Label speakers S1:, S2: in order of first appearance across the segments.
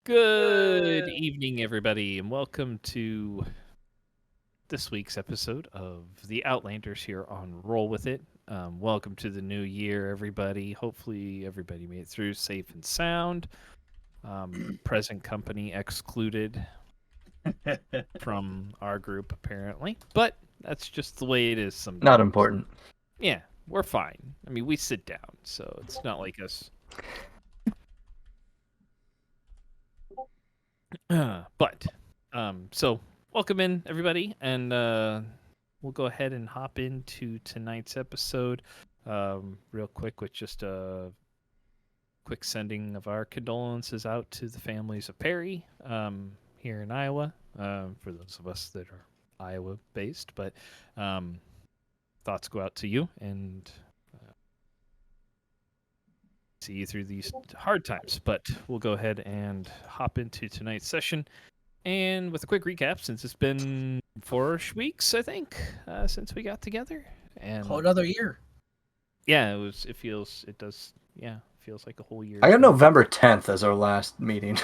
S1: Good evening, everybody, and welcome to this week's episode of The Outlanders here on Roll With It. Welcome to the new year, everybody. Hopefully, everybody made it through safe and sound. Present company excluded from our group, apparently. But that's just the way it is sometimes.
S2: Not important.
S1: Yeah, we're fine. I mean, we sit down, so it's not like us. So welcome in, everybody, and we'll go ahead and hop into tonight's episode real quick with just a quick sending of our condolences out to the families of Perry here in Iowa, for those of us that are Iowa-based, but thoughts go out to you, and see you through these hard times. But we'll go ahead and hop into tonight's session. And with a quick recap, since it's been 4-ish weeks, I think, since we got together, and
S3: Whole another year.
S1: yeah, it feels like a whole year.
S2: I got November 10th as our last meeting.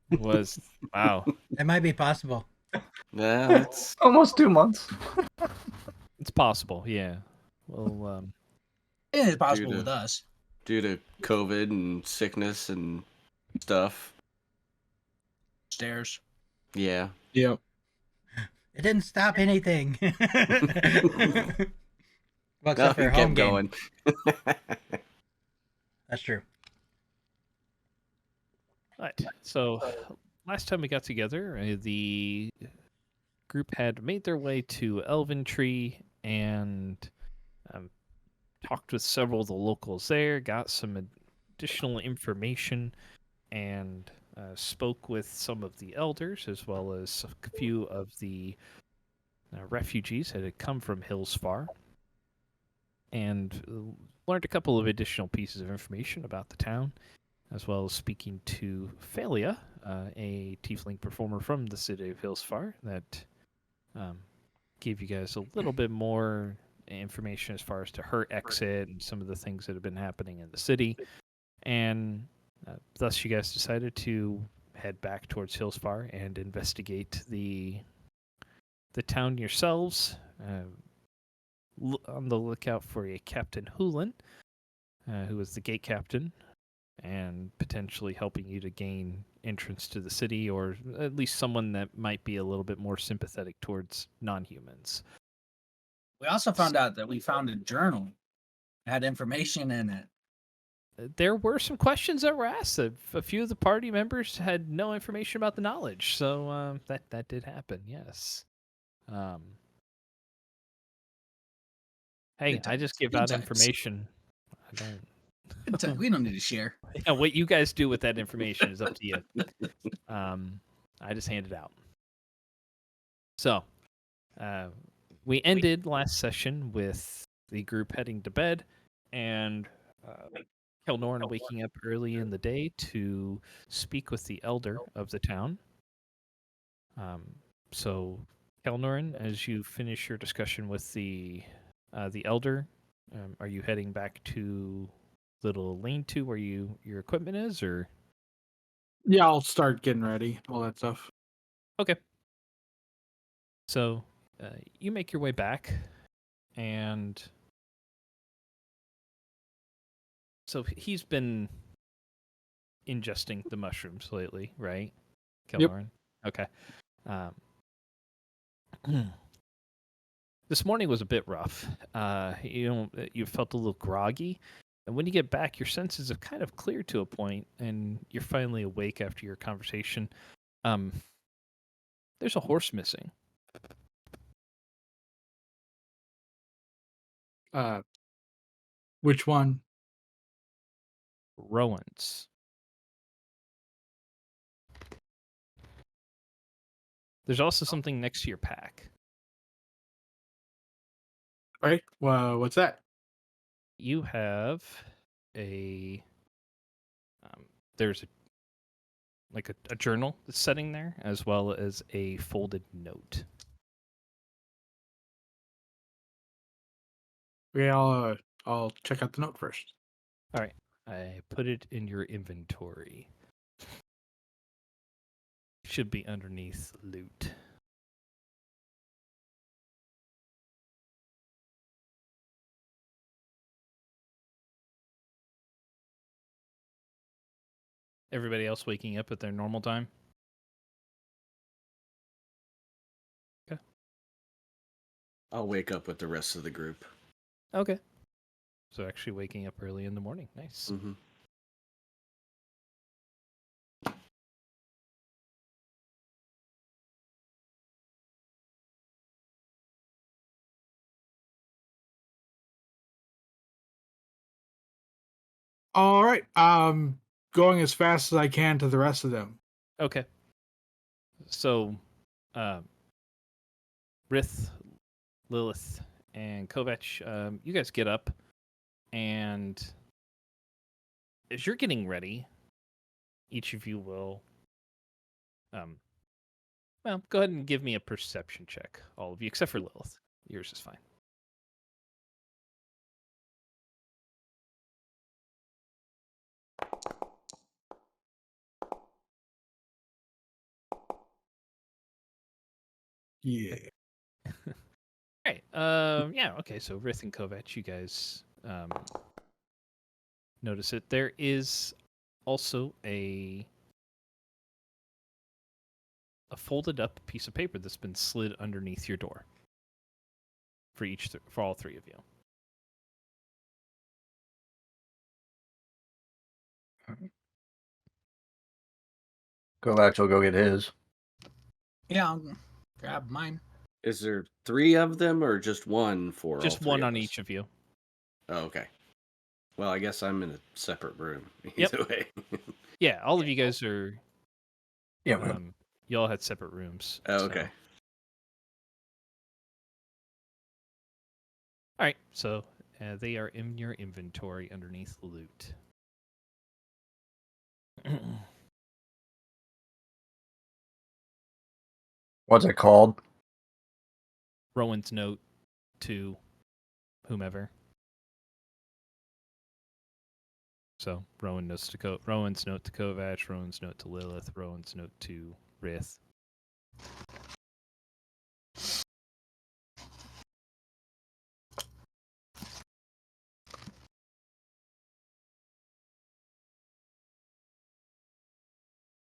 S1: It was wow.
S4: It might be possible.
S5: Yeah, it's
S2: Almost 2 months.
S1: It's possible, yeah. Well,
S3: It is possible
S5: Dude,
S3: with us.
S5: due to COVID and sickness and stuff.
S3: Stairs.
S5: Yeah.
S6: Yep.
S4: It didn't stop anything. Well,
S5: No,
S4: except for
S5: he
S4: a home
S5: kept
S4: game.
S5: going.
S4: That's true.
S1: right. So last time we got together, the group had made their way to Elven Tree and talked with several of the locals there, got some additional information, and spoke with some of the elders as well as a few of the refugees that had come from Hillsfar, and learned a couple of additional pieces of information about the town, as well as speaking to Phalia, a tiefling performer from the city of Hillsfar, that gave you guys a little bit more information as far as to her exit and some of the things that have been happening in the city. And thus you guys decided to head back towards Hillsfar and investigate the town yourselves, on the lookout for a Captain Hulin, who is the gate captain, and potentially helping you to gain entrance to the city, or at least someone that might be a little bit more sympathetic towards non-humans.
S3: We also found out that we found a journal. It had information in it.
S1: There were some questions that were asked. A few of the party members had no information about the knowledge, so that did happen. Yes. Hey,
S3: Good
S1: I just
S3: times.
S1: give
S3: Good
S1: out
S3: times.
S1: information.
S3: We don't need to share.
S1: What you guys do with that information is up to you. I just hand it out. So, we ended last session with the group heading to bed, and Kelnorn waking up early in the day to speak with the elder of the town. So, Kelnorn, as you finish your discussion with the elder, are you heading back to little lean-to where your equipment is, or?
S6: Yeah, I'll start getting ready, all that stuff.
S1: Okay. So, you make your way back, and so he's been ingesting the mushrooms lately, right?
S6: Yep.
S1: Kelnorn? Okay. This morning was a bit rough. You felt a little groggy, and when you get back, your senses have kind of cleared to a point, and you're finally awake after your conversation. There's a horse missing.
S6: Which one?
S1: Rowan's. There's also something next to your pack.
S6: Right? Well, what's that?
S1: You have there's a journal that's sitting there, as well as a folded note.
S6: Okay, I'll check out the note first.
S1: All right, I put it in your inventory. should be underneath loot. Everybody else waking up at their normal time?
S5: I'll wake up with the rest of the group.
S1: Okay. So actually waking up early in the morning. Nice.
S5: Mm-hmm.
S6: All right. Going as fast as I can to the rest of them.
S1: Okay. So, Rith, Lilith, and Kovac, you guys get up, and as you're getting ready, each of you will, well, go ahead and give me a perception check, all of you, except for Lilith. Yours is fine.
S6: Yeah.
S1: All right. Yeah. Okay. So Rith and Kovac, you guys notice it. There is also a folded up piece of paper that's been slid underneath your door for for all three of you.
S2: Kovac will go get his.
S3: Yeah, I'll grab mine.
S5: Is there 3 of them or just one for
S1: Just
S5: all three
S1: one
S5: of
S1: on
S5: us?
S1: each of you.
S5: Oh, okay. Well, I guess I'm in a separate room.
S1: Yep.
S5: Either way.
S1: Yeah. All of you guys are.
S2: Yeah.
S1: You all had separate rooms.
S5: Oh,
S1: so-
S5: okay.
S1: All right. So they are in your inventory underneath loot.
S2: What's it called?
S1: Rowan's note to whomever. So Rowan's note to Kovac, Rowan's note to Lilith, Rowan's note to Rith.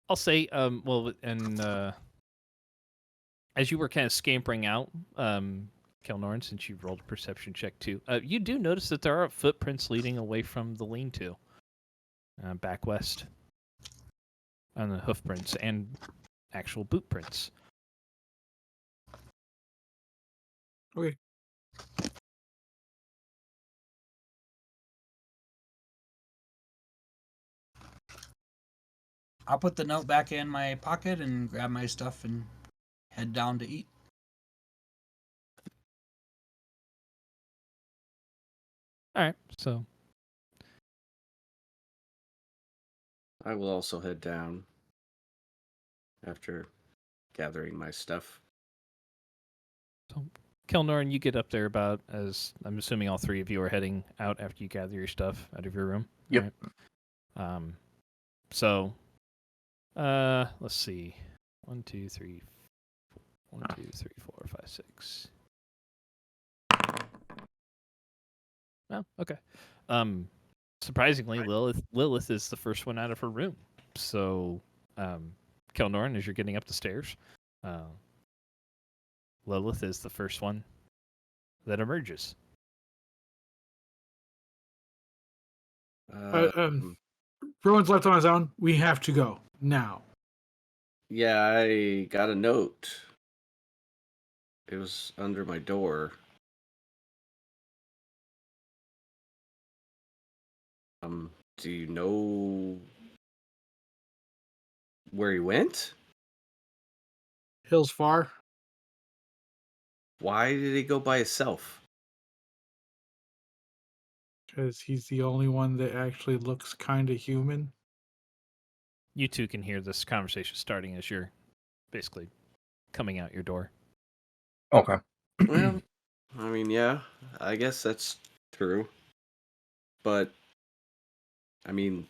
S1: I'll say, well, and as you were kind of scampering out, Kelnorn, since you rolled a perception check too, you do notice that there are footprints leading away from the lean-to, back west, on the hoof prints and actual boot prints.
S6: Okay.
S3: I'll put the note back in my pocket and grab my stuff and head down to eat.
S1: All right, so
S5: I will also head down after gathering my stuff.
S1: Kelnorn, you get up there about as I'm assuming all three of you are heading out after you gather your stuff out of your room.
S2: Yep.
S1: Right? So, let's see. 1, 2, 3, 1, 2, 3, 4, 5, 6. Oh, okay. Surprisingly, Lilith is the first one out of her room. So, Kelnorn, as you're getting up the stairs, Lilith is the first one that emerges.
S6: Rowan's left on his own. We have to go now.
S5: Yeah, I got a note. It was under my door. Do you know where he went?
S6: Hills far.
S5: Why did he go by himself?
S6: Because he's the only one that actually looks kind of human.
S1: You two can hear this conversation starting as you're basically coming out your door.
S2: Okay.
S5: Well, I mean, yeah, I guess that's true. But, I mean,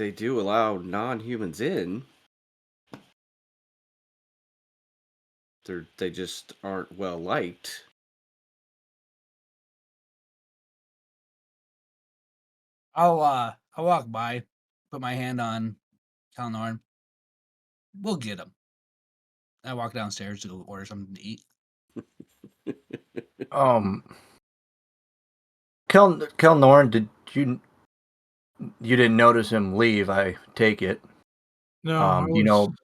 S5: they do allow non-humans in. They just aren't well liked.
S3: I'll walk by, put my hand on Kalnorn. We'll get him. I walk downstairs to go order something to eat.
S2: Kelnorn, did you didn't notice him leave? I take it.
S6: No, I
S2: You
S6: was,
S2: know,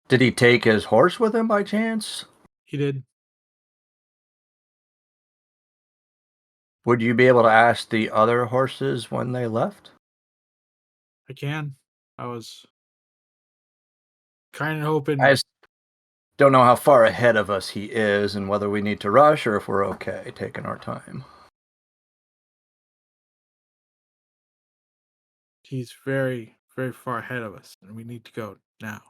S2: did he take his horse with him by chance?
S6: he did.
S2: Would you be able to ask the other horses when they left?
S6: I can. I was kind of hoping.
S2: I just don't know how far ahead of us he is and whether we need to rush or if we're okay taking our time.
S6: He's very, very far ahead of us, and we need to go now.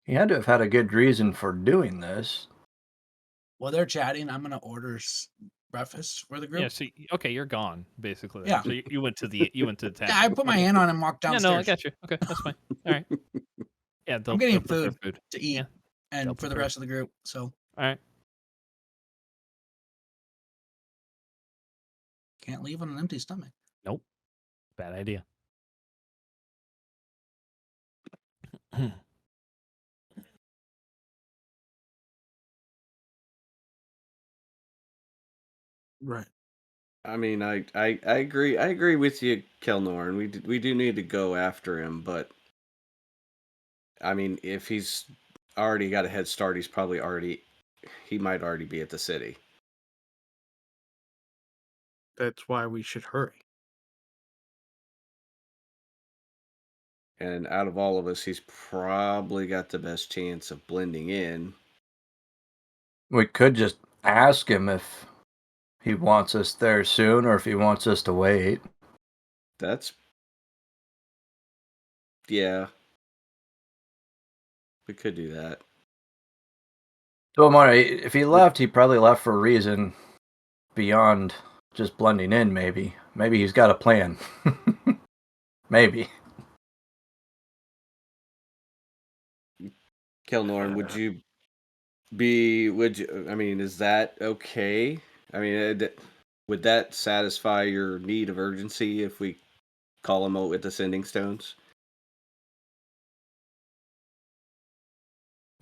S2: He had to have had a good reason for doing this.
S3: While they're chatting, I'm gonna order breakfast for the group.
S1: Yeah. So okay, you're gone basically. Then.
S3: Yeah.
S1: So you went to the tavern.
S3: Yeah, I put my hand on him and walk
S1: Yeah,
S3: downstairs.
S1: no, I got you. Okay, that's fine. All right. Yeah,
S3: I'm getting
S1: they'll prepare
S3: food
S1: food
S3: to eat
S1: Yeah.
S3: and
S1: they'll
S3: for the
S1: prepare.
S3: rest of the group. So
S1: All right.
S3: can't leave on an empty stomach.
S1: Nope. Bad idea.
S6: Right.
S5: I mean, I agree. I agree with you, Kelnorn. We do need to go after him, but I mean, if he's already got a head start, he might already be at the city.
S6: That's why we should hurry.
S5: And out of all of us, he's probably got the best chance of blending in.
S2: We could just ask him if he wants us there soon or if he wants us to wait.
S5: Yeah. We could do that.
S2: So, Amari, if he left, he probably left for a reason beyond just blending in, maybe. Maybe he's got a plan. Maybe.
S5: Kelnorn, I mean, is that okay? I mean, would that satisfy your need of urgency if we call him out with the sending stones?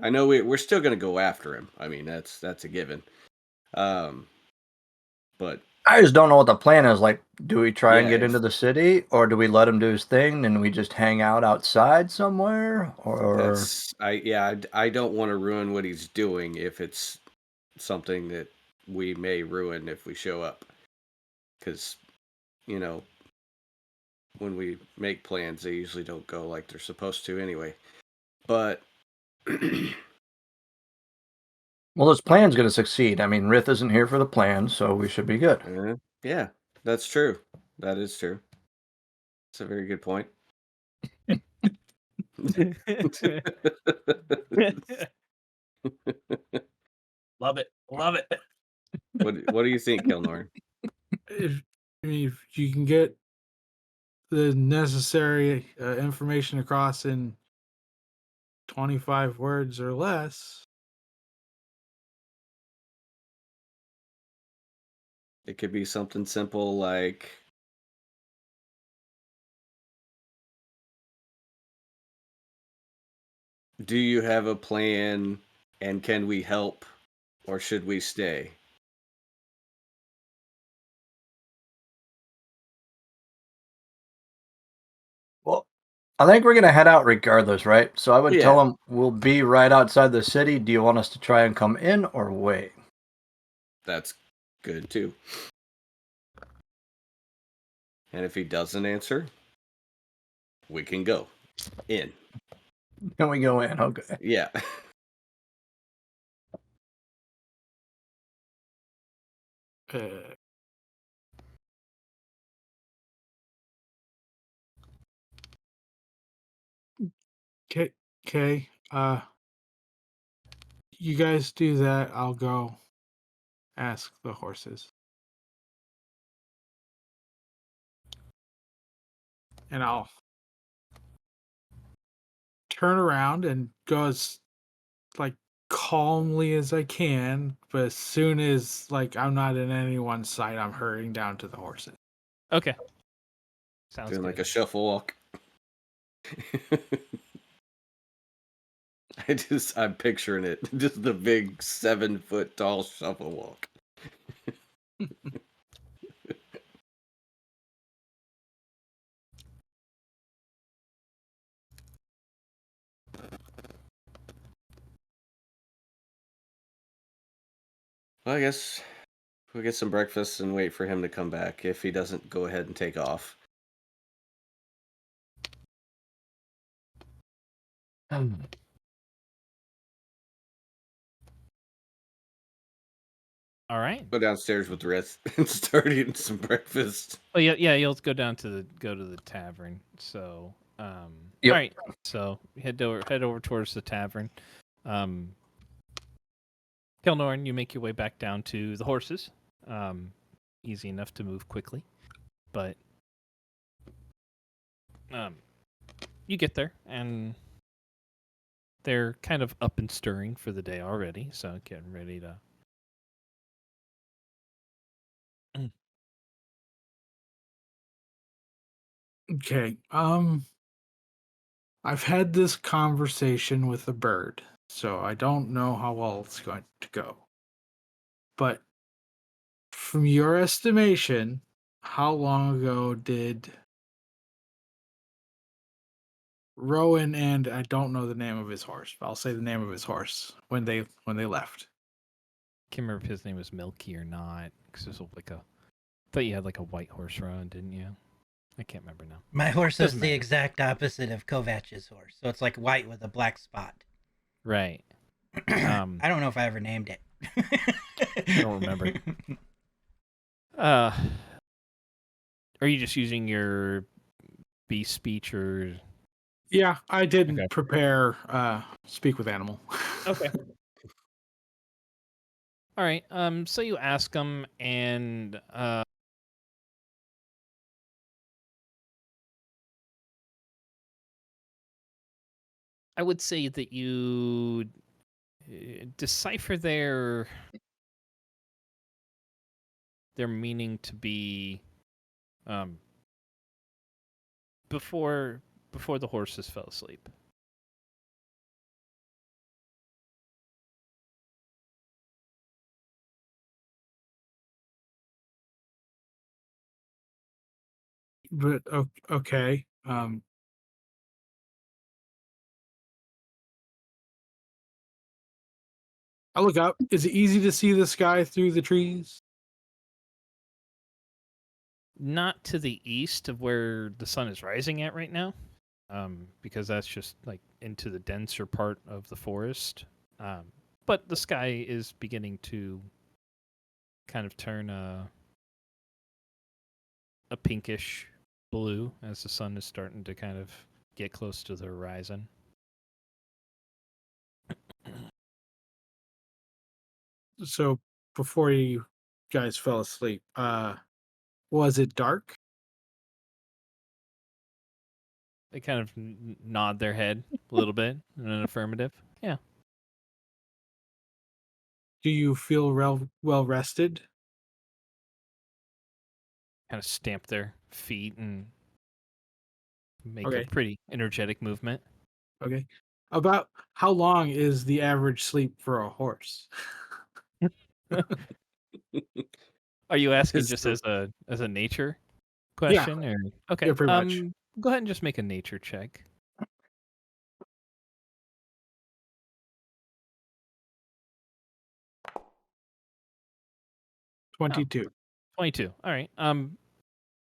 S5: I know we're still going to go after him. I mean, that's a given. But
S2: I just don't know what the plan is. Like, do we try and
S5: Yeah,
S2: get into the city, or do we let him do his thing and we just hang out outside somewhere? Or
S5: I don't want to ruin what he's doing if it's something that we may ruin if we show up. Because, you know, when we make plans, they usually don't go like they're supposed to anyway. But
S2: well, this plan's going to succeed. I mean, Rith isn't here for the plan, so we should be good.
S5: yeah, that's true. That is true. That's a very good point.
S3: Love it. Love it.
S5: What do you think, Kelnorn?
S6: If you can get the necessary information across in 25 words or less,
S5: It could be something simple like, do you have a plan and can we help or should we stay?
S2: Well, I think we're going to head out regardless, right? So I would tell
S5: Yeah.
S2: him we'll be right outside the city. Do you want us to try and come in or wait?
S5: That's good too. And if he doesn't answer, we can go in.
S2: Can we go in? Okay.
S5: Yeah.
S6: okay. You guys do that. I'll go. ask the horses. And I'll turn around and go as like calmly as I can, but as soon as like I'm not in anyone's sight, I'm hurrying down to the horses.
S1: Okay. Sounds
S5: Doing
S1: good.
S5: like a shuffle walk. I'm picturing it. Just the big 7-foot tall shuffle walk. Well, I guess we'll get some breakfast and wait for him to come back if he doesn't go ahead and take off.
S1: All right.
S5: Go downstairs with the rest and start eating some breakfast.
S1: Oh yeah. You'll go down to the tavern. So
S2: Yep.
S1: all right. So head over towards the tavern. Kelnorn, you make your way back down to the horses. Easy enough to move quickly, but you get there and they're kind of up and stirring for the day already. So getting ready to.
S6: Okay. I've had this conversation with a bird, so I don't know how well it's going to go. But from your estimation, how long ago did Rowan and I don't know the name of his horse, but I'll say the name of his horse when they left.
S1: Can't remember if his name was Milky or not. Because it was like a. Thought you had like a white horse run, didn't you? I can't remember now.
S4: My horse is
S1: Doesn't
S4: the
S1: matter.
S4: exact opposite of Kovach's horse, so it's like white with a black spot.
S1: Right.
S4: I don't know if I ever named it.
S1: I don't remember. Are you just using your beast speech or?
S6: Yeah, I didn't
S1: Okay.
S6: prepare speak with animal.
S1: Okay. All right. So you ask them, and I would say that you decipher their meaning to be before the horses fell asleep.
S6: But okay. I look up. Is it easy to see the sky through the trees?
S1: Not to the east of where the sun is rising at right now, because that's just like into the denser part of the forest. But the sky is beginning to kind of turn a pinkish blue as the sun is starting to kind of get close to the horizon.
S6: So before you guys fell asleep, was it dark?
S1: They kind of nod their head a little bit in an affirmative. Yeah.
S6: Do you feel well rested?
S1: Kind of stamp their feet and make a
S6: Okay.
S1: pretty energetic movement.
S6: Okay. About how long is the average sleep for a horse?
S1: Are you asking
S5: Is
S1: just
S5: the-
S1: as a nature
S6: Yeah.
S1: question or okay?
S6: Yeah, pretty much.
S1: Go ahead and just make a nature check.
S6: 22.
S1: 22. All right.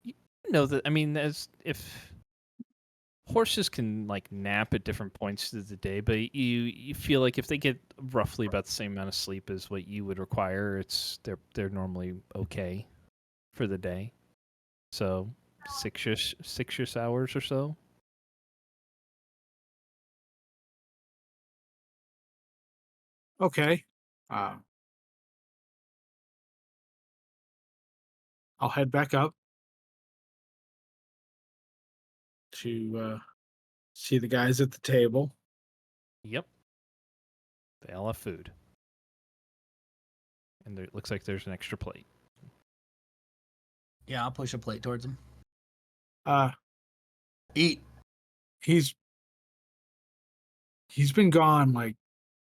S1: You know that I mean as if horses can like nap at different points of the day, but you feel like if they get roughly about the same amount of sleep as what you would require, they're normally okay for the day. So 6ish hours or so.
S6: Okay. I'll head back up to see the guys at the table.
S1: Yep. They all have food. And it looks like there's an extra plate.
S3: Yeah, I'll push a plate towards him. Eat.
S6: He's been gone like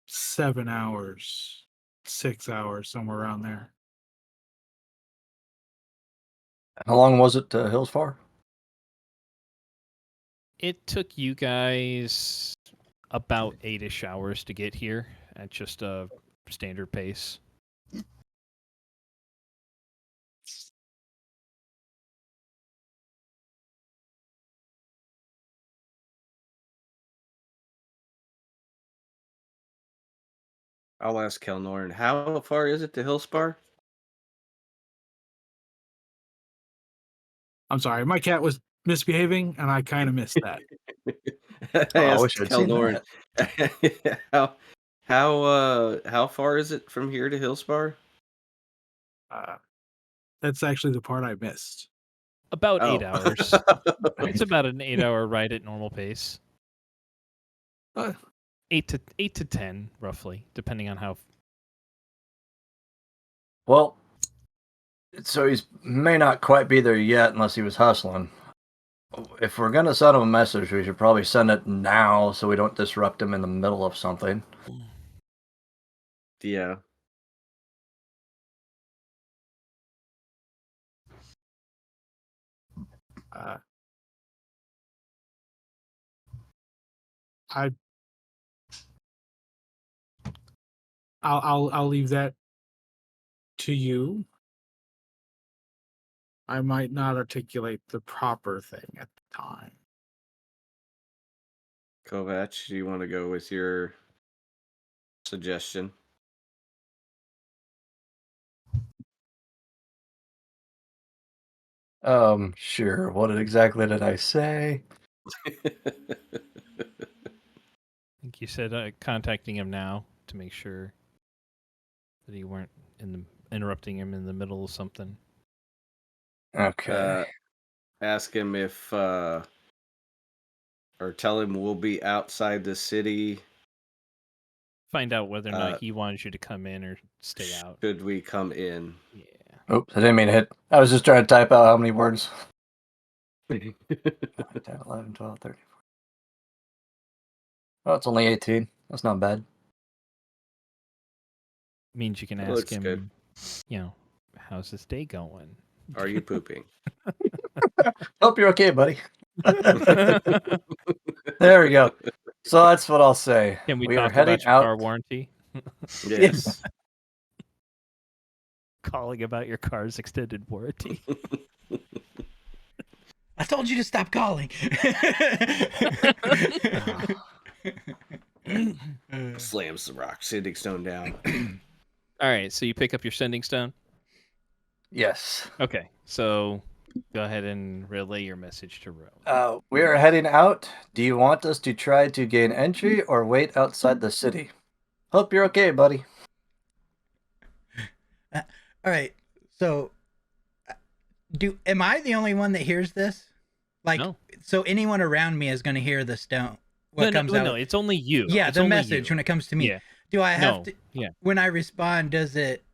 S6: 7 hours, 6 hours, somewhere around there.
S2: How long was it to Hillsfar?
S1: It took you guys about 8-ish hours to get here at just a standard pace.
S5: I'll ask Kelnorn, how far is it to Hillspar?
S6: I'm sorry, my cat was misbehaving, and I kind of missed that.
S5: I
S2: I
S5: asked
S2: wish I'd seen
S5: Kelnorn,
S2: that.
S5: how far is it from here to Hillspar?
S6: That's actually the part I missed.
S1: About 8
S5: Oh.
S1: hours. It's about an 8-hour ride at normal pace.
S6: Uh,
S1: 8 to 10, roughly, depending on how.
S2: Well, so he's may not quite be there yet unless he was hustling. If we're gonna send him a message, we should probably send it now so we don't disrupt him in the middle of something.
S5: Yeah.
S6: I'll leave that to you. I might not articulate the proper thing at the time.
S5: Kovac, do you want to go with your suggestion?
S2: Sure. What exactly did I say?
S1: I think you said contacting him now to make sure that he weren't interrupting him in the middle of something.
S2: Okay.
S5: Ask him if, or tell him we'll be outside the city.
S1: Find out whether or not he wanted you to come in or stay out.
S5: Should we come in?
S1: Yeah.
S2: Oops, I didn't mean to hit. I was just trying to type out how many words. 10, 11, 12, 13. Oh, it's only 18. That's not bad.
S1: Means you can
S5: That
S1: ask
S5: looks
S1: him,
S5: good.
S1: how's this day going?
S5: Are you pooping?
S2: Hope you're okay, buddy. There we go. So that's what I'll say.
S1: Can we
S2: are
S1: talk
S2: heading
S1: about your
S2: out.
S1: car warranty?
S5: Yes.
S1: Calling about your car's extended warranty.
S4: I told you to stop calling.
S5: Slams the rock, sending stone down.
S1: All right, so you pick up your sending stone?
S2: Yes.
S1: Okay, so go ahead and relay your message to Rowan.
S2: We are heading out. Do you want us to try to gain entry or wait outside the city? Hope you're okay, buddy.
S4: All right. So, am I the only one that hears this? Like,
S1: No.
S4: so anyone around me is going to hear the stone.
S1: No, it's only you.
S4: Yeah,
S1: It's
S4: the
S1: only
S4: message
S1: you.
S4: when it comes to me.
S1: Yeah.
S4: Do I have
S1: No.
S4: to?
S1: Yeah.
S4: When I respond, does it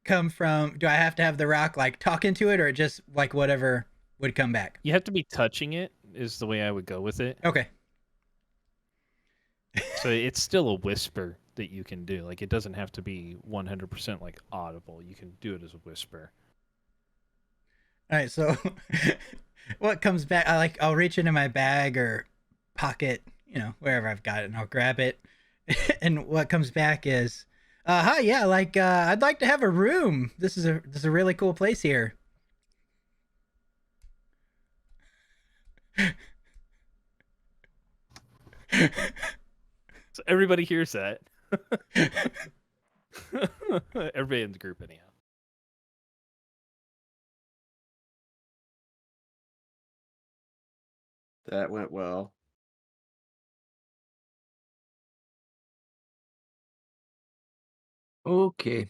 S4: come from? Do I have to have the rock like talking to it, or just like whatever would come back?
S1: You have to be touching it, is the way I would go with it.
S4: Okay.
S1: So it's still a whisper that you can do. Like, it doesn't have to be 100% like audible. You can do it as a whisper.
S4: All right. So, what comes back? I'll reach into my bag or pocket, wherever I've got it, and I'll grab it. And what comes back is, hi, yeah, I'd like to have a room. This is a really cool place here.
S1: So everybody hears that. Everybody in the group, anyhow.
S5: That went well.
S2: Okay.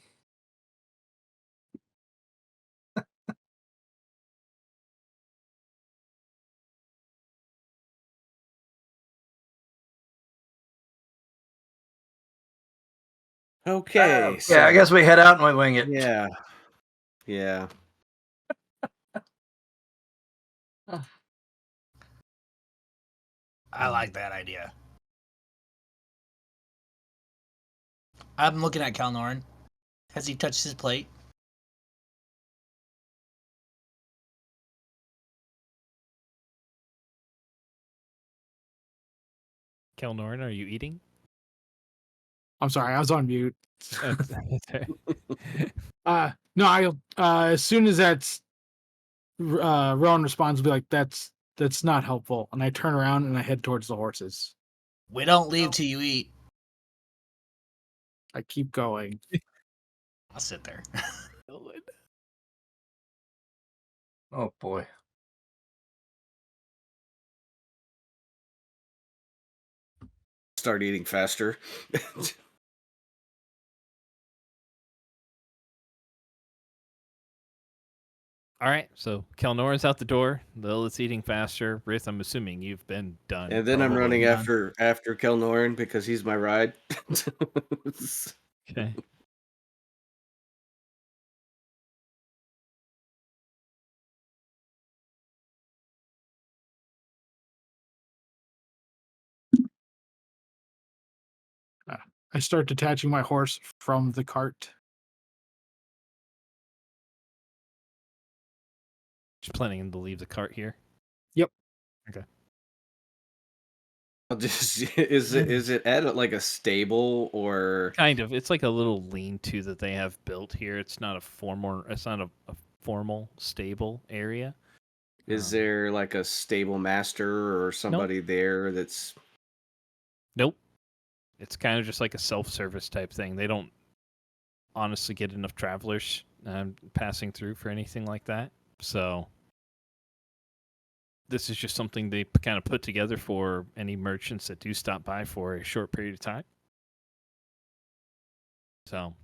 S5: Okay.
S2: Yeah, I guess we head out and we wing it.
S5: Yeah. Yeah.
S3: I like that idea. I'm looking at Kalnorn. Has he touched his plate?
S1: Kelnorn, are you eating?
S6: I'm sorry, I was on mute.
S1: Okay.
S6: No, I as soon as that's Rowan responds, be like, "That's not helpful," and I turn around and I head towards the horses.
S3: We don't leave till you eat.
S6: I keep going.
S3: I'll sit there.
S2: Oh boy.
S5: Start eating faster.
S1: All right, so Kelnor's out the door. Lilith's eating faster. Rith, I'm assuming you've been done.
S5: And then I'm
S1: probably.
S5: running
S3: done.
S5: after Kelnorn because he's my ride.
S1: Okay.
S6: I start detaching my horse from the cart.
S1: Just planning to leave the cart here.
S6: Yep.
S1: Okay.
S5: Is it at like a stable or
S1: Kind of. It's like a little lean-to that they have built here. It's not a formal. It's not a formal stable area.
S5: is there like a stable master or somebody there that's
S1: Nope. It's kind of just like a self-service type thing. They don't honestly get enough travelers passing through for anything like that. So this is just something they kind of put together for any merchants that do stop by for a short period of time. So,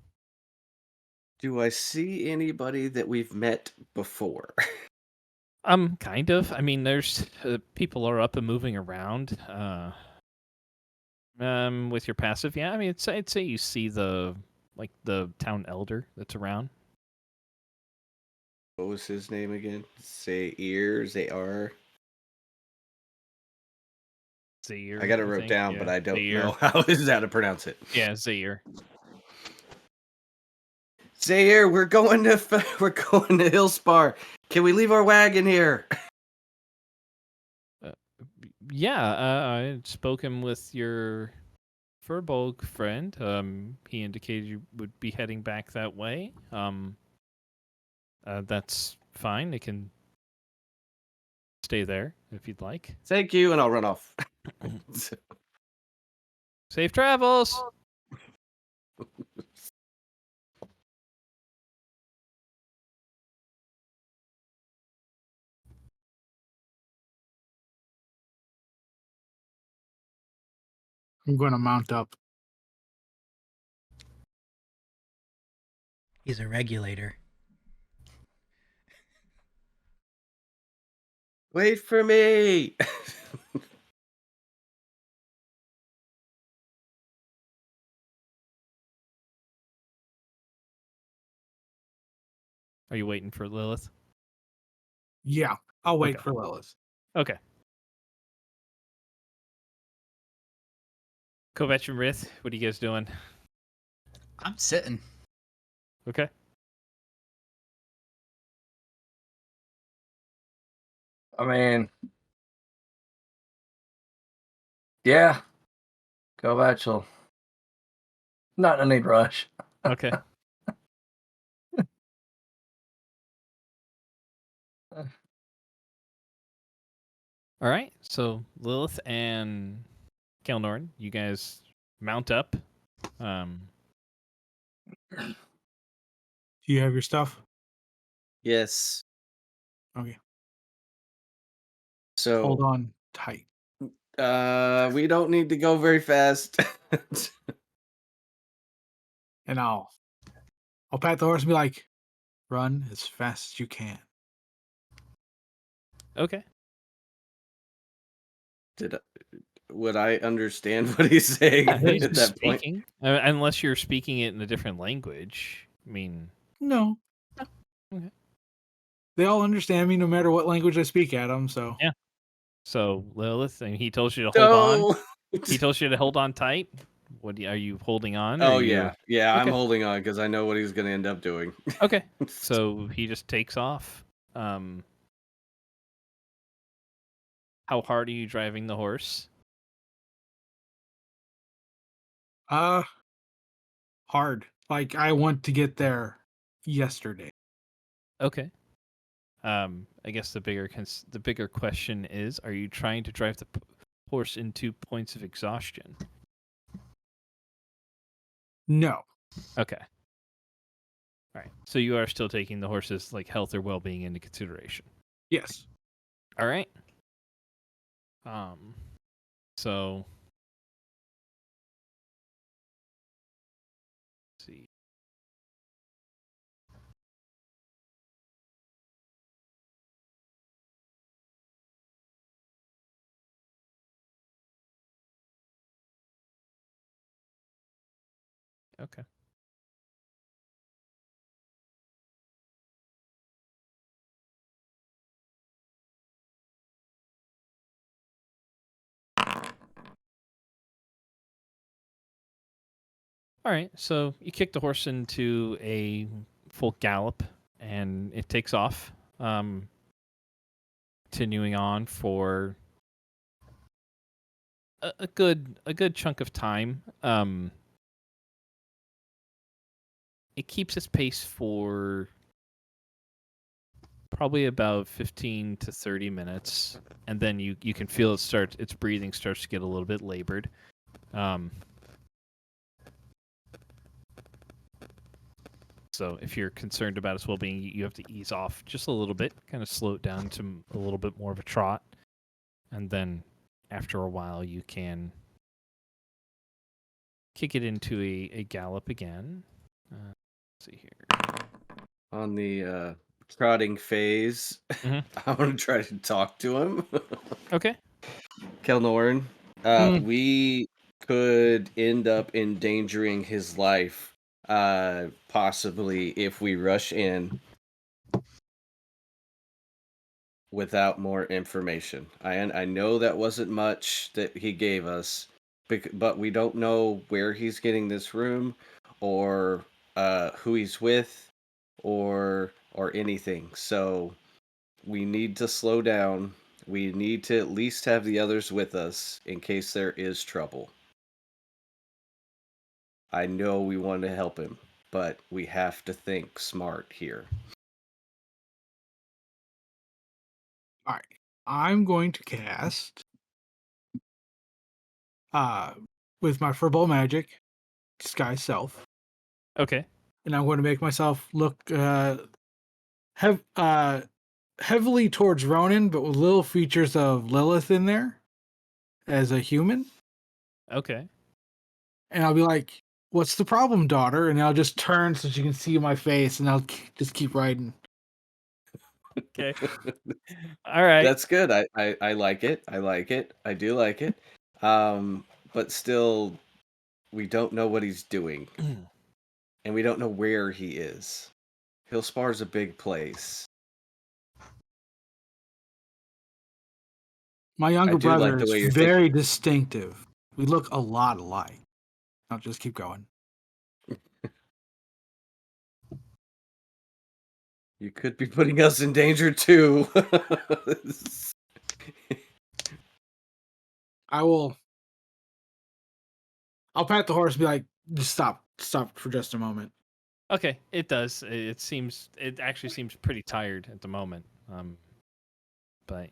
S5: do I see anybody that we've met before?
S1: kind of. I mean, there's people are up and moving around. With your passive, yeah. I mean, I'd say you see the town elder that's around.
S5: What was his name again? Zaire.
S1: Zaire.
S5: I got it wrote
S1: think.
S5: down,
S1: Yeah,
S5: but I don't
S1: Zaire.
S5: know how to pronounce it.
S1: Yeah, Zaire.
S5: Zaire, we're going to Hillspar. Can we leave our wagon here?
S1: Yeah, I had spoken with your Furbolg friend. He indicated you would be heading back that way. That's fine. They can stay there if you'd like.
S5: Thank you, and I'll run off.
S1: Safe travels.
S6: I'm going to mount up.
S4: He's a regulator.
S5: Wait for me.
S1: Are you waiting for Lilith?
S6: Yeah, I'll wait
S1: Okay.
S6: for Lilith.
S1: Okay. Kovac and Rith, what are you guys doing?
S3: I'm sitting.
S1: Okay.
S2: I mean, yeah. Go Bachelor. Not in any rush.
S1: Okay. All right. So Lilith and Kelnorn, you guys mount up.
S6: Do you have your stuff?
S5: Yes.
S6: Okay.
S5: So
S6: Hold on tight.
S5: we don't need to go very fast.
S6: And I'll pat the horse and be like, run as fast as you can.
S1: Okay.
S5: would I understand what he's saying
S1: He's
S5: at
S1: just
S5: that point?
S1: speaking, unless you're speaking it in a different language. I mean,
S6: No.
S1: okay.
S6: They all understand me no matter what language I speak at them. So
S1: Yeah. So Lilith, and he tells you to hold on. He tells you to hold on tight. Are you holding on? Or
S5: Oh
S1: are you...
S5: yeah, yeah. I'm
S1: Okay.
S5: holding on because I know what he's going to end up doing.
S1: Okay. So he just takes off. How hard are you driving the horse?
S6: hard. Like I want to get there yesterday.
S1: Okay. I guess the bigger question is: are you trying to drive the horse into points of exhaustion?
S6: No.
S1: Okay. All right. So you are still taking the horse's health or well-being into consideration.
S6: Yes.
S1: All right. So let's see. Okay. All right. So you kick the horse into a full gallop, and it takes off. Continuing on for a good chunk of time. It keeps its pace for probably about 15 to 30 minutes, and then you can feel its breathing starts to get a little bit labored. So if you're concerned about its well-being, you have to ease off just a little bit, kind of slow it down to a little bit more of a trot, and then after a while you can kick it into a gallop again. Let's see here.
S5: On the trotting phase,
S1: Mhm.
S5: I'm going to try to talk to him.
S1: Okay.
S5: Kelnorn, we could end up endangering his life, possibly if we rush in without more information. I know that wasn't much that he gave us, but we don't know where he's getting this room, or who he's with, or anything. So we need to slow down. We need to at least have the others with us in case there is trouble. I know we want to help him, but we have to think smart here.
S6: All right. I'm going to cast with my furball magic, disguise self,
S1: Okay.
S6: and I'm going to make myself look heavily towards Ronan, but with little features of Lilith in there as a human.
S1: Okay.
S6: And I'll be like, "What's the problem, daughter?" And I'll just turn so she can see my face, and I'll just keep riding.
S1: Okay. All right.
S5: That's good. I like it. I like it. I do like it. But still, we don't know what he's doing, and we don't know where he is. Hillspar's a big place.
S6: My younger
S5: do like
S6: brother
S5: the way
S6: is
S5: you're
S6: very distinctive. We look a lot alike. I'll just keep going.
S5: You could be putting us in danger too.
S6: I'll pat the horse and be like, just stop for just a moment.
S1: Okay, it does. It actually seems pretty tired at the moment. But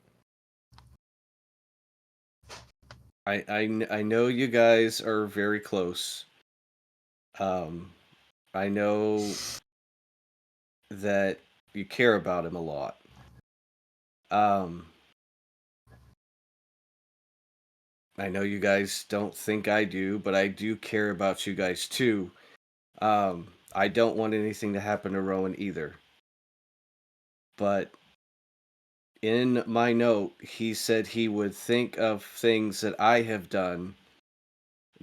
S5: I know you guys are very close. I know that you care about him a lot. I know you guys don't think I do, but I do care about you guys too. I don't want anything to happen to Rowan either. But in my note, he said he would think of things that I have done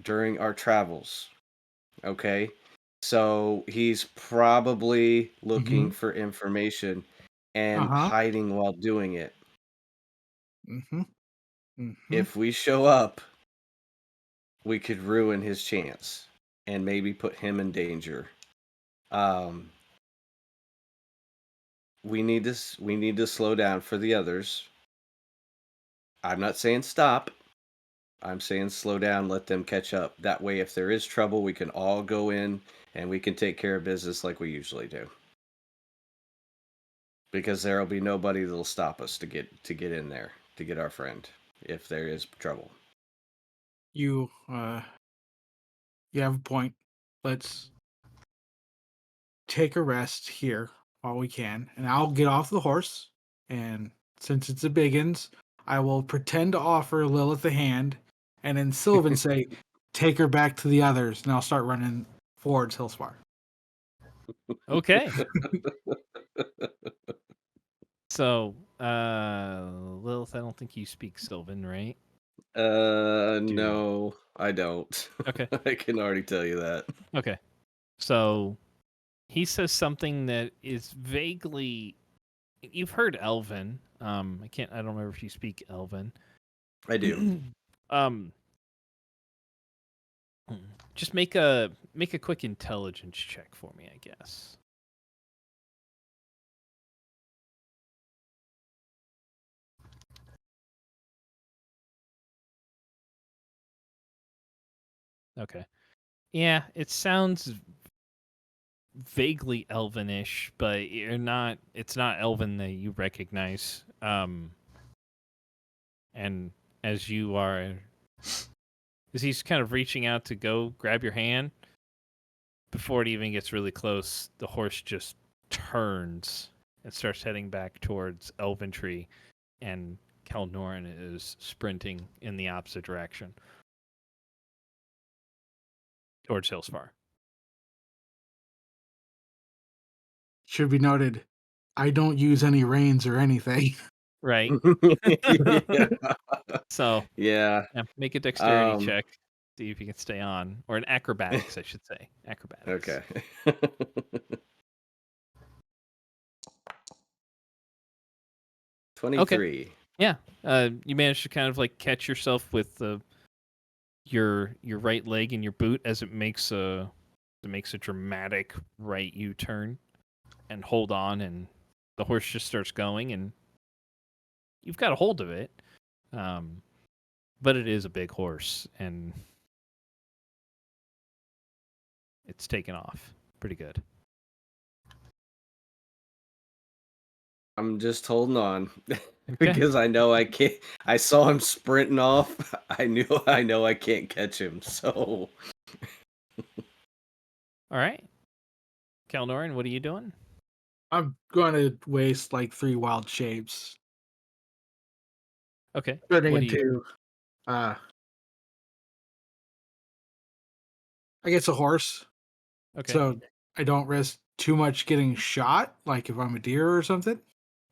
S5: during our travels. Okay? So he's probably looking for information and
S6: Uh-huh.
S5: hiding while doing it.
S6: Mm-hmm. Mm-hmm.
S5: If we show up, we could ruin his chance and maybe put him in danger. We need to slow down for the others. I'm not saying stop. I'm saying slow down, let them catch up. That way, if there is trouble, we can all go in and we can take care of business like we usually do. Because there'll be nobody that'll stop us to get in there to get our friend if there is trouble.
S6: You have a point. Let's take a rest here while we can, and I'll get off the horse. And since it's a biggins, I will pretend to offer Lilith a hand, and then Sylvan say, "Take her back to the others," and I'll start running towards Hillspar.
S1: Okay. So, Lilith, I don't think you speak Sylvan, right?
S5: No, I don't.
S1: Okay.
S5: I can already tell you that.
S1: Okay. So he says something that is vaguely. You've heard Elven. I don't remember if you speak Elven.
S5: I do.
S1: Just make a quick intelligence check for me, I guess. Okay. Yeah, it sounds vaguely elvenish, but it's not elven that you recognize. And as you are as he's kind of reaching out to go grab your hand, before it even gets really close, the horse just turns and starts heading back towards Elventree, and Kalnoran is sprinting in the opposite direction towards Hillsfar.
S6: Should be noted, I don't use any reins or anything.
S1: Right.
S5: Yeah.
S1: So
S5: Yeah.
S1: make a dexterity check. See if you can stay on, or an acrobatics, I should say. Acrobatics.
S5: Okay. 23.
S1: Yeah. You managed to kind of like catch yourself with your right leg in your boot as it makes a dramatic right U-turn, and hold on, and the horse just starts going, and you've got a hold of it. But it is a big horse, and it's taken off pretty good.
S5: I'm just holding on because I know I can't. I saw him sprinting off. I know I can't catch him. So,
S1: All right. Kalnoran, what are you doing?
S6: I'm going to waste like 3 wild shapes,
S1: Okay.
S6: turning
S1: What do you-
S6: into, I guess, a horse.
S1: Okay.
S6: So I don't risk too much getting shot, like if I'm a deer or something.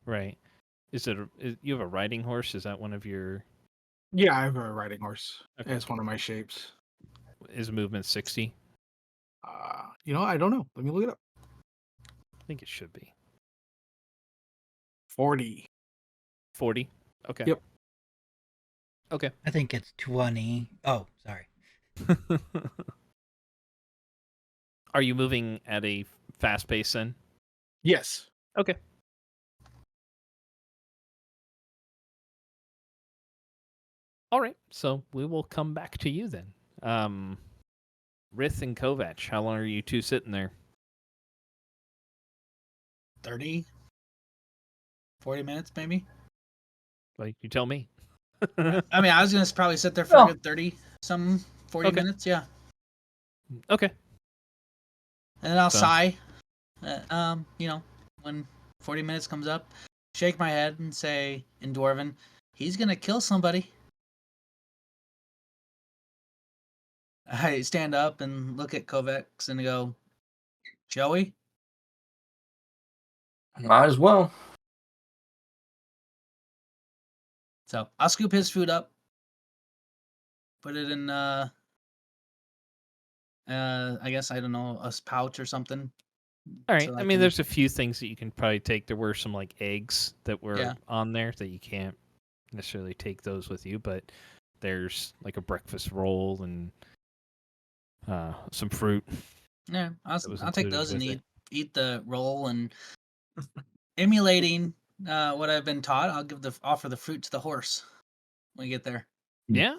S1: Right. You have a riding horse? Is that one of your...
S6: Yeah, I have a riding horse.
S1: Okay.
S6: It's one of my shapes.
S1: Is movement 60?
S6: I don't know. Let me look it up.
S1: I think it should be.
S6: 40.
S1: 40? Okay.
S6: Yep.
S1: Okay.
S4: I think it's 20. Oh, sorry.
S1: Are you moving at a fast pace then?
S6: Yes.
S1: Okay. All right. So we will come back to you then. Rith and Kovac, how long are you two sitting there?
S3: 30, 40 minutes, maybe.
S1: Like, you tell me.
S3: I mean, I was gonna probably sit there for a good 30, 40
S1: Okay.
S3: minutes, yeah.
S1: Okay.
S3: And then I'll
S1: So-
S3: sigh. When 40 minutes comes up, shake my head and say in Dwarven, he's gonna kill somebody. I stand up and look at Kovacs and go, shall we?
S2: Might as well.
S3: So I'll scoop his food up, put it in I guess, I don't know, a pouch or something.
S1: All right.
S3: So
S1: I
S3: I
S1: mean,
S3: can-
S1: there's a few things that you can probably take. There were some like eggs that were
S3: Yeah.
S1: on there that you can't necessarily take those with you, but there's like a breakfast roll and some fruit.
S3: Yeah,
S1: that was
S3: I'll take
S1: included
S3: those and
S1: with it.
S3: eat the roll, and emulating what I've been taught, I'll offer the fruit to the horse when we get there.
S1: Yeah.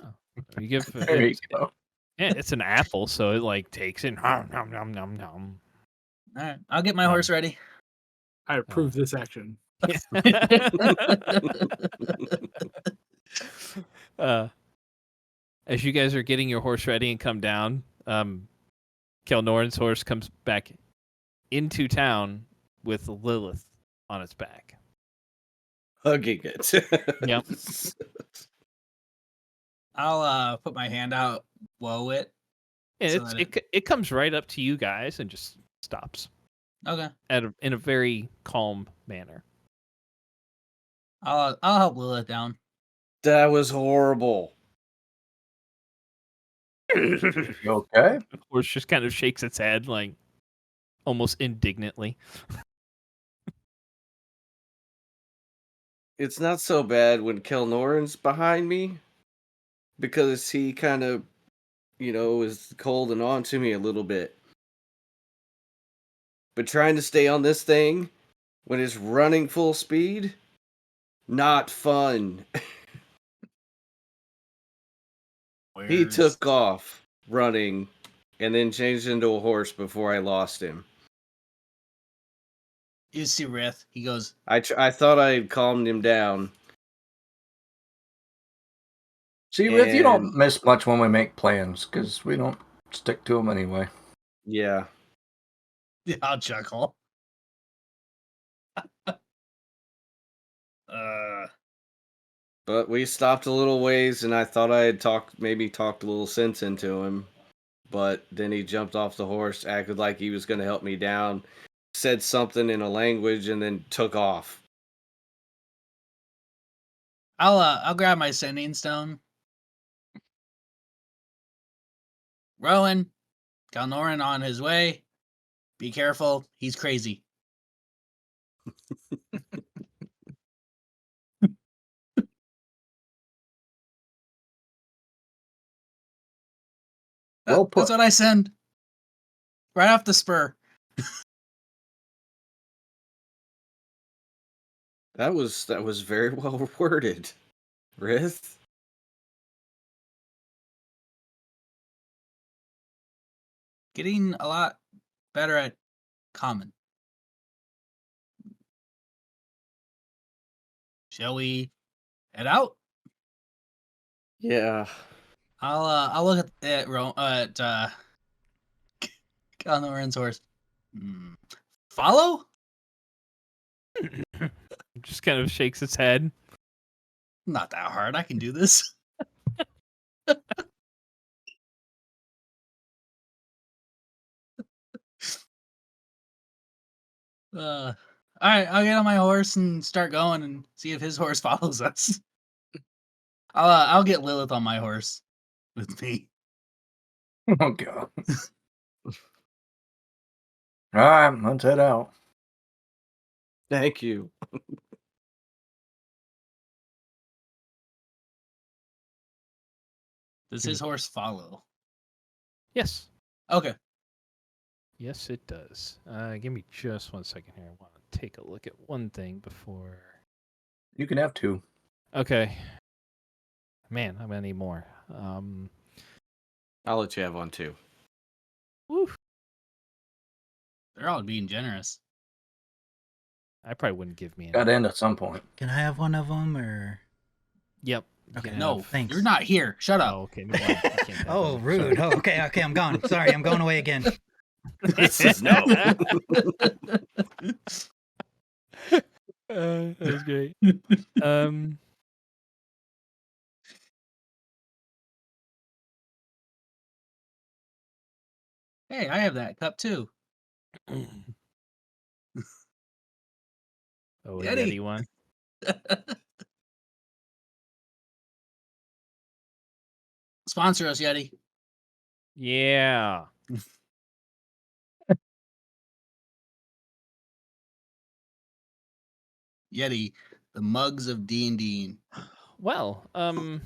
S1: You give
S2: There you go.
S1: Yeah, it's an apple, so it like takes it. Nom, nom, nom, nom, nom.
S3: All right, I'll get my horse ready.
S6: I approve this action.
S1: As you guys are getting your horse ready and come down, Kelnoran's horse comes back into town with Lilith on its back.
S5: Hugging it.
S1: Yep.
S3: I'll put my hand out, whoa it.
S1: And
S3: So that
S1: it comes right up to you guys and just stops
S3: Okay,
S1: in a very calm manner.
S3: I'll help Lilith down.
S5: That was horrible.
S2: You okay?
S1: The horse just kind of shakes its head, like almost indignantly.
S5: It's not so bad when Kelnoran's behind me, because he kind of, is holding on to me a little bit. But trying to stay on this thing when it's running full speed, not fun. He took off running and then changed into a horse before I lost him.
S3: You see Rith. He goes,
S5: I thought I had calmed him down.
S2: See, Riff, you don't
S5: And-
S2: miss much when we make plans because we don't stick to them anyway.
S5: Yeah.
S3: yeah, I'll chuckle.
S5: But we stopped a little ways, and I thought I had maybe talked a little sense into him. But then he jumped off the horse, acted like he was going to help me down, said something in a language, and then took off.
S3: I'll grab my sending stone. Rowan, Galnoran on his way. Be careful, he's crazy.
S2: Well
S3: That's
S2: put.
S3: what I send. Right off the spur.
S5: That was very well worded, Rith.
S3: Getting a lot better at common. Shall we head out?
S5: Yeah.
S3: I'll look at Galnoran's horse. Follow?
S1: Just kind of shakes its head.
S3: Not that hard. I can do this. All right, I'll get on my horse and start going and see if his horse follows us. I'll get Lilith on my horse with me.
S2: Oh, God. All right, let's head out.
S5: Thank you.
S3: Does his horse follow?
S1: Yes.
S3: Okay.
S1: Yes, it does. Give me just 1 second here. I want to take a look at one thing before.
S2: You can have two.
S1: Okay. Man, I'm gonna need more.
S5: I'll let you have one too.
S1: Woo.
S3: They're all being generous.
S1: I probably wouldn't give me any.
S2: Got to end at some point.
S4: Can I have one of them or?
S1: Yep. you
S4: Okay.
S1: can
S3: No,
S1: have-
S4: Thanks.
S3: you're not here. Shut up.
S1: Oh, okay. No, you can't have
S4: Oh,
S1: one.
S4: rude.
S1: Sorry.
S4: Oh, okay, okay, I'm gone. Sorry, I'm going away again.
S5: This is no.
S1: That was great.
S3: Hey, I have that cup too.
S1: Oh,
S3: Eddie.
S1: Yeti one.
S3: Sponsor us, Yeti.
S1: Yeah.
S3: Yeti, the mugs of D&D.
S1: Well, okay.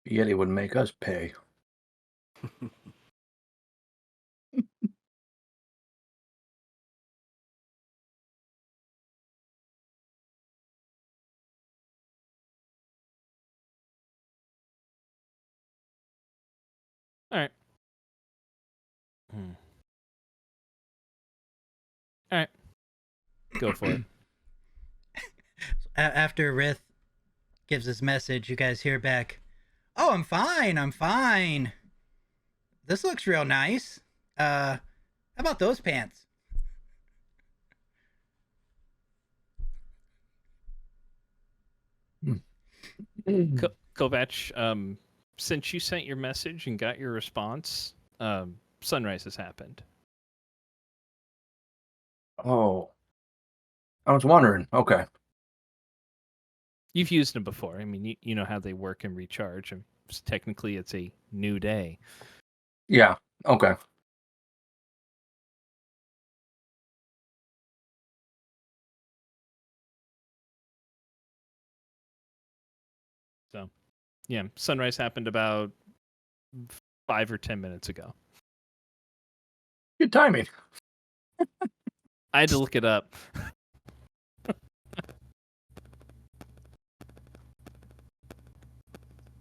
S2: Yeti would make us pay.
S1: All right. All right. Go for it.
S4: After Rith gives his message, you guys hear back, "Oh, I'm fine. I'm fine. This looks real nice. How about those pants?"
S1: Kovac, since you sent your message and got your response, sunrise has happened.
S2: Oh. I was wondering. Okay.
S1: You've used them before. I mean, you know how they work and recharge. And technically, it's a new day.
S2: Yeah. Okay.
S1: So, yeah, sunrise happened about 5 or 10 minutes ago.
S2: Good timing.
S1: I had to look it up.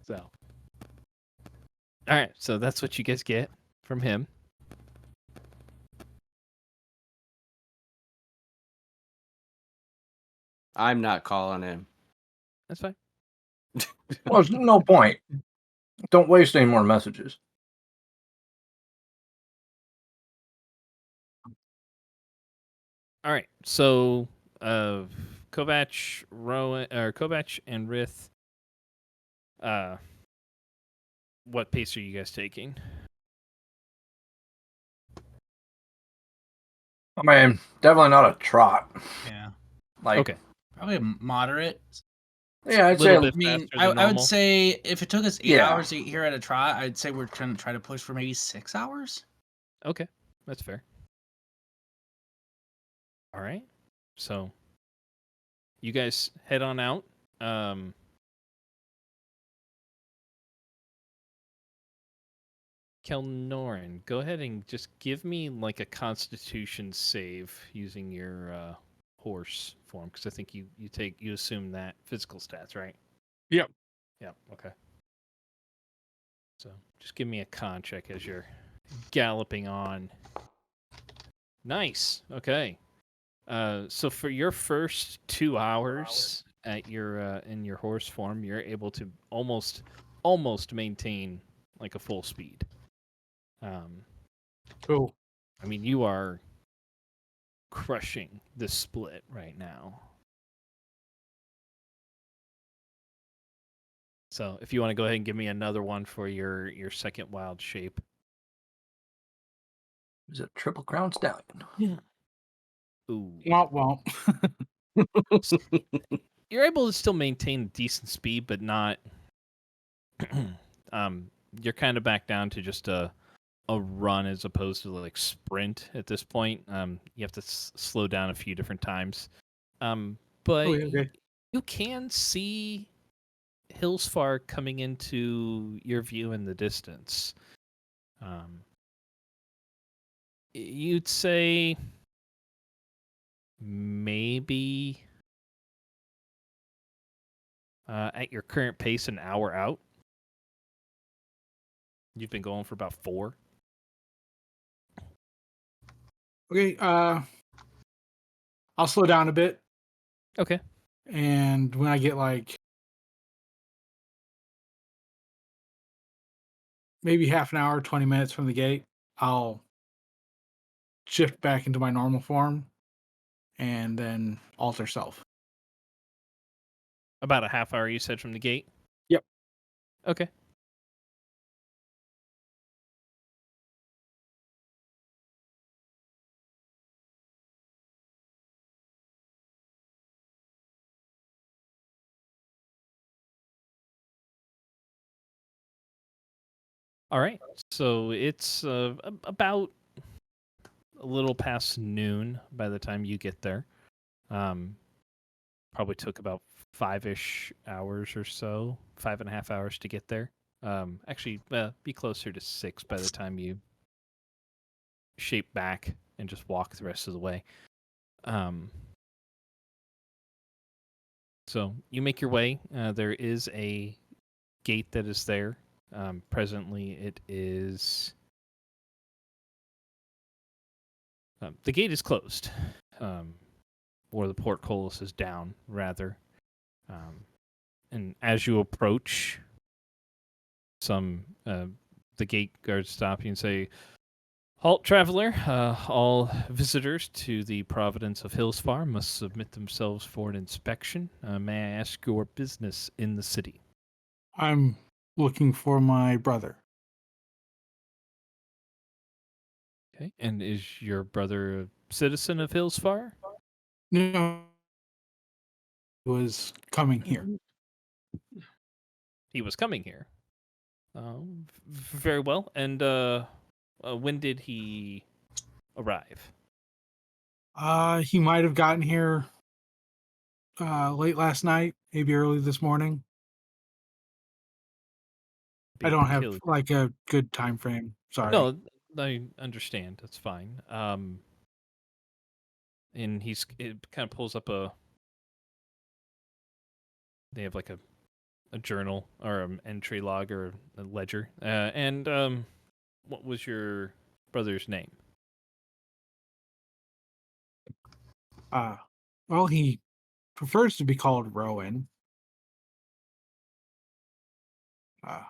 S1: So, all right. So that's what you guys get from him.
S5: I'm not calling him.
S1: That's fine.
S2: Well, there's no point. Don't waste any more messages.
S1: All right. So, Kovac, Kovac, and Rith. What pace are you guys taking?
S2: I mean, definitely not a trot.
S3: Yeah.
S2: Like,
S1: Okay.
S3: Probably a moderate.
S2: yeah, I'd
S1: Little
S2: say
S1: bit
S3: I mean,
S1: faster than
S3: I would
S1: normal.
S3: say if it took us 8
S2: Yeah.
S3: hours to get here at a trot, I'd say we're trying to try to push for maybe 6 hours.
S1: Okay, that's fair. All right. So, you guys head on out. Kelnoran, go ahead and just give me like a Constitution save using your horse form, because I think you assume that physical stats, right?
S6: Yep.
S1: Yep. Okay. So just give me a con check as you're galloping on. Nice. Okay. So for your first 2 hours at your in your horse form, you're able to almost maintain like a full speed.
S6: Cool.
S1: I mean, you are crushing the split right now. So if you want to go ahead and give me another one for your second wild shape.
S2: is it Triple Crown Stallion?
S1: Ooh.
S6: Womp womp.
S1: You're able to still maintain decent speed, but not you're kind of back down to just a run as opposed to like sprint at this point. You have to slow down a few different times. But
S6: Oh, yeah, okay.
S1: you can see Hillsfar coming into your view in the distance. You'd say maybe at your current pace an hour out. You've been going for about 4.
S6: Okay, I'll slow down a bit,
S1: Okay.
S6: and when I get like maybe half an hour, 20 minutes from the gate, I'll shift back into my normal form and then alter self.
S1: About a half hour, you said, from the gate?
S6: Yep.
S1: Okay. All right. So it's about a little past noon by the time you get there. Probably took about 5-ish hours or so, 5.5 hours to get there. Actually, be closer to 6 by the time you shape back and just walk the rest of the way. So you make your way. There is a gate that is there. Presently, it is. The gate is closed, or the portcullis is down, rather. And as you approach, the gate guards stop you and say, "Halt, traveler! All visitors to the Providence of Hills Farm must submit themselves for an inspection. May I ask your business in the city?"
S6: I'm looking for my brother.
S1: Okay. And is your brother a citizen of Hills Farm?
S6: No, he was coming here.
S1: He was coming here. Very well. And when did he arrive?
S6: He might have gotten here late last night, maybe early this morning. I don't have
S1: Peculiar.
S6: like a good time frame. Sorry.
S1: No, I understand. That's fine. And it kind of pulls up they have like a journal or an entry log or a ledger. And what was your brother's name?
S6: Well, he prefers to be called Rowan.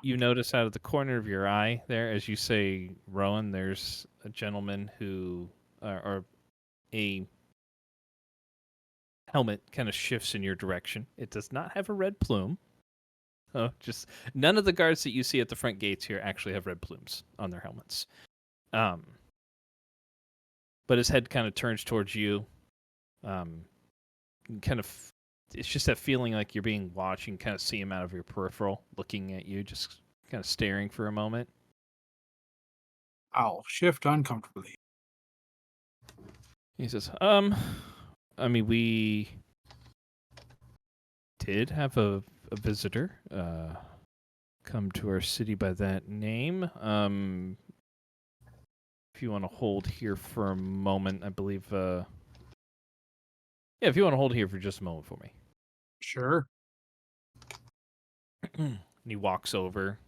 S1: You notice out of the corner of your eye there, as you say Rowan, there's a gentleman who, or a helmet kind of shifts in your direction. It does not have a red plume. Just none of the guards that you see at the front gates here actually have red plumes on their helmets. But his head kind of turns towards you. Kind of, it's just that feeling like you're being watched. You can kind of see him out of your peripheral, looking at you, just kind of staring for a moment.
S6: I'll shift uncomfortably.
S1: He says, I mean, we did have a visitor come to our city by that name. If you want to hold here for a moment, I believe, yeah, if you want to hold here for just a moment for me.
S6: Sure.
S1: And he walks over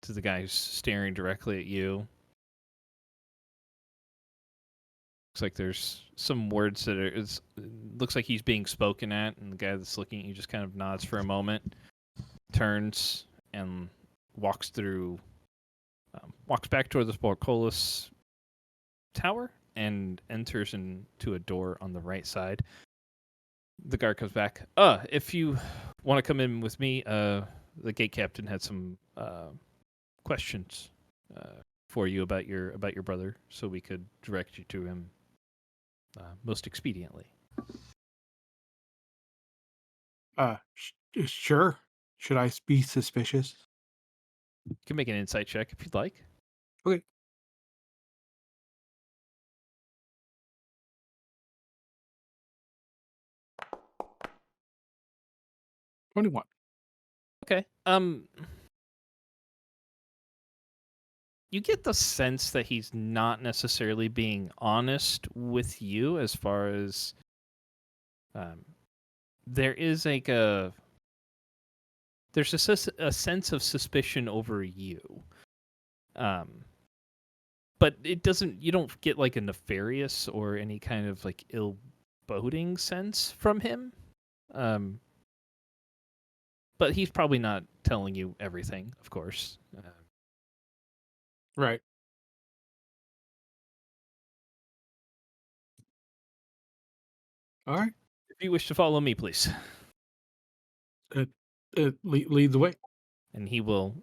S1: to the guy who's staring directly at you. Looks like there's some words that looks like he's being spoken at, and the guy that's looking at you just kind of nods for a moment, turns, and walks back toward the portcullis tower, and enters into a door on the right side. The guard comes back. If you want to come in with me, the gate captain had some questions for you about your brother, so we could direct you to him most expediently.
S6: Sure. Should I be suspicious?
S1: You can make an insight check if you'd like.
S6: Okay. $21.
S1: Okay. You get the sense that he's not necessarily being honest with you as far as there is like there's a sense of suspicion over you. But you don't get like a nefarious or any kind of like ill boding sense from him. But he's probably not telling you everything, of course.
S6: Right. All right.
S1: If you wish to follow me, please.
S6: Lead the way.
S1: And he will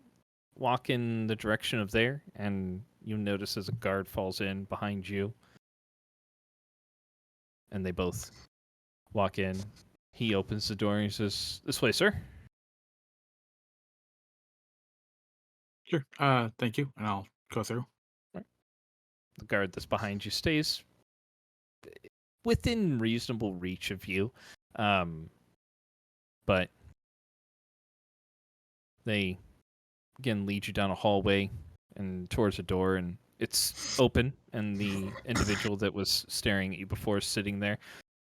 S1: walk in the direction of there, and you notice as a guard falls in behind you. And they both walk in. He opens the door and he says, "This way, sir."
S6: Sure. Thank you, and I'll go through.
S1: The guard that's behind you stays within reasonable reach of you, but they again lead you down a hallway and towards a door, and it's open, and the individual that was staring at you before is sitting there.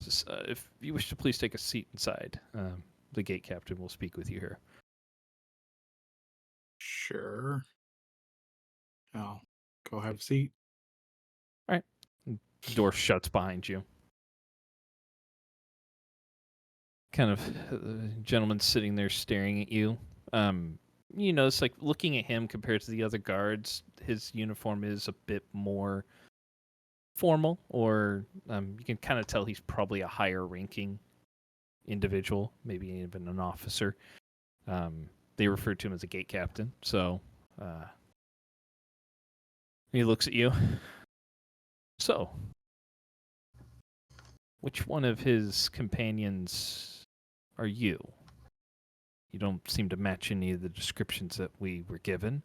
S1: Says, if you wish to please take a seat inside, the gate captain will speak with you here.
S6: Sure. I'll go have a seat.
S1: The door shuts behind you. Kind of gentleman sitting there staring at you. You notice, like, looking at him compared to the other guards, his uniform is a bit more formal, or you can kind of tell he's probably a higher ranking individual, maybe even an officer. They refer to him as a gate captain, so he looks at you. So, which one of his companions are you? You don't seem to match any of the descriptions that we were given.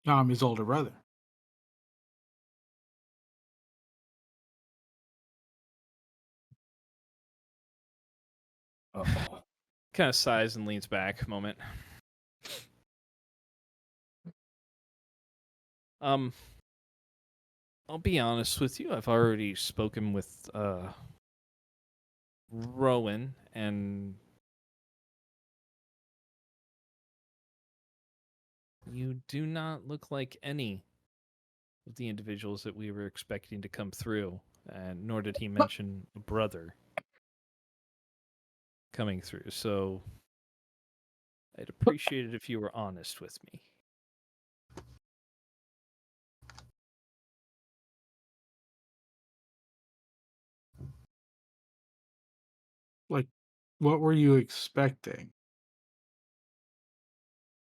S6: No, I'm his older brother.
S2: Uh-oh.
S1: Kind of sighs and leans back a moment. I'll be honest with you. I've already spoken with Rowan, and you do not look like any of the individuals that we were expecting to come through, and nor did he mention a brother coming through. So I'd appreciate it if you were honest with me.
S6: Like, what were you expecting?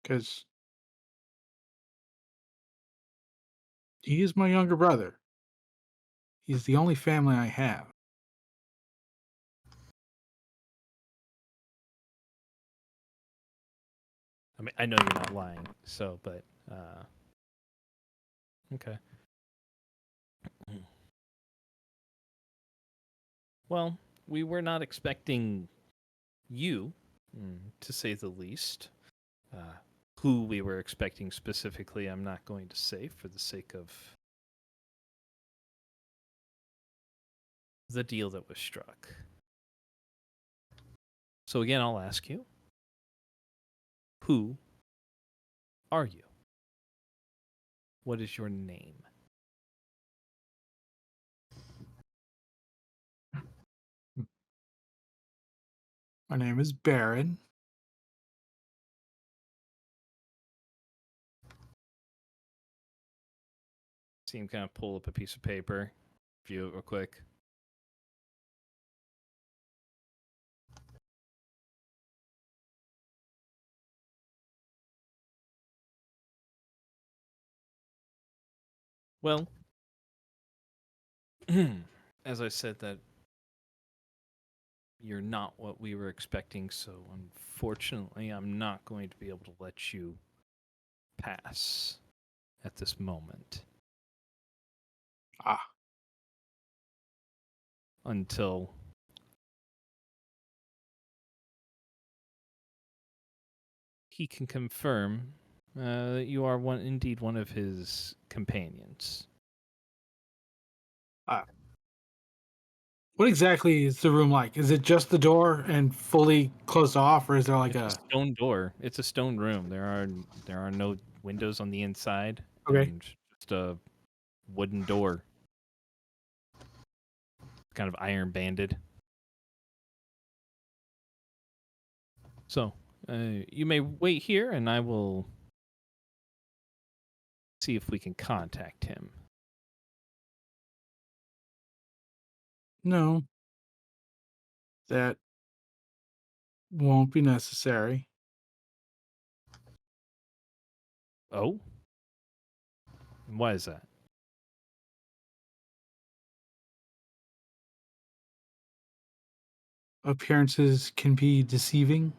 S6: Because he is my younger brother. He's the only family I have.
S1: I mean, I know you're not lying, so, but, okay. Well, we were not expecting you, to say the least. Who we were expecting specifically, I'm not going to say for the sake of the deal that was struck. So again, I'll ask you, who are you? What is your name?
S6: My name is Baron.
S1: See him kind of pull up a piece of paper, view it real quick. Well, as I said, that you're not what we were expecting, so unfortunately, I'm not going to be able to let you pass at this moment.
S6: Ah.
S1: Until he can confirm that you are indeed one of his companions.
S6: What exactly is the room like? Is it just the door and fully closed off, or is there like
S1: It's a stone door. It's a stone room. There are no windows on the inside.
S6: Okay.
S1: And just a wooden door, kind of iron banded. So you may wait here, and I will see if we can contact him.
S6: No, that won't be necessary.
S1: Oh? Why is that?
S6: appearances can be deceiving?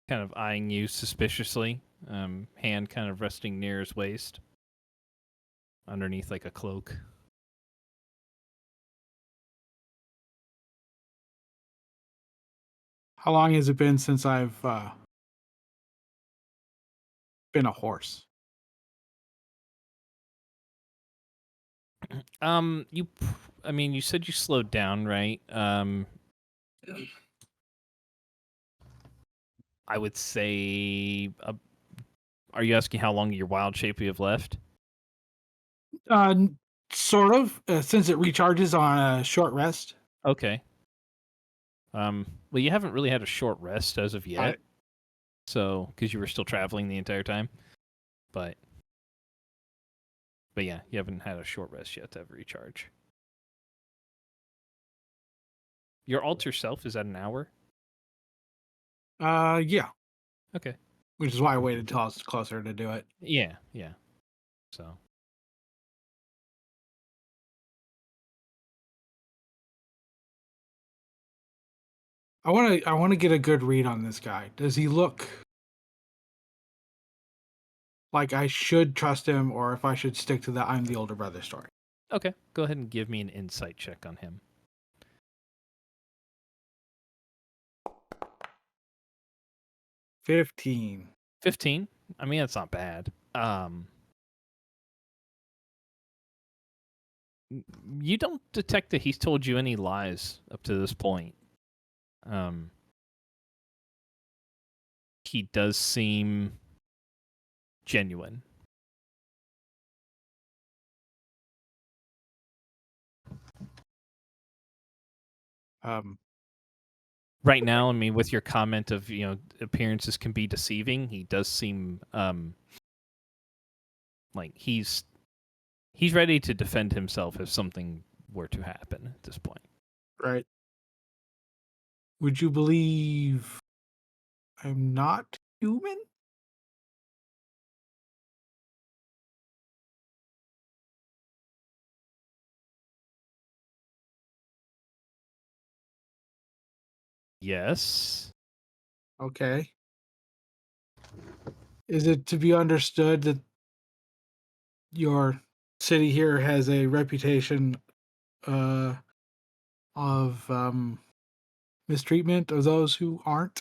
S1: Kind of eyeing you suspiciously, hand kind of resting near his waist, underneath like a cloak.
S6: How long has it been since I've been a horse?
S1: I mean, you said you slowed down, right? I would say, are you asking how long your wild shape you have left?
S6: Sort of, since it recharges on a short rest.
S1: Okay. Well, you haven't really had a short rest as of yet, so because you were still traveling the entire time, but yeah, you haven't had a short rest yet to have recharge. Your alter self is at an hour.
S6: Yeah.
S1: Okay.
S6: Which is why I waited till I was closer to do it.
S1: Yeah. So
S6: I want to get a good read on this guy. Does he look like I should trust him, or if I should stick to the I'm the older brother story?
S1: okay, go ahead and give me an insight check on him.
S6: 15.
S1: 15. I mean, that's not bad. You don't detect that he's told you any lies up to this point. He does seem genuine. Right now, I mean, with your comment of, appearances can be deceiving, he does seem like he's ready to defend himself if something were to happen at this point.
S6: Right. Would you believe I'm not human?
S1: Yes.
S6: Okay. Is it to be understood that your city here has a reputation of mistreatment of those who aren't?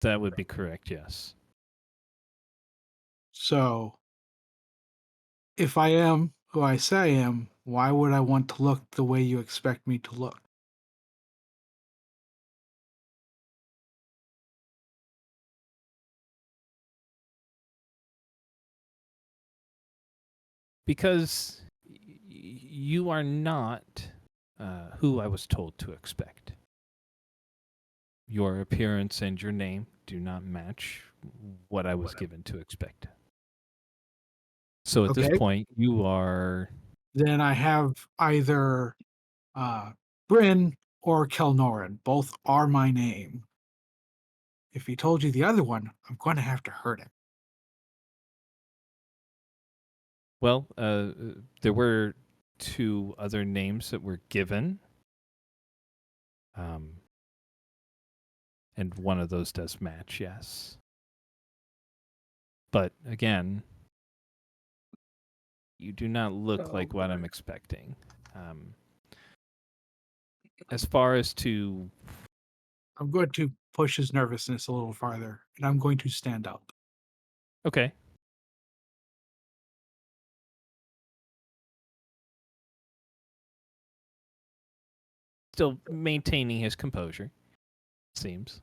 S1: That would be correct, yes.
S6: So, if I am who I say I am, why would I want to look the way you expect me to look?
S1: Because you are not who I was told to expect. Your appearance and your name do not match what I was given to expect. So at this
S6: Okay.
S1: point, you are...
S6: Then I have either Bryn or Kelnoran. Both are my name. If he told you the other one, I'm going to have to hurt him.
S1: Well, there were 2 other names that were given. And one of those does match, yes. But again, you do not look like what I'm expecting. As far as to...
S6: I'm going to push his nervousness a little farther, and I'm going to stand up.
S1: Okay. Still maintaining his composure, seems.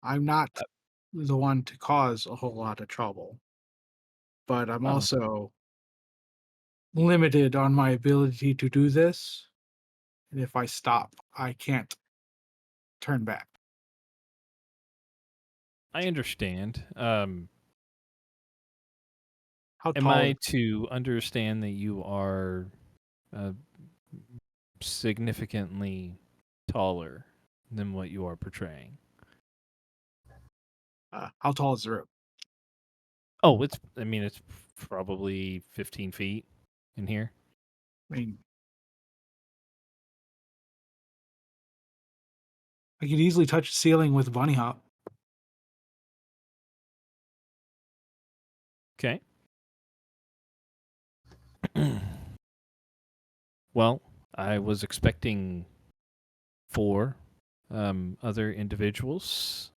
S6: I'm not the one to cause a whole lot of trouble, but I'm
S1: Oh.
S6: also limited on my ability to do this. And if I stop, I can't turn back.
S1: I understand.
S6: How
S1: Am
S6: tall?
S1: I to understand that you are significantly taller than what you are portraying?
S6: How tall is the room?
S1: Oh, it's probably 15 feet in here.
S6: I mean, I could easily touch the ceiling with bunny hop.
S1: Okay. Well, I was expecting 4 other individuals.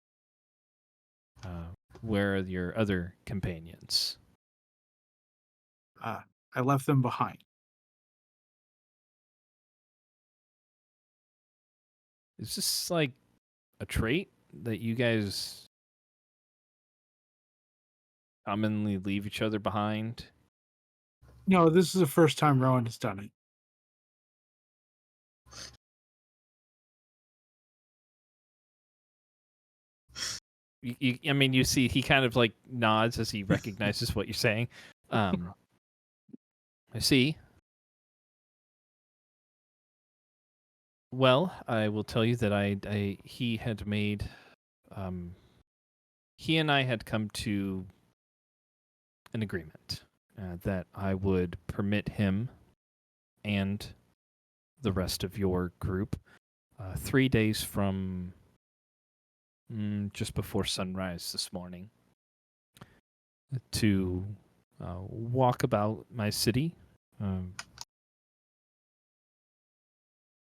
S1: Where are your other companions?
S6: I left them behind.
S1: Is this like a trait that you guys commonly leave each other behind?
S6: No, this is the first time Rowan has done it.
S1: You see, he kind of like nods as he recognizes what you're saying. I see. Well, I will tell you that he had made, he and I had come to an agreement that I would permit him and the rest of your group 3 days from just before sunrise this morning to walk about my city,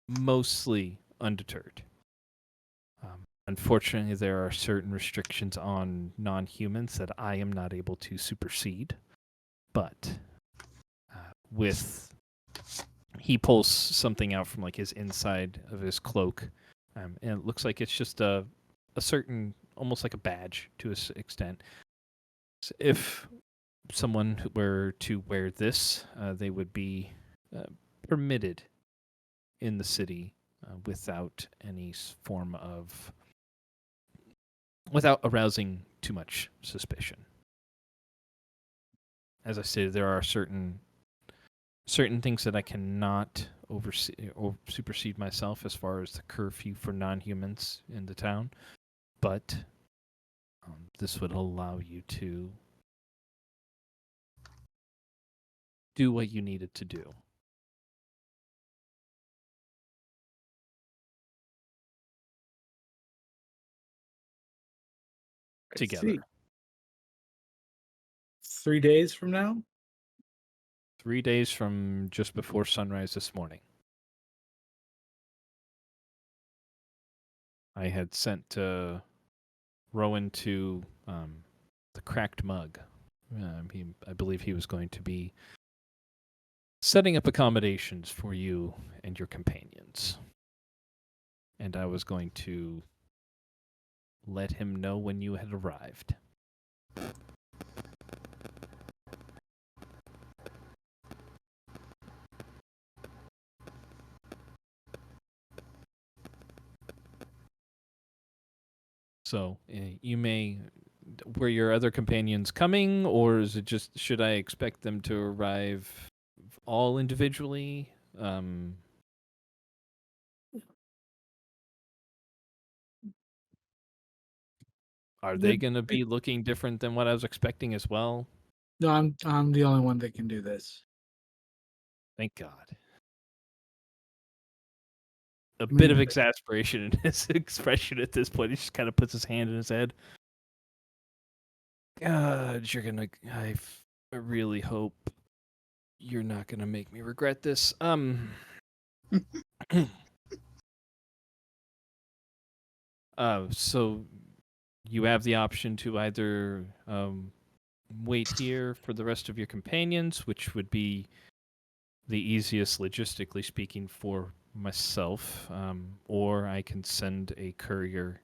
S1: mostly undeterred. Unfortunately, there are certain restrictions on non-humans that I am not able to supersede. But he pulls something out from like his inside of his cloak, and it looks like it's just a certain, almost like a badge to an extent. So if someone were to wear this, they would be permitted in the city without any form of, without arousing too much suspicion. As I stated, there are certain things that I cannot oversee or supersede myself as far as the curfew for non-humans in the town, but this would allow you to do what you needed to do.
S6: I
S1: Together.
S6: see. 3 days from now?
S1: 3 days from just before sunrise this morning. I had sent Rowan to the Cracked Mug. I believe he was going to be setting up accommodations for you and your companions. And I was going to let him know when you had arrived. So were your other companions coming, or is it just, should I expect them to arrive all individually? Are they going to be looking different than what I was expecting as well?
S6: No, I'm the only one that can do this.
S1: Thank God. A bit of exasperation in his expression at this point. He just kind of puts his hand in his head. God, I really hope you're not gonna make me regret this. So you have the option to either wait here for the rest of your companions, which would be the easiest logistically speaking for myself, or I can send a courier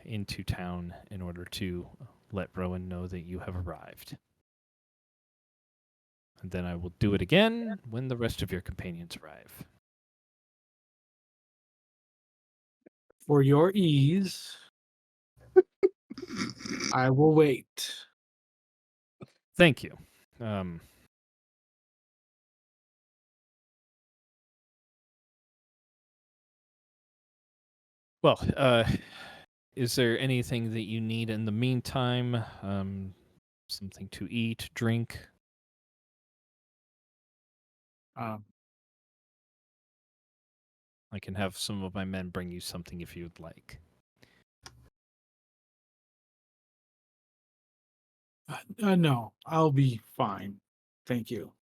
S1: into town in order to let Rowan know that you have arrived. And then I will do it again when the rest of your companions arrive.
S6: For your ease, I will wait.
S1: Thank you. Well, is there anything that you need in the meantime? something to eat, drink?
S6: Um,
S1: I can have some of my men bring you something if you'd like.
S6: no, I'll be fine. Thank you.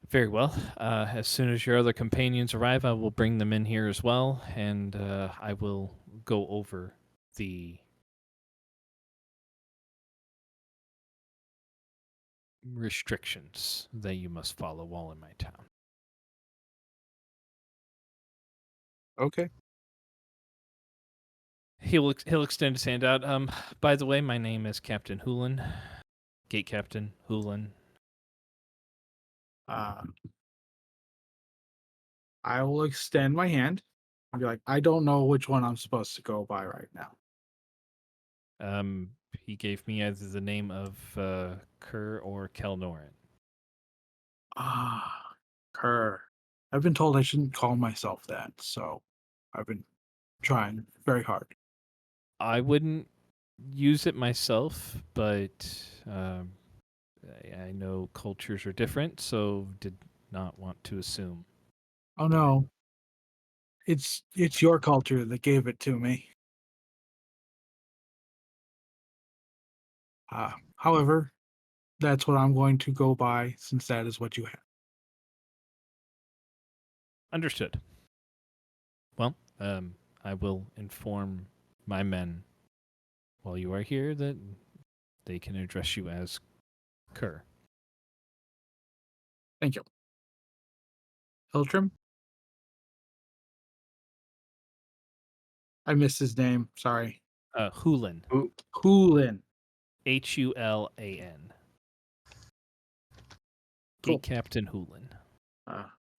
S1: Very well. As soon as your other companions arrive, I will bring them in here as well, and I will go over the restrictions that you must follow while in my town.
S6: Okay.
S1: He'll extend his hand out. By the way, my name is Captain Hoolan, Gate Captain Hoolan.
S6: Uh, I will extend my hand and be like, I don't know which one I'm supposed to go by right now.
S1: He gave me either the name of Kerr or Kelnoran.
S6: Ah, Kerr. I've been told I shouldn't call myself that, so I've been trying very hard.
S1: I wouldn't use it myself, but I know cultures are different, so did not want to assume.
S6: Oh no. It's your culture that gave it to me. However, that's what I'm going to go by since that is what you have.
S1: Understood. Well, I will inform my men while you are here that they can address you as Kerr.
S6: Thank you. Hiltrim? I missed his name. Sorry.
S1: Hoolan.
S6: Hoolan.
S1: Hulan.
S6: Cool.
S1: Gate Captain Hoolan.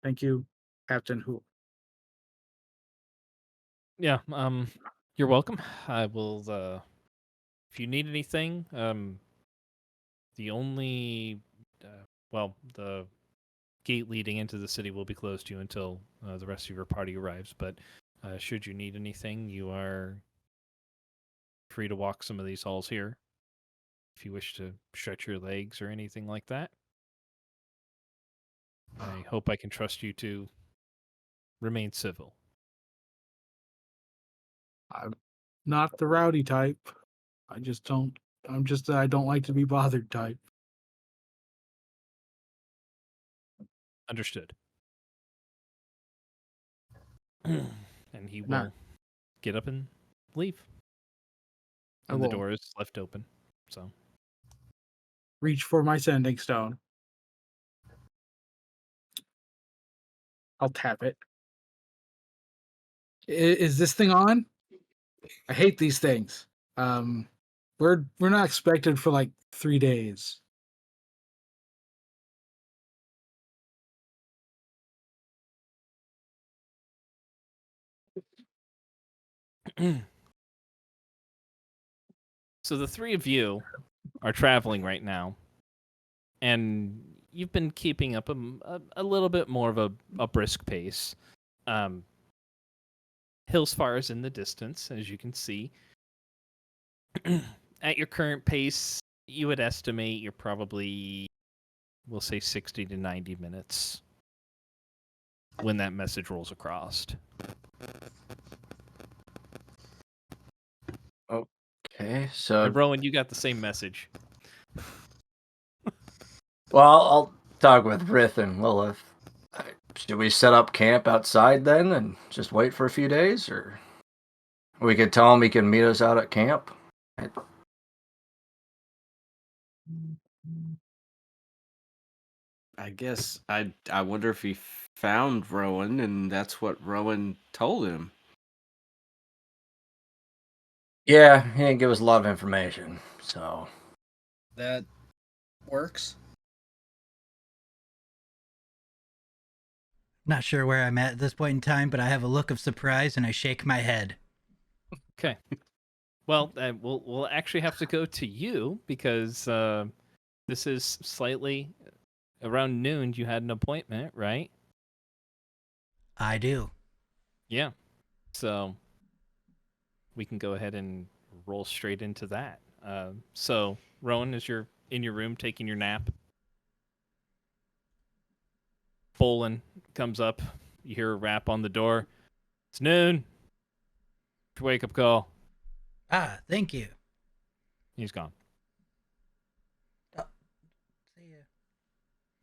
S6: Thank you, Captain Who.
S1: Yeah, you're welcome. I will, if you need anything, the only, the gate leading into the city will be closed to you until the rest of your party arrives, but should you need anything, you are free to walk some of these halls here if you wish to stretch your legs or anything like that. I hope I can trust you to remain civil.
S6: I'm not the rowdy type. I don't like to be bothered type.
S1: Understood. And he
S6: Not-
S1: will get up and leave.
S6: I
S1: And the
S6: will
S1: door is left open. So
S6: reach for my sending stone. I'll tap it. Is this thing on? I hate these things. We're not expected for like 3 days.
S1: So the three of you are traveling right now, and you've been keeping up a little bit more of a brisk pace. Hillsfar is in the distance, as you can see. At your current pace, you would estimate you're probably, we'll say, 60 to 90 minutes when that message rolls across.
S2: Okay, so
S1: And Rowan, you got the same message.
S2: well, I'll talk with Rith and Lilith. Should we set up camp outside then and just wait for a few days, or we could tell him he can meet us out at camp?
S5: I guess I wonder if he found Rowan and that's what Rowan told him.
S2: Yeah, he didn't give us a lot of information, so
S3: That works.
S4: Not sure where I'm at this point in time, but I have a look of surprise and I shake my head.
S1: Okay. Well, we'll actually have to go to you because this is slightly around noon. You had an appointment, right?
S4: I do.
S1: Yeah. So we can go ahead and roll straight into that. So Rowan, as you're in your room taking your nap. Bolin comes up. You hear a rap on the door. It's noon. It's your wake-up call.
S4: Ah, thank you.
S1: He's gone.
S4: See ya.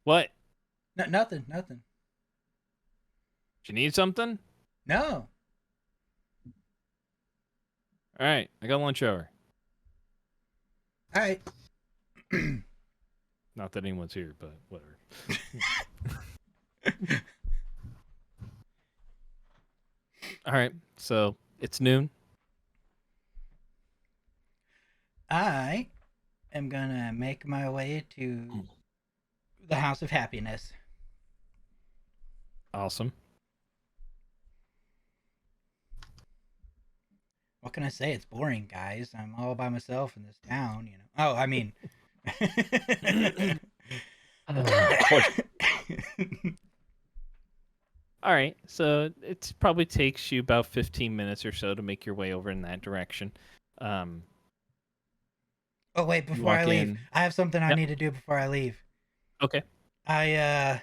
S1: What?
S4: No, nothing.
S1: Did you need something?
S4: No.
S1: All right, I got lunch hour.
S4: All right.
S1: Not that anyone's here, but whatever. All right, so it's noon.
S4: I am gonna make my way to the House of Happiness.
S1: Awesome.
S4: What can I say? It's boring, guys. I'm all by myself in this town, you know. Oh, I mean.
S1: All right, so it probably takes you about 15 minutes or so to make your way over in that direction.
S4: Oh, wait, before
S1: walk
S4: I leave,
S1: in.
S4: I have something I
S1: Yep.
S4: need to do before I leave.
S1: Okay.
S4: I'll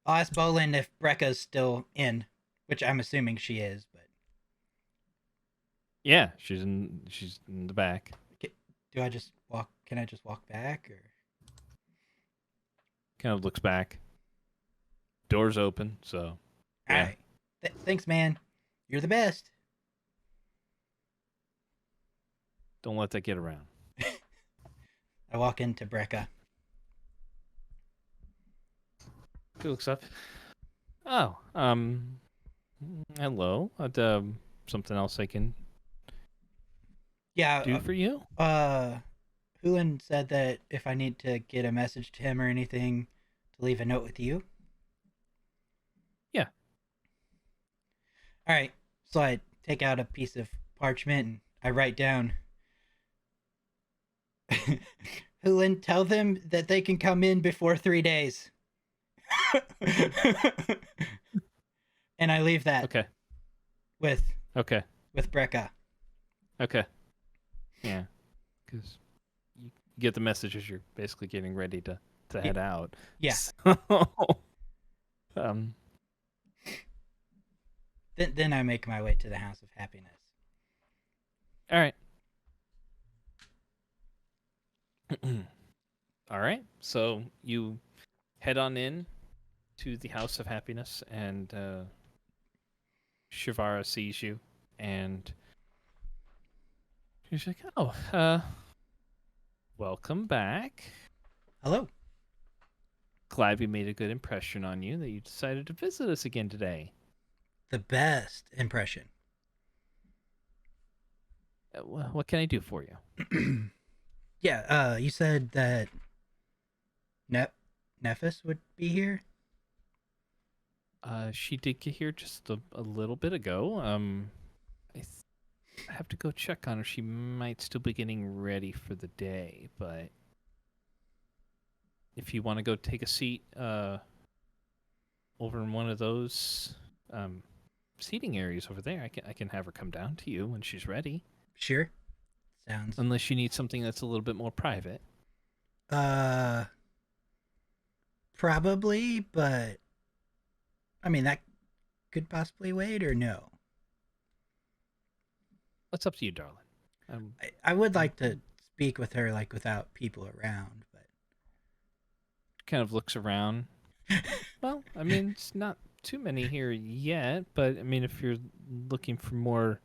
S4: ask Bolin if Brekka's still in, which I'm assuming she is, but
S1: Yeah, she's in the back.
S4: do I just walk? Can I just walk back, or?
S1: Kind of looks back. Door's open, so yeah.
S4: All right. Thanks, man. You're the best.
S1: Don't let that get around.
S4: I walk into Brekka.
S1: He looks up. Oh, hello. Something else I can
S4: Yeah.
S1: do for you?
S4: Hulan said that if I need to get a message to him or anything, to leave a note with you.
S1: Yeah.
S4: All right. So I take out a piece of parchment and I write down. Hulan, tell them that they can come in before 3 days. And I leave that
S1: Okay.
S4: with
S1: Okay.
S4: Brekka.
S1: Okay. Yeah. Because you get the message as you're basically getting ready to head out.
S4: Yeah.
S1: So,
S4: Then I make my way to the House of Happiness.
S1: all right. All right. So you head on in to the House of Happiness, and Shivara sees you, and she's like, "Oh, welcome back.
S4: Hello.
S1: Glad we made a good impression on you that you decided to visit us again today.
S4: The best impression.
S1: What can I do for you?"
S4: Yeah, you said that Nephis would be here?
S1: She did get here just a little bit ago. I have to go check on her. She might still be getting ready for the day, but if you want to go take a seat over in one of those seating areas over there, I can have her come down to you when she's ready.
S4: Sure. Sounds.
S1: Unless you need something that's a little bit more private.
S4: Probably, but I mean that could possibly wait, or no?
S1: That's up to you, darling.
S4: I would like to speak with her like without people around, but
S1: Kind of looks around. Well, I mean, it's not too many here yet, but I mean, if you're looking for more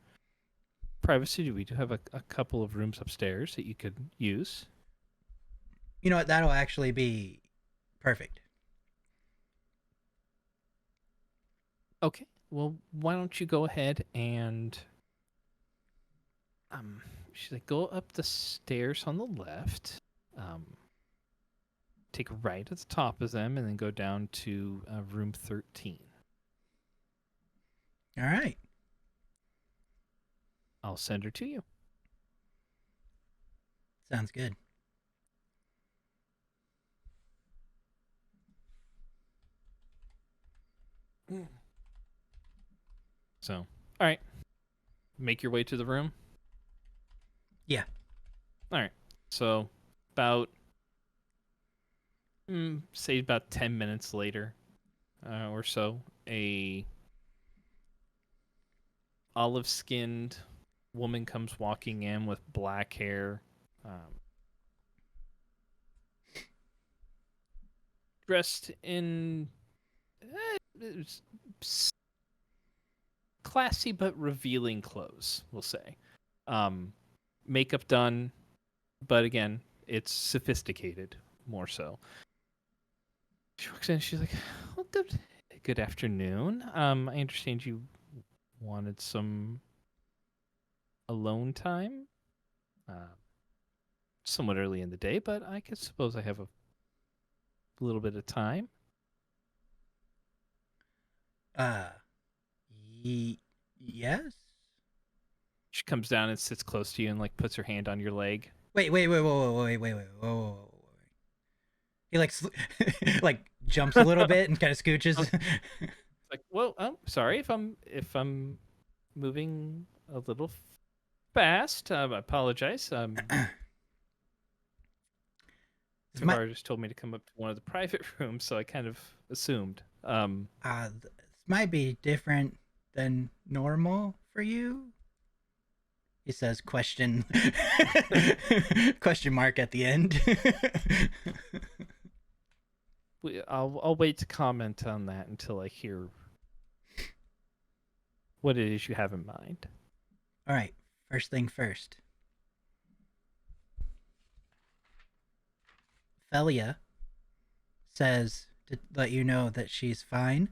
S1: privacy, we do have a couple of rooms upstairs that you could use.
S4: you know what? That'll actually be perfect.
S1: Okay. Well, why don't you go ahead and she's like, go up the stairs on the left. Take a right at the top of them, and then go down to room 13.
S4: All right.
S1: I'll send her to you.
S4: Sounds good.
S1: So, all right. Make your way to the room.
S4: Yeah.
S1: All right. So about say about 10 minutes later or so, a olive-skinned woman comes walking in with black hair, dressed in classy but revealing clothes, we'll say. Makeup done, but again, it's sophisticated more so. She walks in. She's like, "Well, good afternoon. I understand you wanted some alone time. Somewhat early in the day, but I could suppose I have a little bit of time."
S4: Uh, yes.
S1: She comes down and sits close to you and like puts her hand on your leg.
S4: Wait, whoa. He like like jumps a little bit and kind of scooches.
S1: Like, well, I'm sorry if I'm moving a little fast. I apologize. Savara just told me to come up to one of the private rooms, so I kind of assumed.
S4: This might be different than normal for you. He says question question mark at the end.
S1: I'll wait to comment on that until I hear what it is you have in mind.
S4: All right, first thing first. Felia says to let you know that she's fine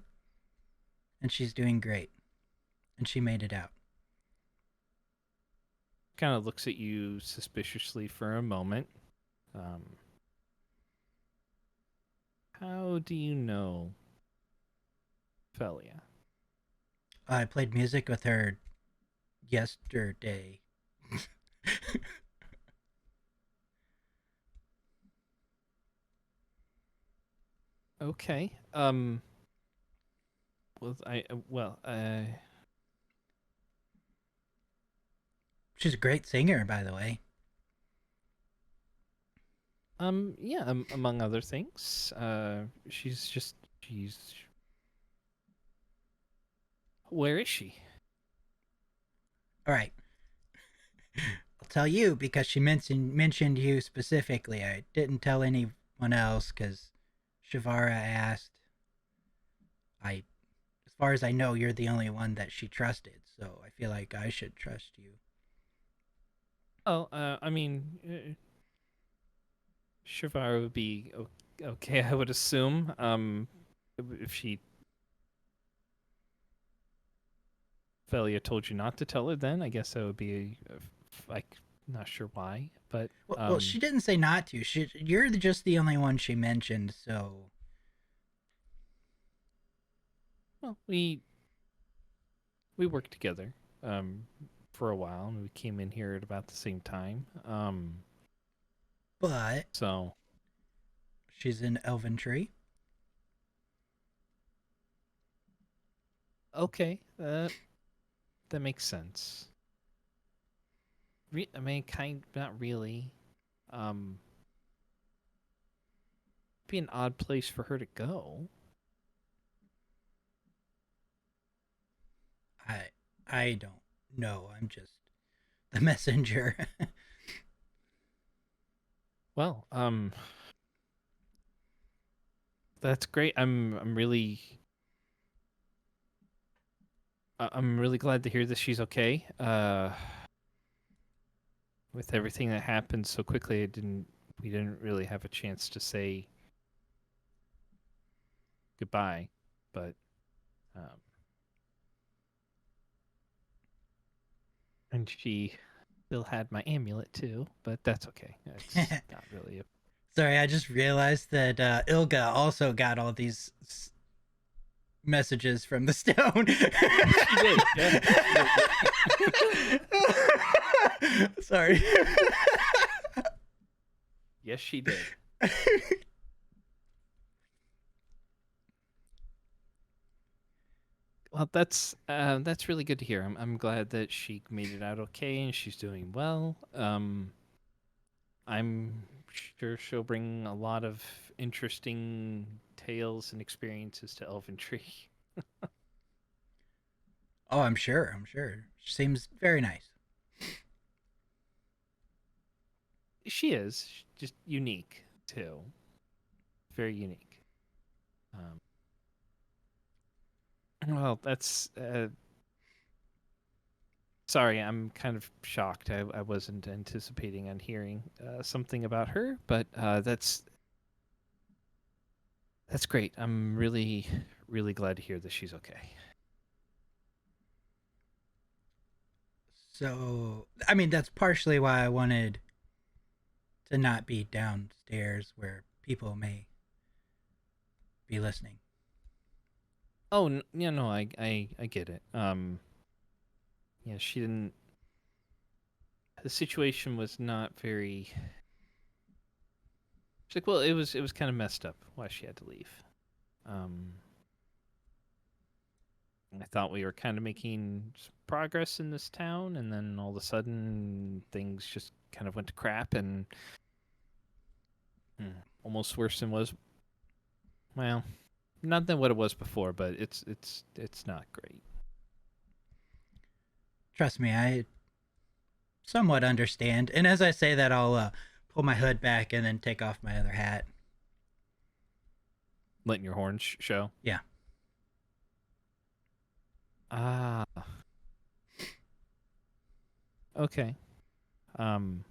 S4: and she's doing great and she made it out.
S1: Kind of looks at you suspiciously for a moment. How do you know Felia?
S4: I played music with her yesterday.
S1: Okay.
S4: She's a great singer, by the way.
S1: Yeah, among other things. She's where is she?
S4: All right. I'll tell you because she mentioned you specifically. I didn't tell anyone else because Shavara asked. As far as I know, you're the only one that she trusted, so I feel like I should trust you.
S1: Oh, I mean, Shavara would be okay, I would assume. If Felia told you not to tell her, then I guess that would be like not sure why, but
S4: Well, she didn't say not to. You're just the only one she mentioned, so.
S1: Well, we worked together for a while, and we came in here at about the same time.
S4: But
S1: So
S4: she's in Elventree.
S1: okay, that makes sense. I mean, not really. Be an odd place for her to go.
S4: I don't know. I'm just the messenger.
S1: Well, that's great. I'm really glad to hear that she's okay. With everything that happened so quickly, we didn't really have a chance to say goodbye, but and she still had my amulet too, but that's okay. It's not really a
S4: Sorry, I just realized that Ilga also got all these messages from the stone.
S1: She did. Yeah.
S4: Sorry.
S1: Yes, she did. Well, that's really good to hear. I'm glad that she made it out okay and she's doing well. I'm sure she'll bring a lot of interesting tales and experiences to Elventree.
S4: Oh, I'm sure. I'm sure. Seems very nice.
S1: She is just unique too, very unique. Well, that's sorry. I'm kind of shocked. I wasn't anticipating on hearing something about her, but that's great. I'm really, really glad to hear that she's okay.
S4: So, I mean, that's partially why I wanted to not be downstairs where people may be listening.
S1: Oh, yeah, no, I get it. Yeah, she didn't. The situation was not very. She's like, well, it was kind of messed up why she had to leave. Um, I thought we were kind of making some progress in this town, and then all of a sudden things just kind of went to crap, and almost worse than was. Well, not than what it was before, but it's not great.
S4: Trust me, I somewhat understand. And as I say that, I'll pull my hood back and then take off my other hat.
S1: Letting your horns show.
S4: Yeah.
S1: Ah. Okay. I'd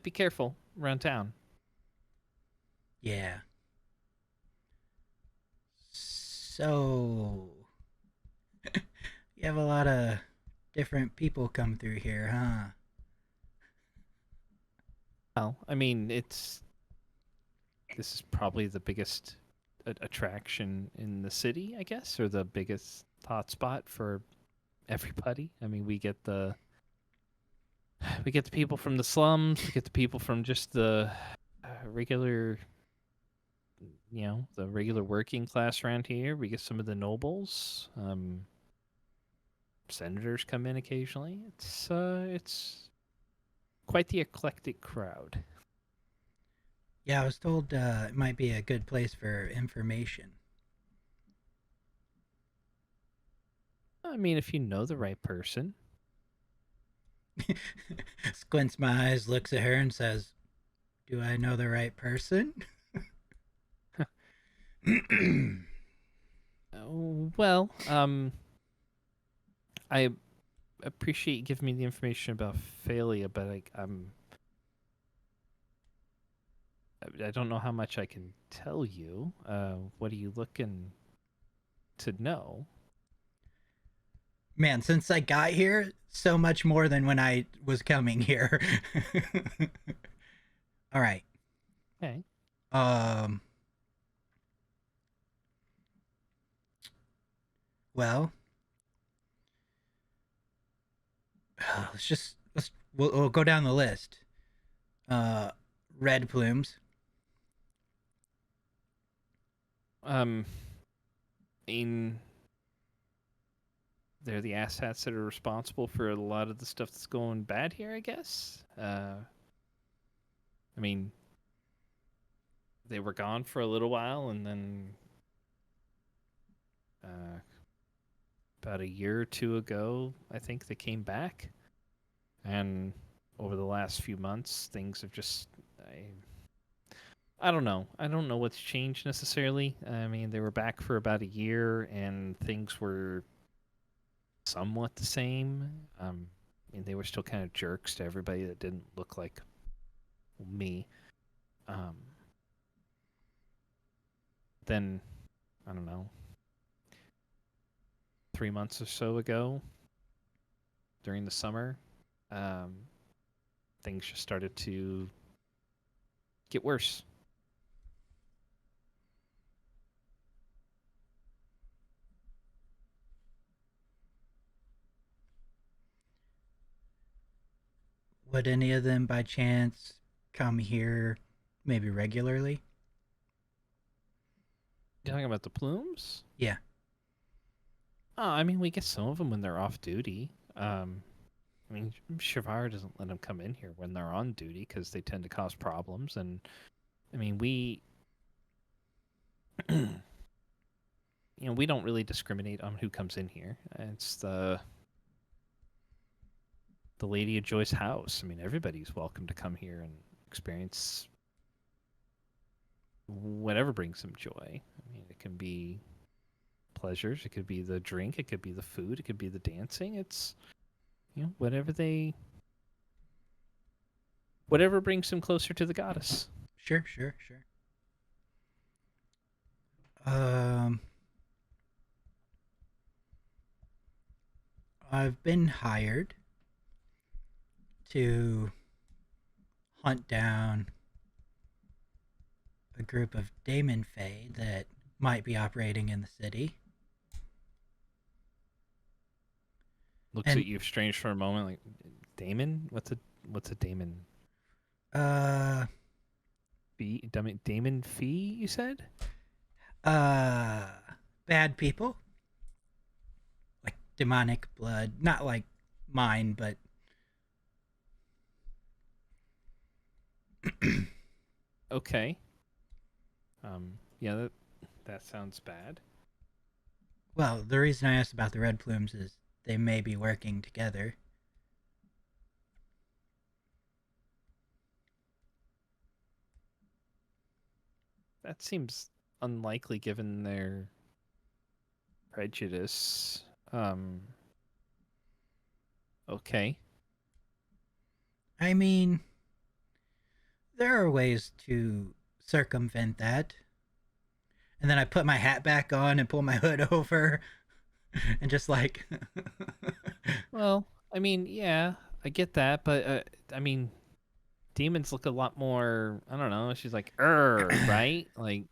S1: be careful around town.
S4: Yeah. So, you have a lot of different people come through here, huh?
S1: Well, I mean, this is probably the biggest attraction in the city, I guess, or the biggest hotspot for everybody. I mean, we get the people from the slums, we get the people from just the regular, the regular working class around here. We get some of the nobles. Senators come in occasionally. It's quite the eclectic crowd.
S4: Yeah, I was told it might be a good place for information.
S1: I mean, if you know the right person.
S4: Squints my eyes, looks at her, and says, "Do I know the right person?"
S1: Well, I appreciate you giving me the information about Phalia, but I don't know how much I can tell you. What are you looking to know?
S4: Man, since I got here, so much more than when I was coming here. All right.
S1: Okay.
S4: Well, we'll go down the list. Red plumes.
S1: In they're the asshats that are responsible for a lot of the stuff that's going bad here, I guess. I mean, they were gone for a little while, and then about a year or two ago, I think they came back. And over the last few months, things have just I don't know. I don't know what's changed necessarily. I mean, they were back for about a year, and things were somewhat the same. I mean, they were still kind of jerks to everybody that didn't look like me. Then, I don't know, 3 months or so ago, during the summer, things just started to get worse.
S4: Would any of them by chance come here maybe regularly?
S1: You talking about the plumes?
S4: Yeah.
S1: Oh, I mean, we get some of them when they're off duty. I mean, Shavar doesn't let them come in here when they're on duty because they tend to cause problems. And I mean, we, we don't really discriminate on who comes in here. It's the Lady of Joy's house. I mean, everybody's welcome to come here and experience whatever brings them joy. I mean, it can be pleasures, it could be the drink, it could be the food, it could be the dancing. It's whatever brings them closer to the goddess.
S4: Sure. I've been hired to hunt down a group of Daemon Fae that might be operating in the city.
S1: Looks at you strange for a moment, like, Damon? What's a Damon? Damon Fee, you said?
S4: Bad people. Like demonic blood. Not like mine, but
S1: Okay. Yeah, that sounds bad.
S4: well, the reason I asked about the Red Plumes is they may be working together.
S1: That seems unlikely given their prejudice. Okay.
S4: I mean, there are ways to circumvent that. And then I put my hat back on and pull my hood over and just like
S1: Well, I mean, yeah, I get that, but I mean, demons look a lot more. I don't know. She's like, right? Like,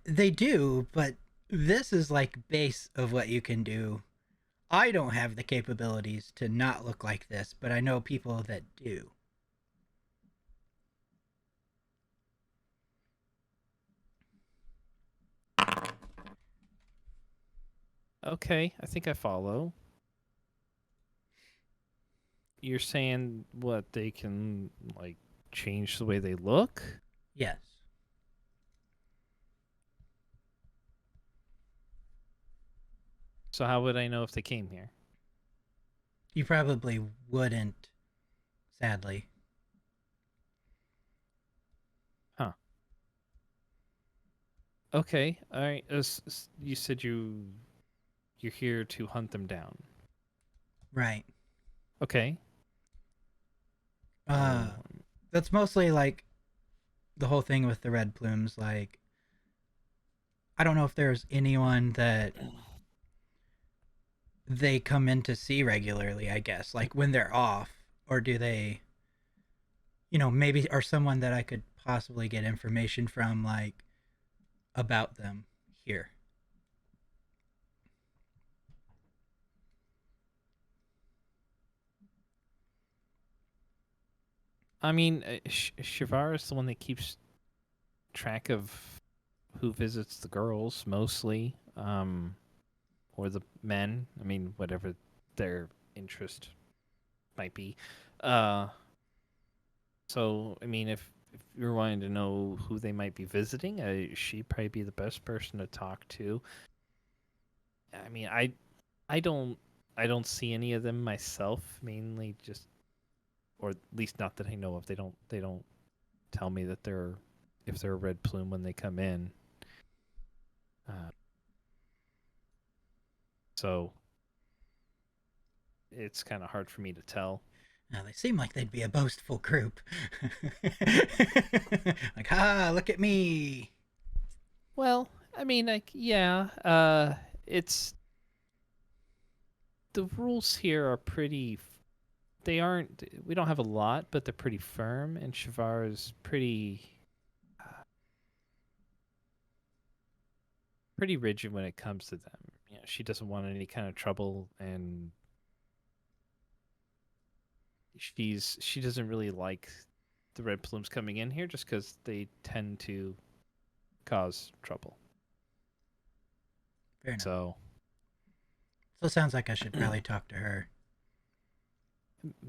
S4: they do, but this is like base of what you can do. I don't have the capabilities to not look like this, but I know people that do.
S1: okay, I think I follow. You're saying what they can like change the way they look?
S4: Yes.
S1: So how would I know if they came here?
S4: You probably wouldn't, sadly.
S1: Huh. Okay. All right. You said you're here to hunt them down.
S4: Right.
S1: Okay.
S4: That's mostly like the whole thing with the Red Plumes. Like, I don't know if there's anyone that they come in to see regularly, I guess, like when they're off, or do they, maybe, or someone that I could possibly get information from, like, about them here.
S1: I mean, Shivar is the one that keeps track of who visits the girls mostly, or the men. I mean, whatever their interest might be. So I mean, if you're wanting to know who they might be visiting, she'd probably be the best person to talk to. I mean, I don't see any of them myself. Mainly just, or at least not that I know of. They don't tell me that if they're a red plume when they come in. So it's kind of hard for me to tell.
S4: Now, they seem like they'd be a boastful group. Like, look at me.
S1: Well, I mean, like, yeah, it's the rules here are pretty. They aren't. We don't have a lot, but they're pretty firm, and Shavar is pretty rigid when it comes to them. She doesn't want any kind of trouble, and she doesn't really like the red plumes coming in here just because they tend to cause trouble.
S4: Fair enough.
S1: So
S4: it sounds like I should probably talk to her.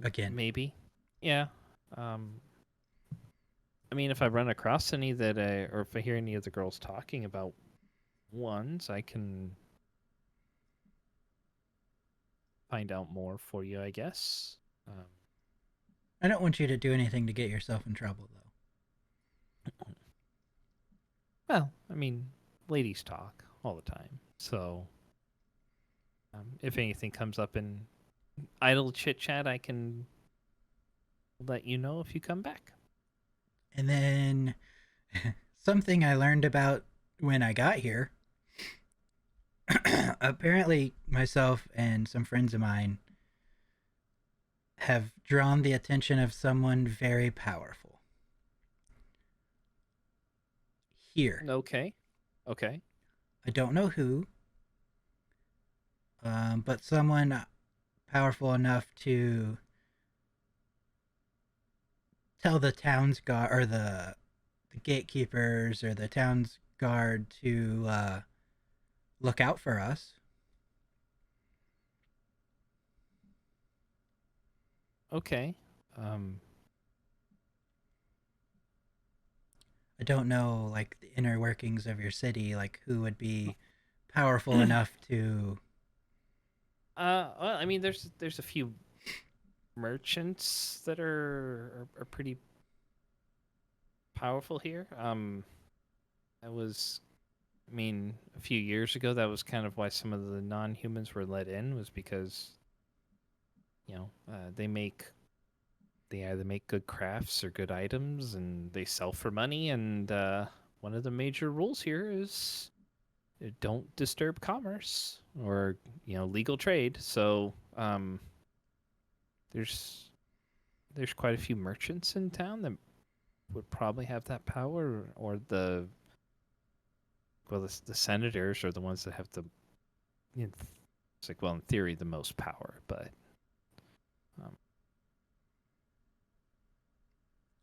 S4: again.
S1: Maybe. Yeah. I mean, if I run across any or if I hear any of the girls talking about ones, I can find out more for you, I guess.
S4: I don't want you to do anything to get yourself in trouble, though.
S1: Well, I mean, ladies talk all the time, so if anything comes up in idle chit chat, I can let you know if you come back.
S4: And then something I learned about when I got here. Apparently, myself and some friends of mine have drawn the attention of someone very powerful. Here.
S1: Okay. Okay.
S4: I don't know who, but someone powerful enough to tell the town's guard or the gatekeepers or the town's guard to look out for us.
S1: Okay.
S4: I don't know like the inner workings of your city, like who would be powerful enough to.
S1: Well, I mean, there's a few merchants that are pretty powerful here. That was, I mean, a few years ago, that was kind of why some of the non-humans were let in, was because, they either make good crafts or good items, and they sell for money. And one of the major rules here is don't disturb commerce or legal trade. So there's quite a few merchants in town that would probably have that power, or the senators are the ones that have it's like, well, in theory, the most power, but
S4: All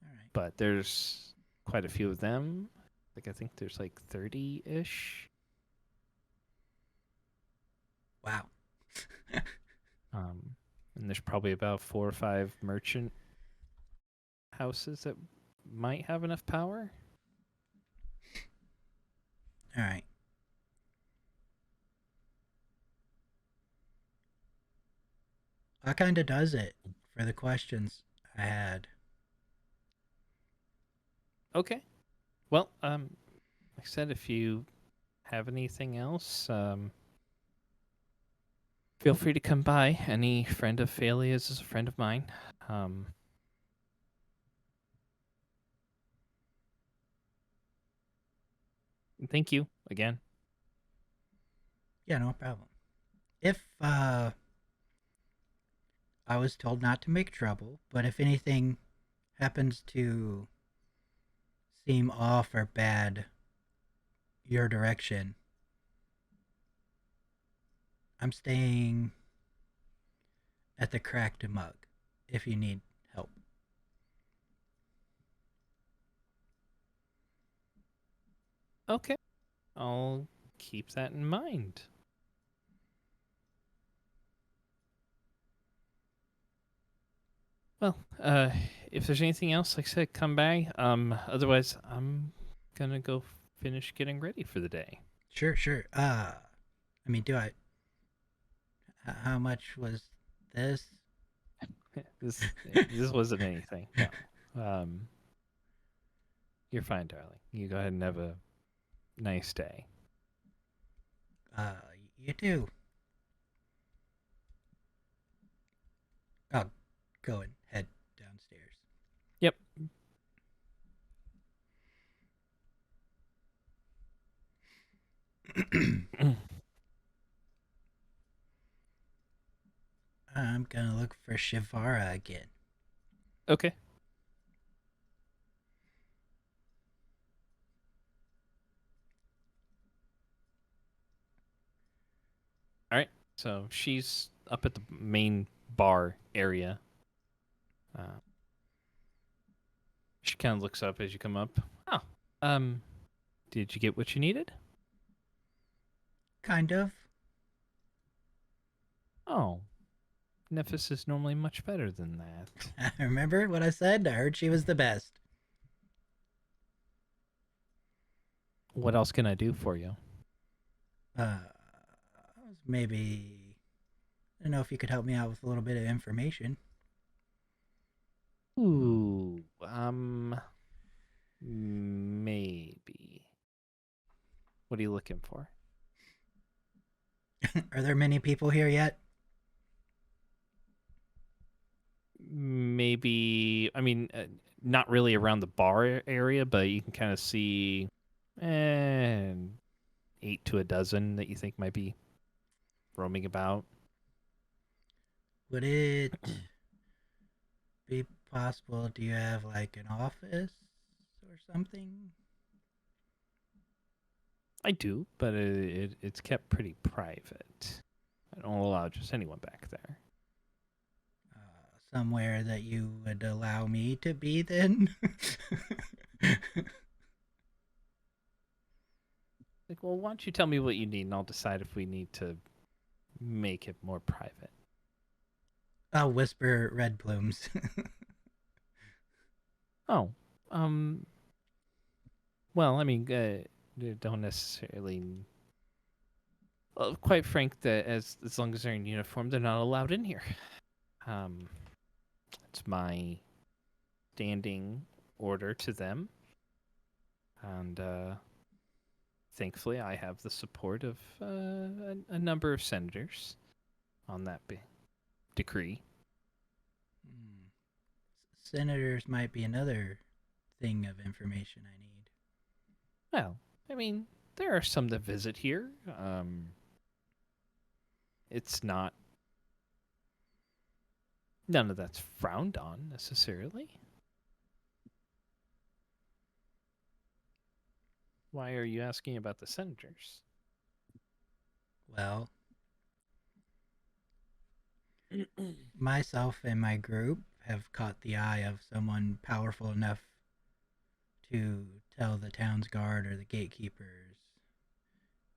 S4: right.
S1: but there's quite a few of them. Like, I think there's like 30-ish.
S4: Wow.
S1: And there's probably about 4 or 5 merchant houses that might have enough power.
S4: All right. That kind of does it for the questions I had.
S1: Okay. Well, like I said, if you have anything else, feel free to come by. Any friend of Phalia's is a friend of mine. Thank you again.
S4: Yeah, no problem. If I was told not to make trouble, but if anything happens to seem off or bad your direction, I'm staying at the Cracked Mug if you need help.
S1: Okay. I'll keep that in mind. Well, if there's anything else, like I said, come by. Otherwise, I'm gonna go finish getting ready for the day.
S4: Sure. I mean, how much was this?
S1: This wasn't anything. No. You're fine, darling. You go ahead and have a nice day.
S4: You do. I'll go and head downstairs.
S1: Yep.
S4: I'm gonna look for Shivara again.
S1: Okay. All right. So she's up at the main bar area. She kind of looks up as you come up. Oh, did you get what you needed?
S4: Kind of.
S1: Oh, Nephis is normally much better than that.
S4: Remember what I said? I heard she was the best.
S1: What else can I do for you?
S4: Maybe I don't know if you could help me out with a little bit of information.
S1: Ooh, maybe. What are you looking for?
S4: Are there many people here yet?
S1: Maybe, I mean, not really around the bar area, but you can kind of see 8 to a dozen that you think might be roaming about.
S4: Would it be possible? Do you have like an office or something?
S1: I do, but it's kept pretty private. I don't allow just anyone back there.
S4: Somewhere that you would allow me to be then?
S1: Like, well, why don't you tell me what you need, and I'll decide if we need to make it more private.
S4: I'll whisper red plumes.
S1: Oh, well, I mean, they don't necessarily. Well, quite frank, that as long as they're in uniform, they're not allowed in here. It's my standing order to them, and thankfully, I have the support of a number of senators on that decree.
S4: Senators might be another thing of information I need.
S1: Well, I mean, there are some that visit here. It's not. None of that's frowned on necessarily. Why are you asking about the senators?
S4: Well, myself and my group have caught the eye of someone powerful enough to tell the town's guard or the gatekeepers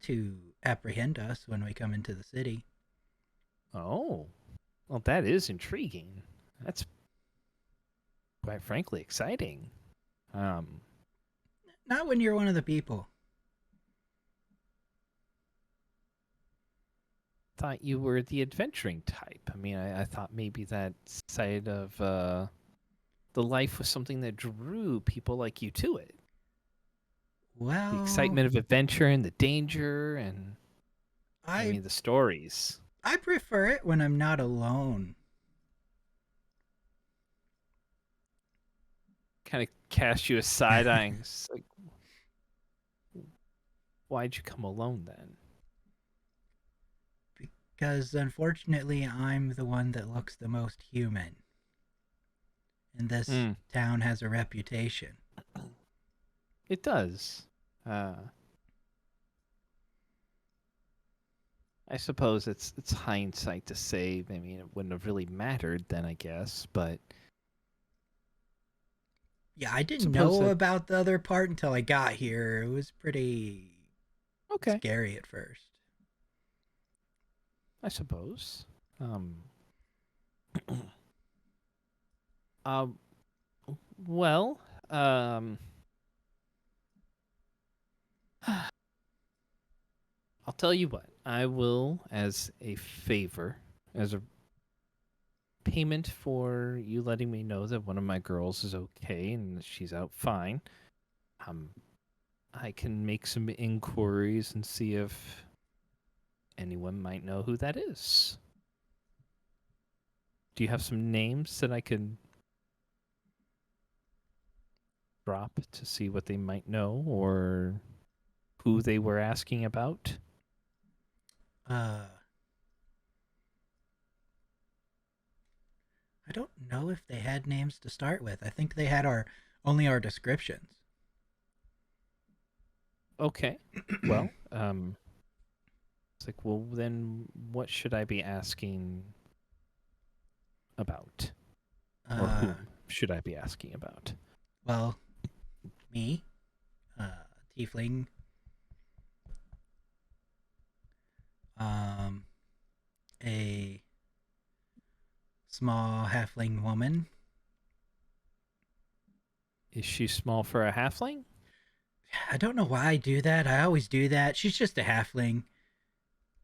S4: to apprehend us when we come into the city.
S1: Oh, well, that is intriguing. That's quite frankly exciting.
S4: Not when you're one of the people.
S1: Thought you were the adventuring type. I mean, I thought maybe that side of the life was something that drew people like you to it.
S4: Well,
S1: The excitement of adventure and the danger and I mean the stories.
S4: I prefer it when I'm not alone.
S1: Kind of cast you a side eye. Like, why'd you come alone then?
S4: Because unfortunately, I'm the one that looks the most human. And this town has a reputation.
S1: It does. I suppose it's hindsight to say. I mean, it wouldn't have really mattered then, I guess. But
S4: yeah, I didn't know about the other part until I got here. It was pretty scary at first.
S1: I suppose. Well, I'll tell you what. I will, as a favor, as a payment for you letting me know that one of my girls is okay and she's out fine, I can make some inquiries and see if anyone might know who that is. Do you have some names that I could drop to see what they might know or who they were asking about?
S4: I don't know if they had names to start with. I think they had only our descriptions.
S1: Okay. Well, it's like, well, then what should I be asking about? Or whom should I be asking about?
S4: Well, me, tiefling, a small halfling woman.
S1: Is she small for a halfling?
S4: I don't know why I do that. I always do that. She's just a halfling.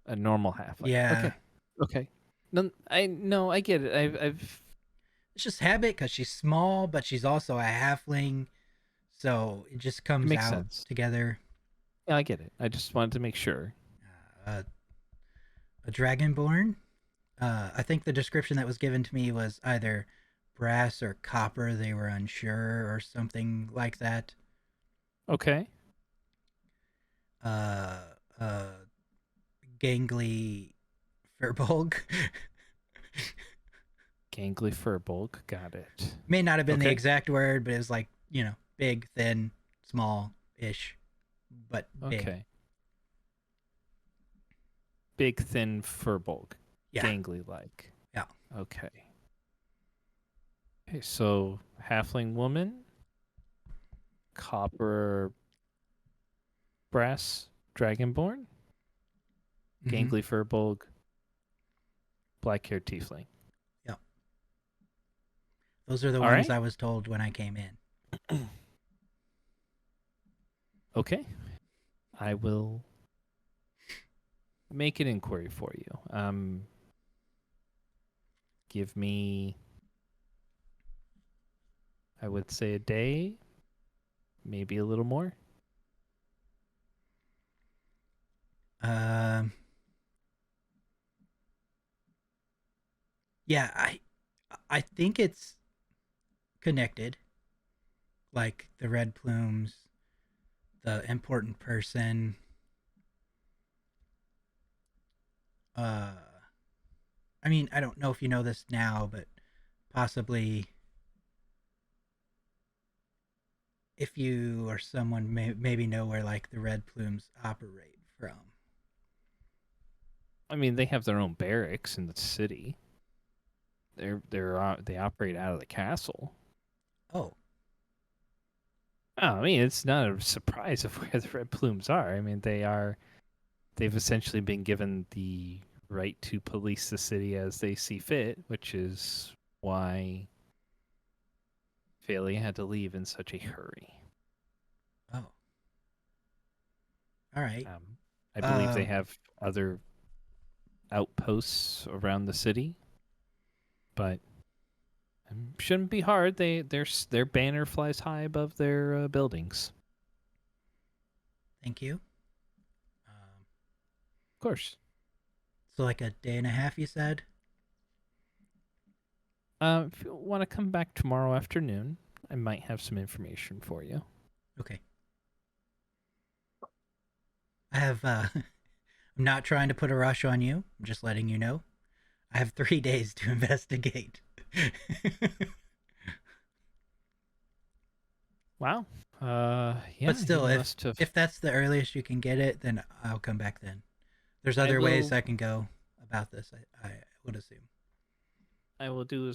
S1: A normal halfling.
S4: Yeah.
S1: Okay. Okay. No, I get it. I've
S4: It's just habit because she's small, but she's also a halfling. So it just comes
S1: makes
S4: out
S1: sense.
S4: together.
S1: Yeah, I get it. I just wanted to make sure.
S4: A dragonborn. I think the description that was given to me was either brass or copper. They were unsure or something like that.
S1: Okay.
S4: Uh, uh, gangly furbolg.
S1: Gangly furbolg. Got it.
S4: May not have been the
S1: Okay.
S4: exact word, but it was like, big, thin, small-ish, but big.
S1: Okay. Big, thin furbolg.
S4: Yeah.
S1: Gangly like.
S4: Yeah.
S1: Okay. Okay, so halfling woman, copper brass dragonborn,
S4: Mhm.
S1: gangly furbolg, black-haired tiefling.
S4: Those are the
S1: All
S4: ones
S1: right.
S4: I was told when I came in.
S1: Okay. I will make an inquiry for you. Give me, I would say, a day, maybe a little more.
S4: Yeah, I think it's connected. Like the red plumes, the important person. I mean, I don't know if you know this now, but possibly if you or someone maybe know where like the red plumes operate from.
S1: I mean, they have their own barracks in the city. They operate out of the castle.
S4: Oh,
S1: Oh, I mean, it's not a surprise of where the red plumes are. I mean, they've essentially been given the right to police the city as they see fit, which is why Phalia had to leave in such a hurry.
S4: oh. All right.
S1: I believe they have other outposts around the city, but shouldn't be hard. Their banner flies high above their buildings.
S4: Thank you.
S1: Of course.
S4: So like a day and a half, you said?
S1: If you want to come back tomorrow afternoon, I might have some information for you.
S4: Okay. I have I'm not trying to put a rush on you. I'm just letting you know. I have 3 days to investigate.
S1: Wow. Yeah.
S4: But still,
S1: you
S4: if
S1: must have...
S4: if that's the earliest you can get it, then I'll come back then. There's other ways I can go about this, I would assume.
S1: I will do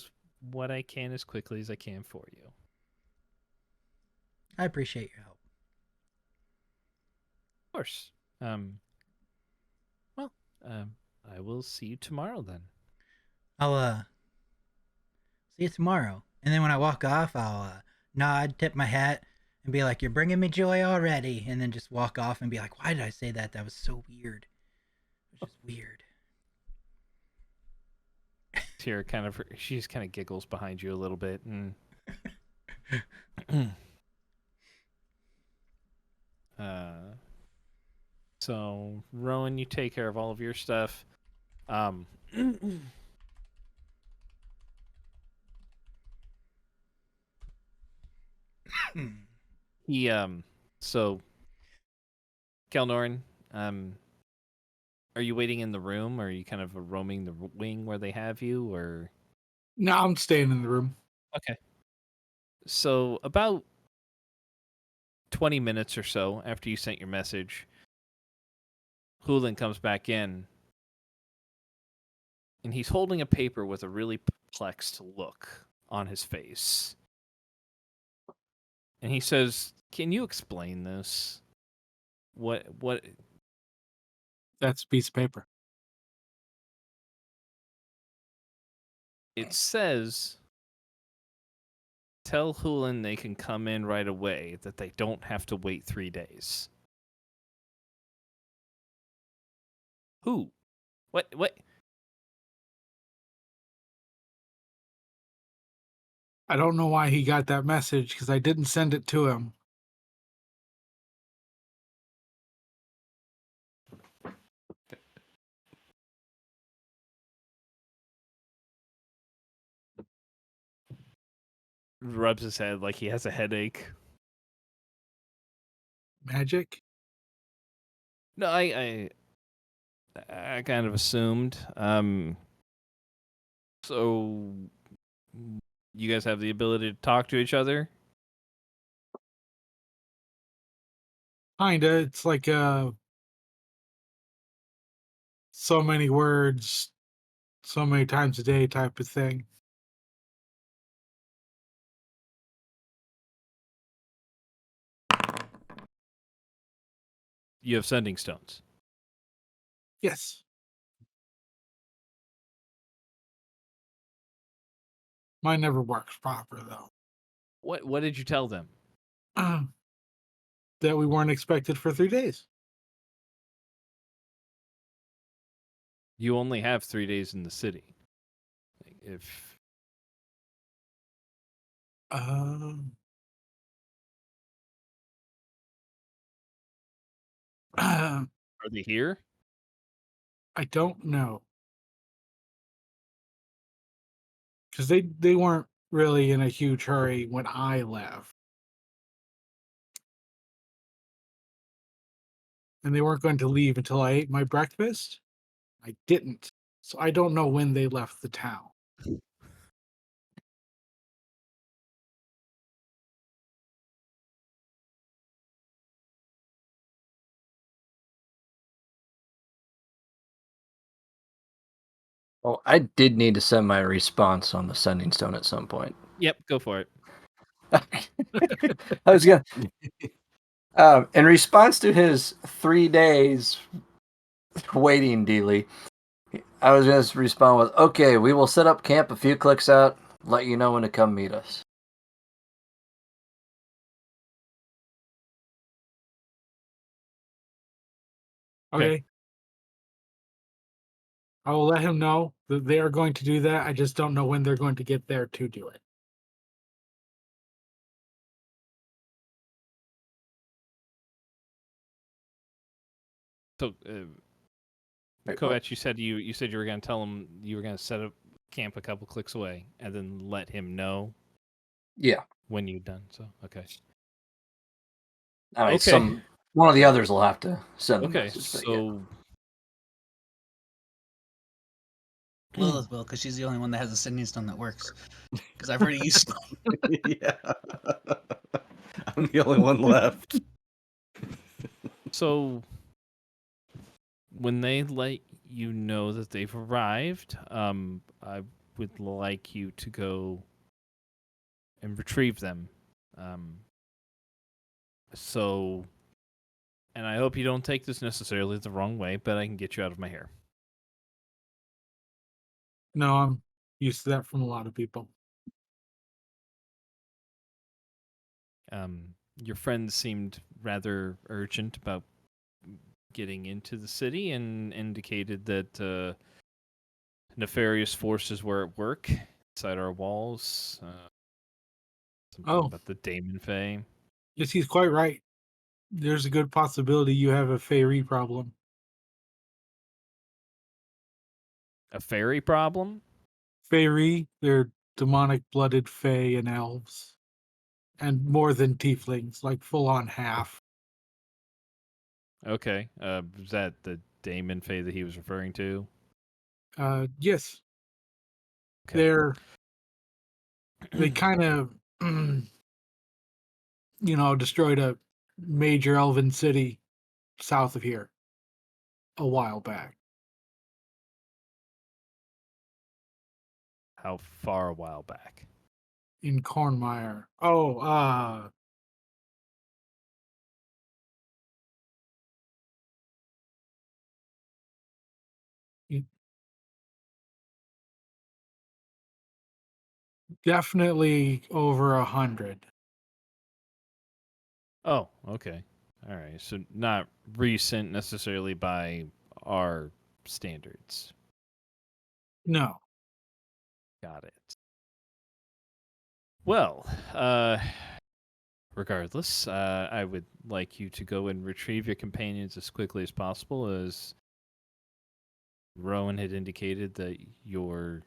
S1: what I can as quickly as I can for you.
S4: I appreciate your help.
S1: Of course. Well, I will see you tomorrow then.
S4: I'll see you tomorrow. And then when I walk off, I'll nod, tip my hat, and be like, "You're bringing me joy already." And then just walk off and be like, "Why did I say that? That was so weird." It was just weird.
S1: Tira she just kind of giggles behind you a little bit and so Rowan, you take care of all of your stuff. He so Kelnorin, are you waiting in the room, or are you kind of roaming the wing where they have you, or?
S6: No, I'm staying in the room.
S1: Okay. So about 20 minutes or so after you sent your message, Hulin comes back in, and he's holding a paper with a really perplexed look on his face. And he says, "Can you explain this? What
S6: That's a piece of paper.
S1: It says, tell Hulin they can come in right away, that they don't have to wait 3 days. Who? What?
S6: I don't know why he got that message because I didn't send it to him.
S1: Rubs his head like he has a headache.
S6: Magic?
S1: No, I kind of assumed. So you guys have the ability to talk to each other?
S6: Kinda. It's like so many words, so many times a day type of thing.
S1: You have sending stones.
S6: Yes. Mine never works proper though.
S1: What did you tell them?
S6: That we weren't expected for 3 days.
S1: You only have 3 days in the city. If
S6: Um,
S1: are they here?
S6: I don't know. Because they weren't really in a huge hurry when I left. And they weren't going to leave until I ate my breakfast. I didn't. So I don't know when they left the town.
S2: Well, I did need to send my response on the sending stone at some point.
S1: Yep, go for it.
S2: I was gonna. In response to his 3 days waiting, Dealey, I was gonna respond with, "Okay, we will set up camp a few clicks out. Let you know when to come meet us."
S6: Okay. I will let him know that they are going to do that. I just don't know when they're going to get there to do it.
S1: So,
S2: Wait,
S1: Kovac, you said you said you were going to tell him you were going to set up camp a couple clicks away, and then let him know
S2: Yeah.
S1: when you're done. So, okay,
S2: I mean,
S1: okay,
S2: one of the others will have to send a
S1: okay.
S2: message. But
S1: So,
S3: Lilith will, because she's the only one that has a sending stone that works. Because I've already used one.
S5: Yeah. I'm the only one left.
S1: so when they let you know that they've arrived, I would like you to go and retrieve them. So, and I hope you don't take this necessarily the wrong way, but I can get you out of my hair.
S6: No, I'm used to that from a lot of people.
S1: Your friends seemed rather urgent about getting into the city and indicated that nefarious forces were at work inside our walls. Something
S6: Oh.
S1: about the Damon Fae.
S6: Yes, he's quite right. There's a good possibility you have a fairy problem.
S1: A fairy problem?
S6: Fairy, they're demonic blooded fae and elves. And more than tieflings, like full on half.
S1: Okay. Was that the Damon Fae that he was referring to?
S6: Yes.
S1: Okay.
S6: They kind of destroyed a major elven city south of here a while back.
S1: How far a while back?
S6: In Cornmire. Oh, Definitely over 100.
S1: Oh, okay. All right. So not recent necessarily by our standards.
S6: No.
S1: Got it. Well, regardless, I would like you to go and retrieve your companions as quickly as possible, as Rowan had indicated that your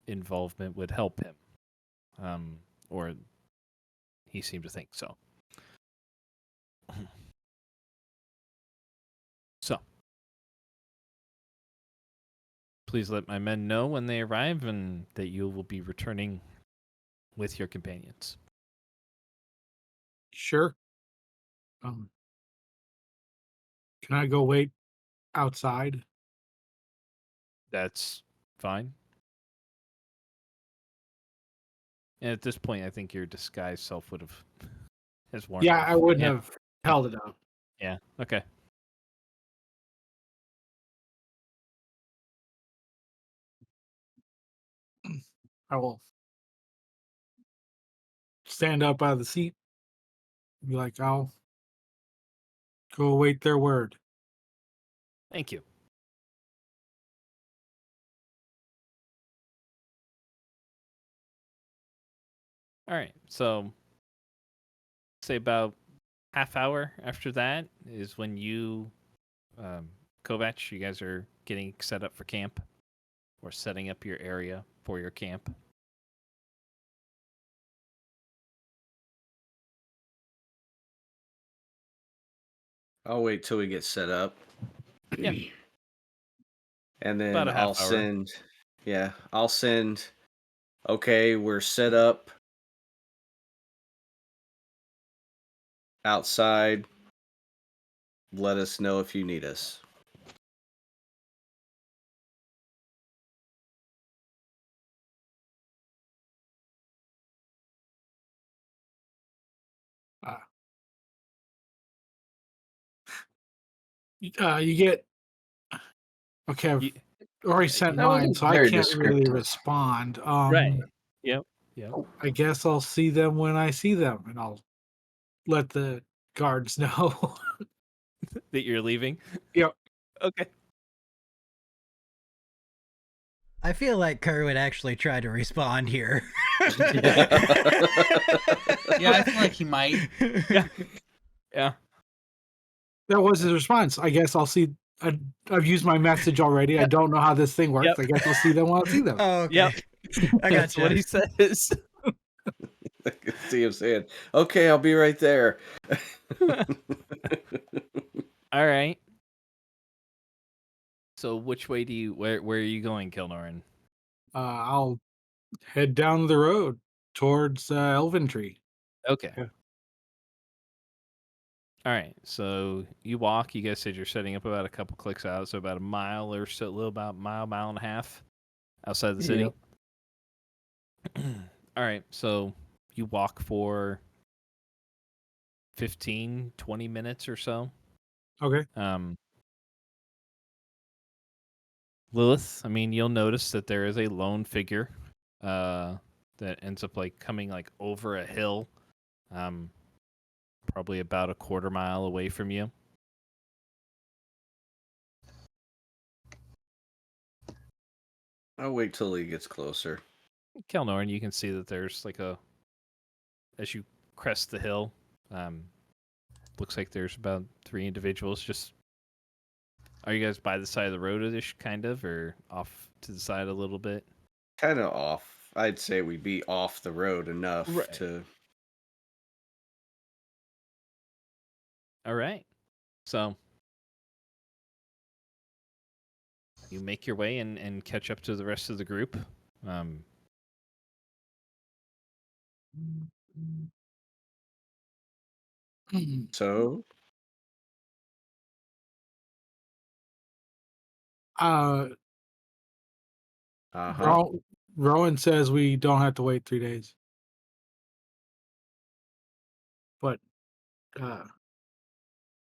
S1: involvement would help him. Or he seemed to think so. So, please let my men know when they arrive and that you will be returning with your companions.
S6: Sure. Can I go wait outside?
S1: That's fine. And at this point, I think your disguised self would have has worn
S6: Yeah,
S1: off.
S6: I wouldn't
S1: Yeah.
S6: have held it up.
S1: Yeah. Okay.
S6: I will stand up out of the seat. Be like, I'll go await their word.
S1: Thank you. All right. So, say about half hour after that is when you, Kovac, you guys are getting set up for camp, or setting up your area for your camp.
S5: I'll wait till we get set up.
S1: Yeah.
S5: And then
S1: About a half
S5: I'll
S1: hour.
S5: send, yeah, I'll send, okay, we're set up outside. Let us know if you need us.
S6: You get okay. I've
S1: You,
S6: already sent
S2: That
S6: mine,
S2: wasn't
S6: so I
S2: very
S6: can't really
S2: descriptive.
S6: respond.
S1: right. Yep. Yep.
S6: I guess I'll see them when I see them, and I'll let the guards know.
S1: That you're leaving.
S6: Yep.
S1: Okay.
S4: I feel like Kerr would actually try to respond here.
S3: Yeah, I feel like he might.
S1: Yeah. Yeah.
S6: That was his response. I guess I'll see. I've used my message already. I don't know how this thing works.
S1: Yep.
S6: I guess I'll see them when I see them.
S4: Oh, okay.
S1: Yep.
S4: I
S1: That's
S4: gotcha.
S1: what he says.
S5: I can see him saying, okay, I'll be right there.
S1: All right. So which way do you where are you going, Kilnoran?
S6: I'll head down the road towards Elventree.
S1: Okay.
S6: Yeah.
S1: All right. So you walk. You guys said you're setting up about a couple clicks out, so about a mile or so, a little about mile and a half outside the city. All right. So you walk for 15, 20 minutes or so.
S6: Okay.
S1: Lilith, I mean, you'll notice that there is a lone figure that ends up like coming like over a hill, probably about a quarter mile away from you.
S5: I'll wait till he gets closer.
S1: Kelnorn, you can see that there's like as you crest the hill, looks like there's about 3 individuals. Just, are you guys by the side of the road-ish kind of, or off to the side a little bit?
S5: Kind of off. I'd say we'd be off the road enough
S1: Right.
S5: to.
S1: All right. So you make your way and catch up to the rest of the group.
S5: So,
S6: Rowan says we don't have to wait 3 days, but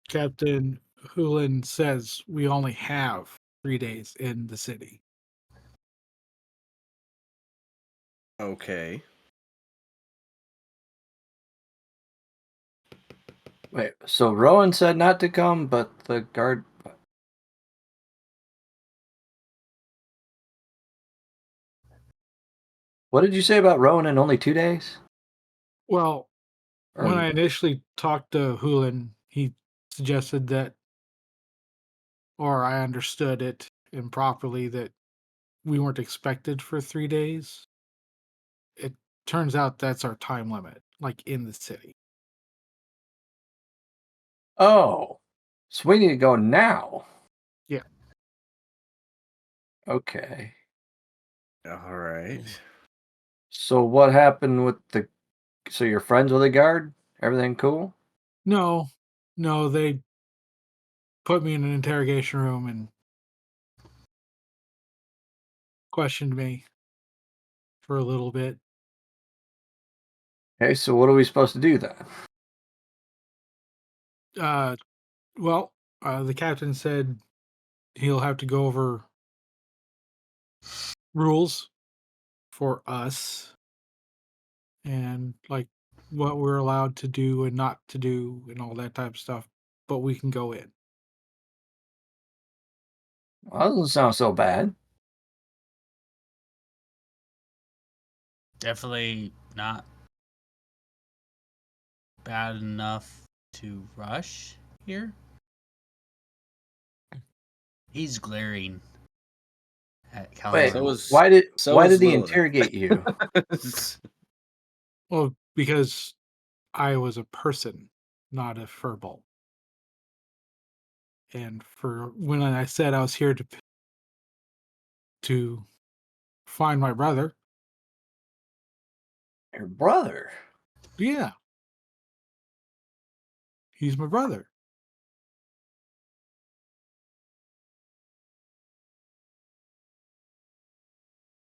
S6: Captain Hulin says we only have 3 days in the city.
S5: Okay.
S2: Wait, so Rowan said not to come, but the guard. What did you say about Rowan in only 2 days?
S6: Well, when
S2: Or
S6: I initially talked to Hulan, he suggested that, or I understood it improperly, that we weren't expected for 3 days. It turns out that's our time limit, like in the city.
S2: oh, so we need to go now.
S6: Yeah.
S2: Okay.
S5: All right.
S2: So what happened with the? So you're friends with the guard? Everything cool?
S6: No, they put me in an interrogation room and questioned me for a little bit.
S2: Okay, so what are we supposed to do then?
S6: Well, the captain said he'll have to go over rules for us and like what we're allowed to do and not to do and all that type of stuff, but we can go in.
S2: Well, that doesn't sound so bad.
S3: Definitely not bad enough to rush here. He's glaring at
S2: Wait,
S3: Calhoun.
S5: So is
S2: why did he
S5: Lilith.
S2: interrogate you?
S6: Well, because I was a person, not a furball. And for when I said I was here to find my brother,
S2: Your brother.
S6: yeah, he's my brother.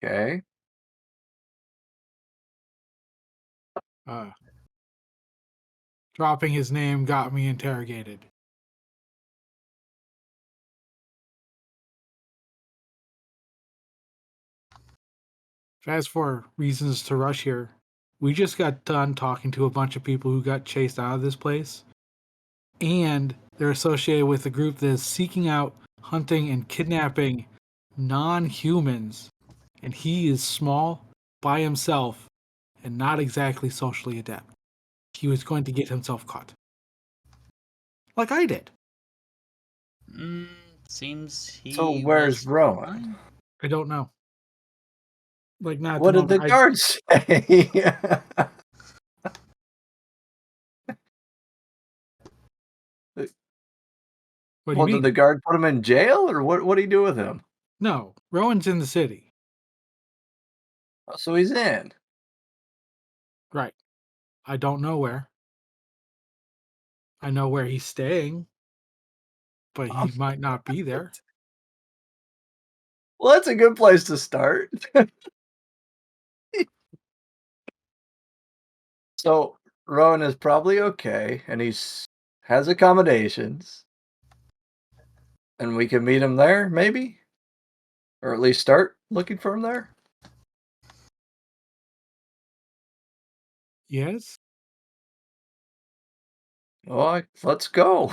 S2: Okay.
S6: Dropping his name got me interrogated. As for reasons to rush here, we just got done talking to a bunch of people who got chased out of this place, and they're associated with a group that is seeking out, hunting, and kidnapping non-humans, and he is small, by himself, and not exactly socially adept. He was going to get himself caught. Like I did.
S3: Seems he
S2: So where's
S3: was
S2: Rowan?
S3: fine.
S6: I don't know. Like, not at
S2: What
S6: the
S2: did the
S6: moment.
S2: guard say?
S6: What do you
S2: Well,
S6: mean?
S2: did the guard put him in jail, or what do you do with him?
S6: No, Rowan's in the city.
S2: Oh, so he's in.
S6: Right. I don't know where. I know where he's staying, but he might not be there.
S2: Well, that's a good place to start. So Rowan is probably okay, and has accommodations, and we can meet him there, maybe, or at least start looking for him there.
S6: Yes?
S2: Well, let's go.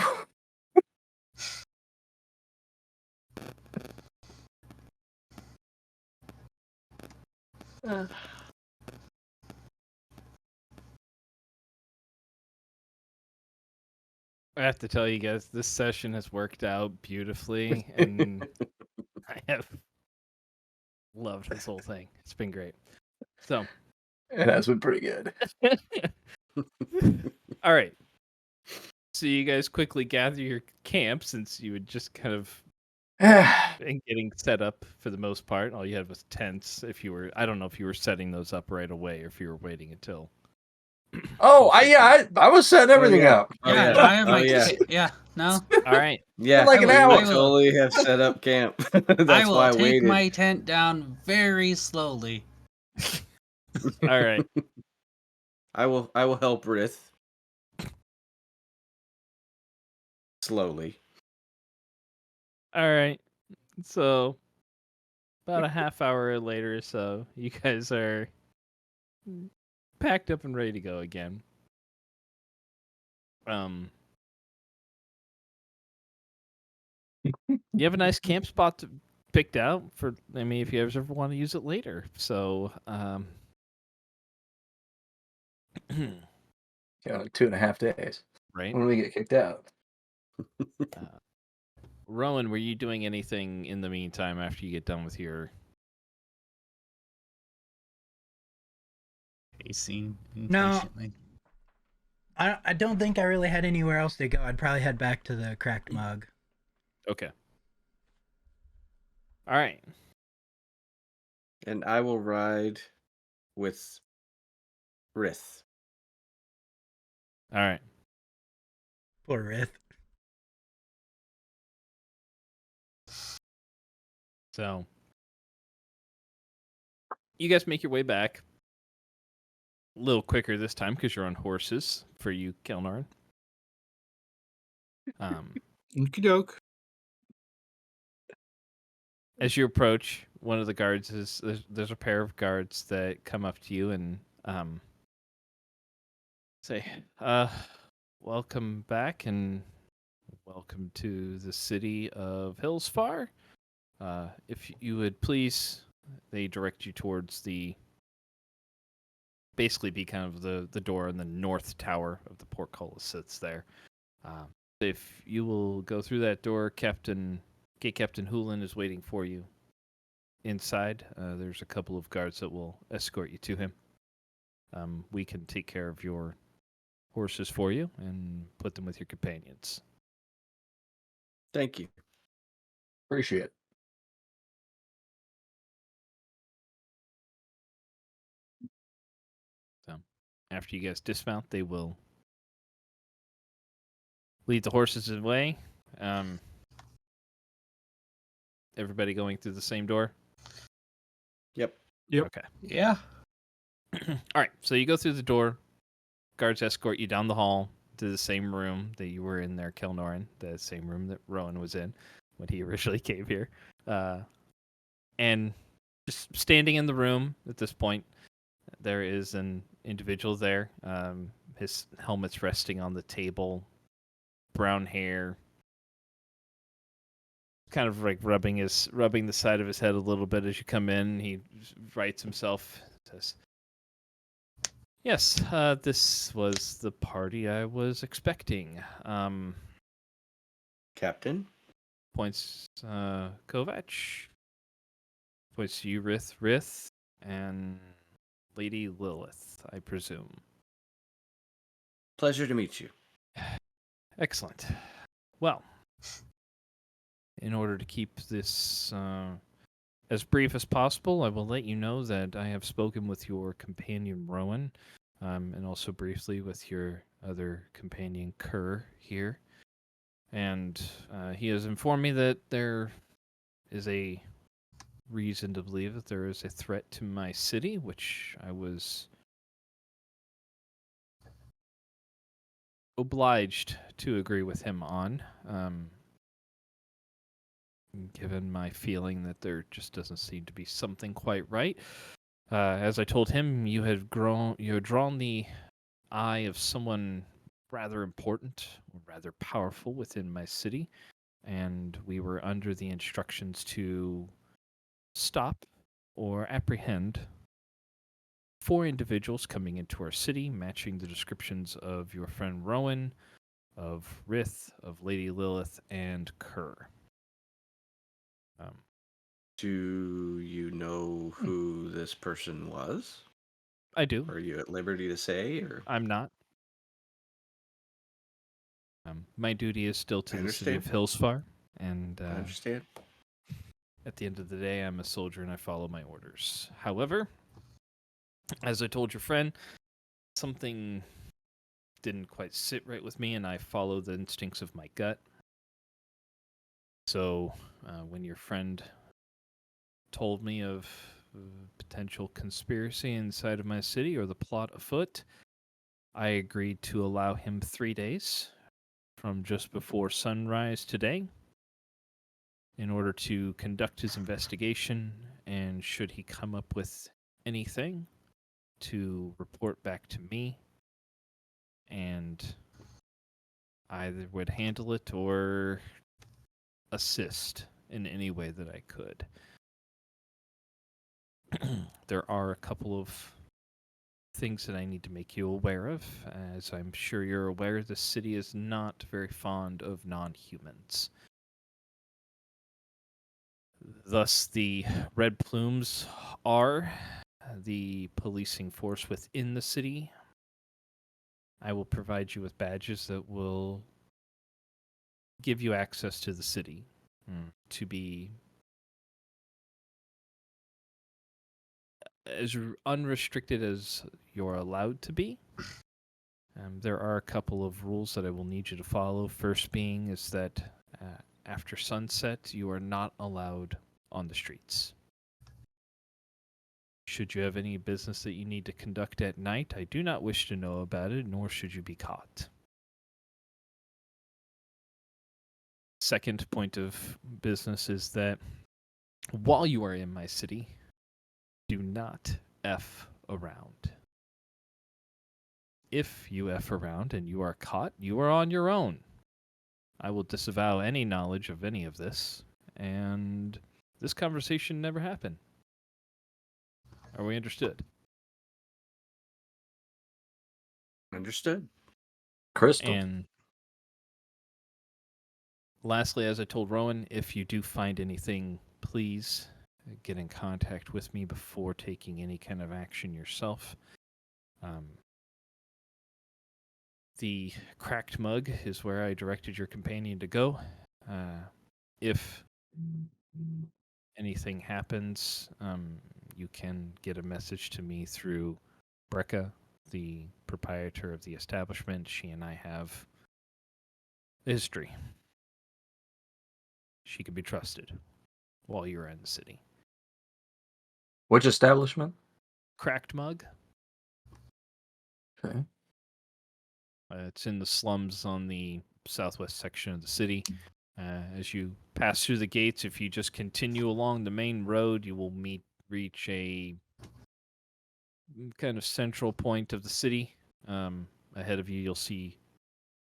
S1: I have to tell you guys, this session has worked out beautifully, and I have loved this whole thing. It's been great. So,
S2: It has been pretty good.
S1: all right. So you guys quickly gather your camp since you had just kind of been getting set up for the most part. All you had was tents. I don't know if you were setting those up right away or if you were waiting until.
S2: I was setting everything
S5: yeah.
S2: up.
S5: Oh,
S3: Yeah,
S5: yeah.
S3: I have
S5: Oh,
S3: my
S5: yeah.
S3: yeah. No,
S1: All right.
S5: Yeah,
S2: like an
S5: we
S2: hour.
S5: would totally have set up camp. That's
S3: I will
S5: why I
S3: take
S5: waited.
S3: my tent down very slowly.
S1: All right.
S5: I will help Rith. Slowly.
S1: All right. So about a half hour later or so, you guys are packed up and ready to go again. You have a nice camp spot picked out for. I mean, if you ever want to use it later. So,
S2: You know, 2.5 days.
S1: right.
S2: When we get kicked out.
S1: Rowan, were you doing anything in the meantime after you get done with your?
S3: Pacing
S4: No.
S3: impatiently.
S4: I don't think I really had anywhere else to go. I'd probably head back to the cracked mug.
S1: Okay. All right.
S5: And I will ride with Rith.
S1: All right.
S4: Poor Rith.
S1: So, you guys make your way back. A little quicker this time because you're on horses for you, Kelnarn.
S6: Okie doke.
S1: As you approach, one of the guards there's a pair of guards that come up to you and say, welcome back and welcome to the city of Hillsfar. If you would please, they direct you towards basically be kind of the door in the north tower of the portcullis sits there. If you will go through that door, Gate Captain Hoolan is waiting for you inside. There's a couple of guards that will escort you to him. We can take care of your horses for you and put them with your companions.
S5: Thank you.
S2: Appreciate it.
S1: So, after you guys dismount, they will lead the horses away. Everybody going through the same door?
S5: Yep.
S1: Okay.
S3: Yeah.
S1: All right. So you go through the door. Guards escort you down the hall to the same room that you were in there, Kelnorin, the same room that Rowan was in when he originally came here. And just standing in the room at this point, there is an individual there. His helmet's resting on the table, brown hair, kind of like rubbing the side of his head a little bit as you come in. He rights himself, says, "Yes, this was the party I was expecting."
S5: Captain?
S1: Points Kovac. Points to you, Rith, and Lady Lilith, I presume.
S5: Pleasure to meet you.
S1: Excellent. Well, in order to keep this as brief as possible, I will let you know that I have spoken with your companion, Rowan, and also briefly with your other companion, Kerr, here. And he has informed me that there is a reason to believe that there is a threat to my city, which I was obliged to agree with him on, given my feeling that there just doesn't seem to be something quite right. As I told him, you had drawn the eye of someone rather important, or rather powerful within my city, and we were under the instructions to stop or apprehend 4 individuals coming into our city, matching the descriptions of your friend Rowan, of Rith, of Lady Lilith, and Kerr.
S5: Do you know who this person was?
S1: I do.
S5: Are you at liberty to say? Or
S1: I'm not. My duty is still to
S5: I
S1: the city of Hillsfar, and
S5: I understand.
S1: at the end of the day, I'm a soldier and I follow my orders. However, as I told your friend, something didn't quite sit right with me, and I follow the instincts of my gut. So, when your friend told me of potential conspiracy inside of my city or the plot afoot, I agreed to allow him 3 days from just before sunrise today in order to conduct his investigation, and should he come up with anything, to report back to me, and either would handle it or assist in any way that I could. There are a couple of things that I need to make you aware of. As I'm sure you're aware, the city is not very fond of non-humans. Thus, the Red Plumes are the policing force within the city. I will provide you with badges that will give you access to the city to be as unrestricted as you're allowed to be. There are a couple of rules that I will need you to follow. First being is that after sunset, you are not allowed on the streets. Should you have any business that you need to conduct at night, I do not wish to know about it, nor should you be caught. Second point of business is that while you are in my city, do not F around. If you F around and you are caught, you are on your own. I will disavow any knowledge of any of this, and this conversation never happened. Are we understood?
S5: Understood.
S2: Crystal.
S1: And lastly, as I told Rowan, if you do find anything, please get in contact with me before taking any kind of action yourself. The cracked mug is where I directed your companion to go. If anything happens, you can get a message to me through Brecca, the proprietor of the establishment. She and I have a history. She can be trusted while you're in the city.
S2: Which establishment?
S1: Cracked mug.
S2: Okay.
S1: It's in the slums on the southwest section of the city. As you pass through the gates, if you just continue along the main road, you will reach a kind of central point of the city. Ahead of you, you'll see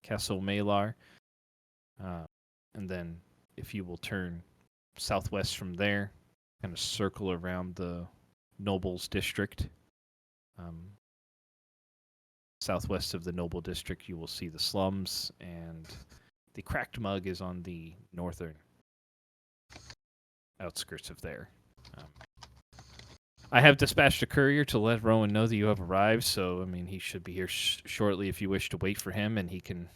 S1: Castle Malar. And then if you will turn southwest from there, kind of circle around the Nobles District. Southwest of the Noble District, you will see the slums, and the cracked mug is on the northern outskirts of there. I have dispatched a courier to let Rowan know that you have arrived, so, I mean, he should be here shortly if you wish to wait for him, and he can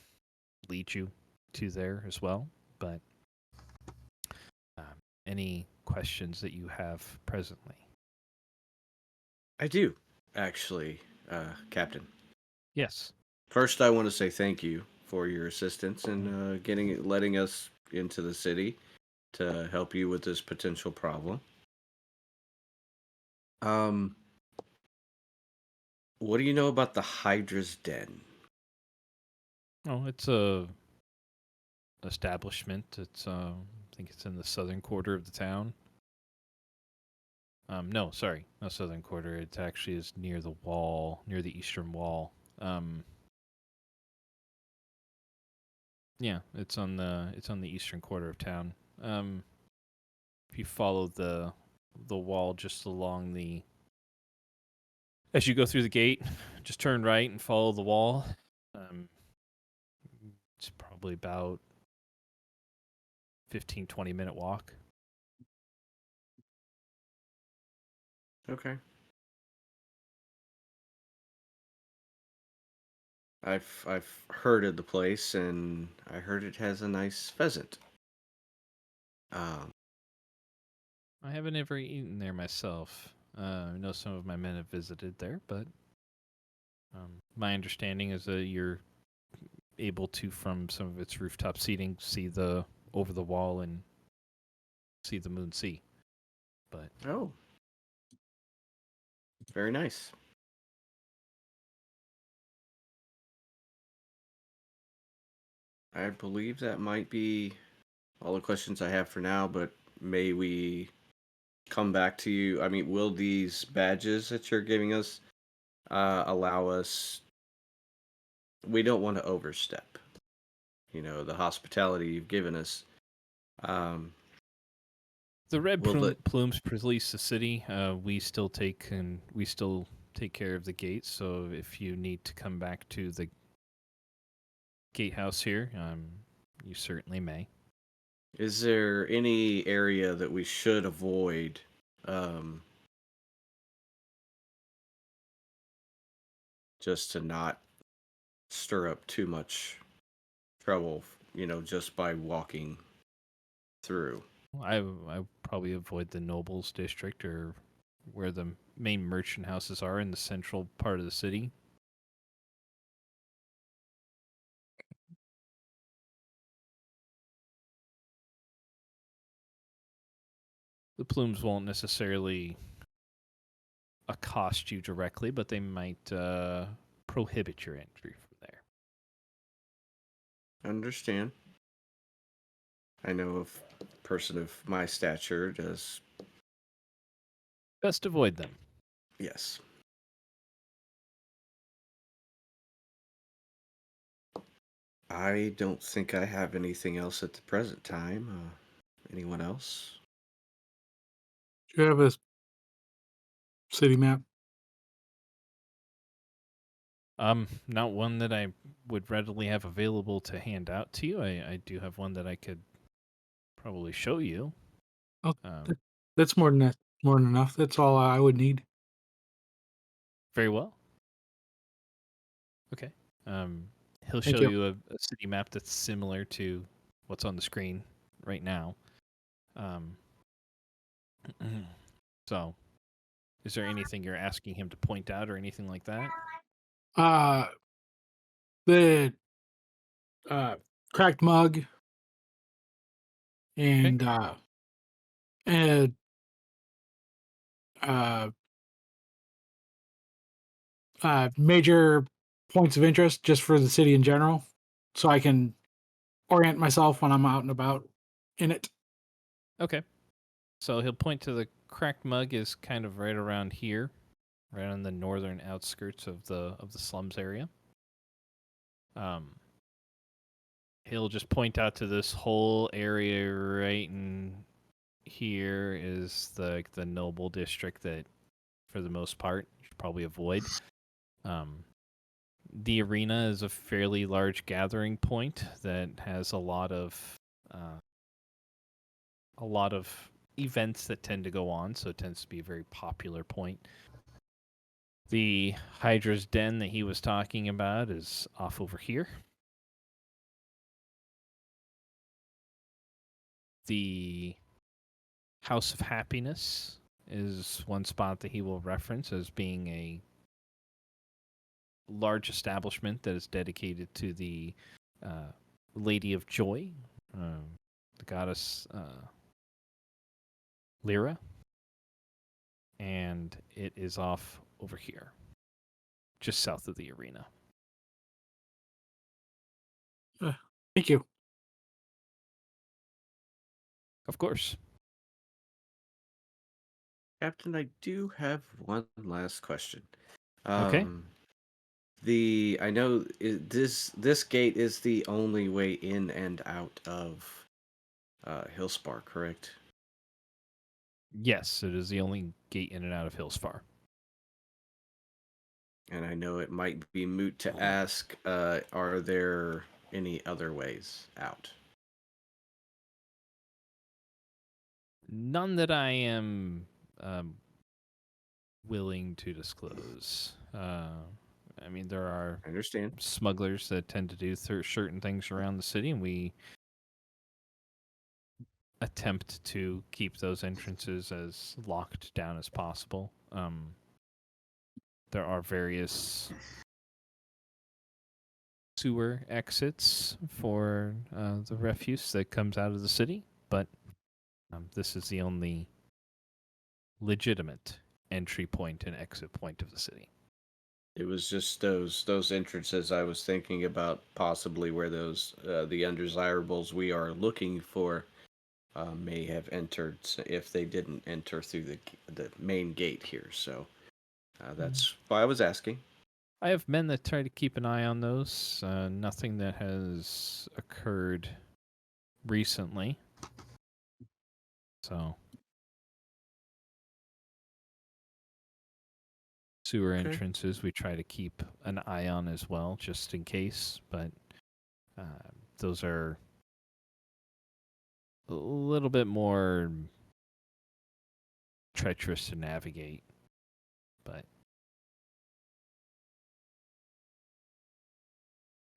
S1: lead you to there as well. But any questions that you have presently?
S5: I do, actually, Captain.
S1: Yes.
S5: First, I want to say thank you for your assistance in letting us into the city to help you with this potential problem. What do you know about the Hydra's Den?
S1: Oh, it's a establishment. It's I think it's in the southern quarter of the town. No, sorry, not southern quarter. It actually is near the wall, near the eastern wall. Yeah, it's on the eastern quarter of town. If you follow the wall just along the, as you go through the gate, just turn right and follow the wall. It's probably about 15-20 minute walk.
S5: Okay. I've heard of the place, and I heard it has a nice pheasant.
S1: I haven't ever eaten there myself. I know some of my men have visited there, but my understanding is that you're able to, from some of its rooftop seating, see over the wall and see the Moon Sea. But
S5: Oh, very nice. I believe that might be all the questions I have for now, but may we come back to you? I mean, will these badges that you're giving us allow us. We don't want to overstep. The hospitality you've given us.
S1: The Red
S5: Well,
S1: Plumes police the city. We still take care of the gates. So if you need to come back to the gatehouse here, you certainly may.
S5: Is there any area that we should avoid? Just to not stir up too much trouble, just by walking through.
S1: I probably avoid the nobles district or where the main merchant houses are in the central part of the city. The Plumes won't necessarily accost you directly, but they might prohibit your entry from there.
S5: Understand. I know of a person of my stature does.
S1: Best avoid them.
S5: Yes. I don't think I have anything else at the present time. Anyone else?
S6: Do you have a city map?
S1: Not one that I would readily have available to hand out to you. I do have one that I could probably show you.
S6: Oh, that's more than enough. That's all I would need.
S1: Very well. Okay. He'll
S6: Thank
S1: show
S6: you.
S1: you a city map that's similar to what's on the screen right now. So, is there anything you're asking him to point out or anything like that?
S6: The cracked mug and and uh major points of interest just for the city in general, so I can orient myself when I'm out and about in it.
S1: Okay. So he'll point to the cracked mug is kind of right around here, right on the northern outskirts of the slums area. He'll just point out to this whole area right in here is the noble district that, for the most part, you should probably avoid. The arena is a fairly large gathering point that has a lot of events that tend to go on, so it tends to be a very popular point. The Hydra's Den that he was talking about is off over here. The House of Happiness is one spot that he will reference as being a large establishment that is dedicated to the Lady of Joy, the goddess Lyra. And it is off over here, just south of the arena.
S6: Thank you.
S5: Of course. Captain, I do have one last question.
S1: Okay.
S5: I know this gate is the only way in and out of Hillspar, correct?
S1: Yes, it is the only gate in and out of Hillspar.
S5: And I know it might be moot to ask, are there any other ways out?
S1: None that I am willing to disclose. I mean, there are
S5: I understand.
S1: smugglers that tend to do certain things around the city, and we attempt to keep those entrances as locked down as possible. There are various sewer exits for the refuse that comes out of the city, but this is the only legitimate entry point and exit point of the city.
S5: It was just those entrances I was thinking about, possibly where those the undesirables we are looking for may have entered if they didn't enter through the main gate here. So That's why I was asking.
S1: I have men that try to keep an eye on those. Nothing that has occurred recently. So, sewer
S6: Okay.
S1: entrances we try to keep an eye on as well, just in case. But those are a little bit more treacherous to navigate. But,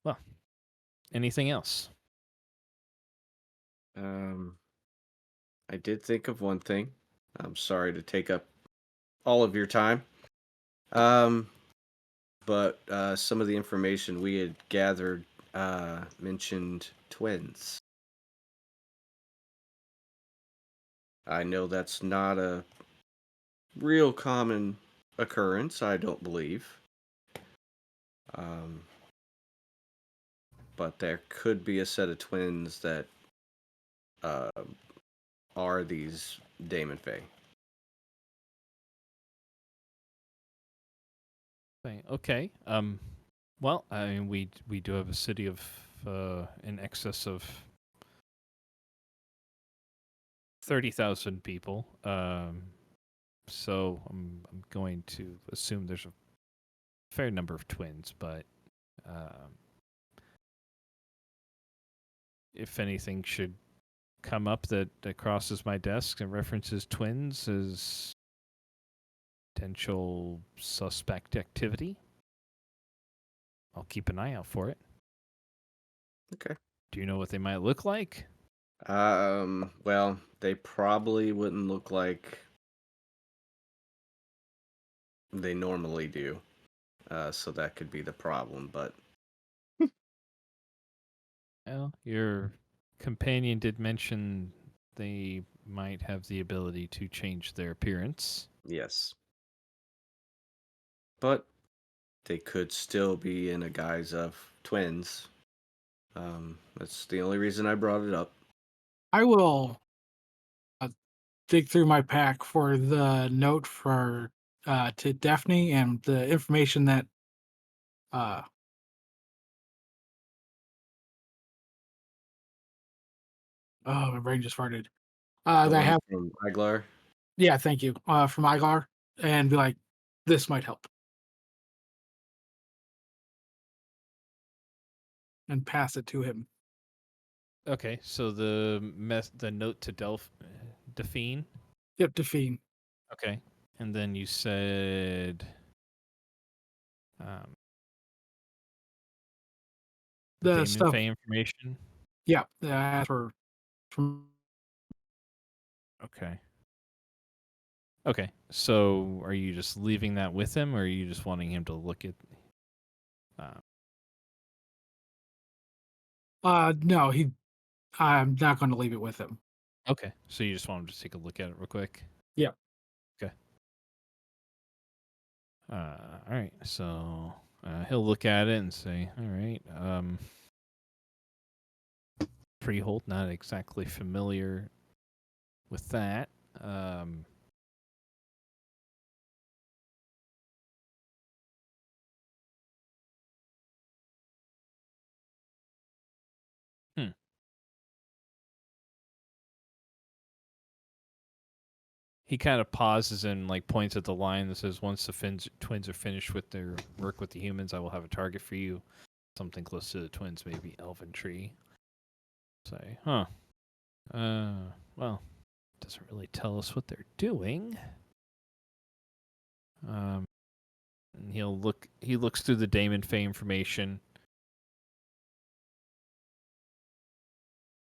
S1: well, anything else?
S5: I did think of one thing. I'm sorry to take up all of your time. But some of the information we had gathered mentioned twins. I know that's not a real common occurrence, I don't believe. But there could be a set of twins that are these Damon Fae.
S1: Okay. Well, I mean, we do have a city of in excess of 30,000 people. So I'm going to assume there's a fair number of twins, but if anything should come up that crosses my desk and references twins as potential suspect activity, I'll keep an eye out for it.
S5: Okay.
S1: Do you know what they might look like?
S5: Well, they probably wouldn't look like they normally do. So that could be the problem, but
S1: Well, your companion did mention they might have the ability to change their appearance.
S5: yes. But they could still be in a guise of twins. That's the only reason I brought it up.
S6: I will dig through my pack for the note for to Daphne and the information that oh, my brain just farted.
S5: The
S6: That I
S5: one
S6: have,
S5: from Iglar.
S6: yeah, thank you. From Igar, and be like, this might help, and pass it to him.
S1: Okay, so the note to Delphine.
S6: Yep, to Fiend.
S1: Okay, and then you said the
S6: The
S1: Damon
S6: stuff,
S1: Faye information.
S6: yeah, for from
S1: Okay. Okay, so are you just leaving that with him, or are you just wanting him to look at?
S6: no, I'm not going to leave it with him.
S1: Okay, so you just want him to take a look at it real quick.
S6: Yeah.
S1: Okay. All right. So he'll look at it and say, "All right, Freehold, not exactly familiar with that." He kind of pauses and like points at the line that says, "Once the twins are finished with their work with the humans, I will have a target for you. Something close to the twins, maybe elven tree." Say, huh? Well, doesn't really tell us what they're doing. And he'll look. He looks through the Damon Faye information.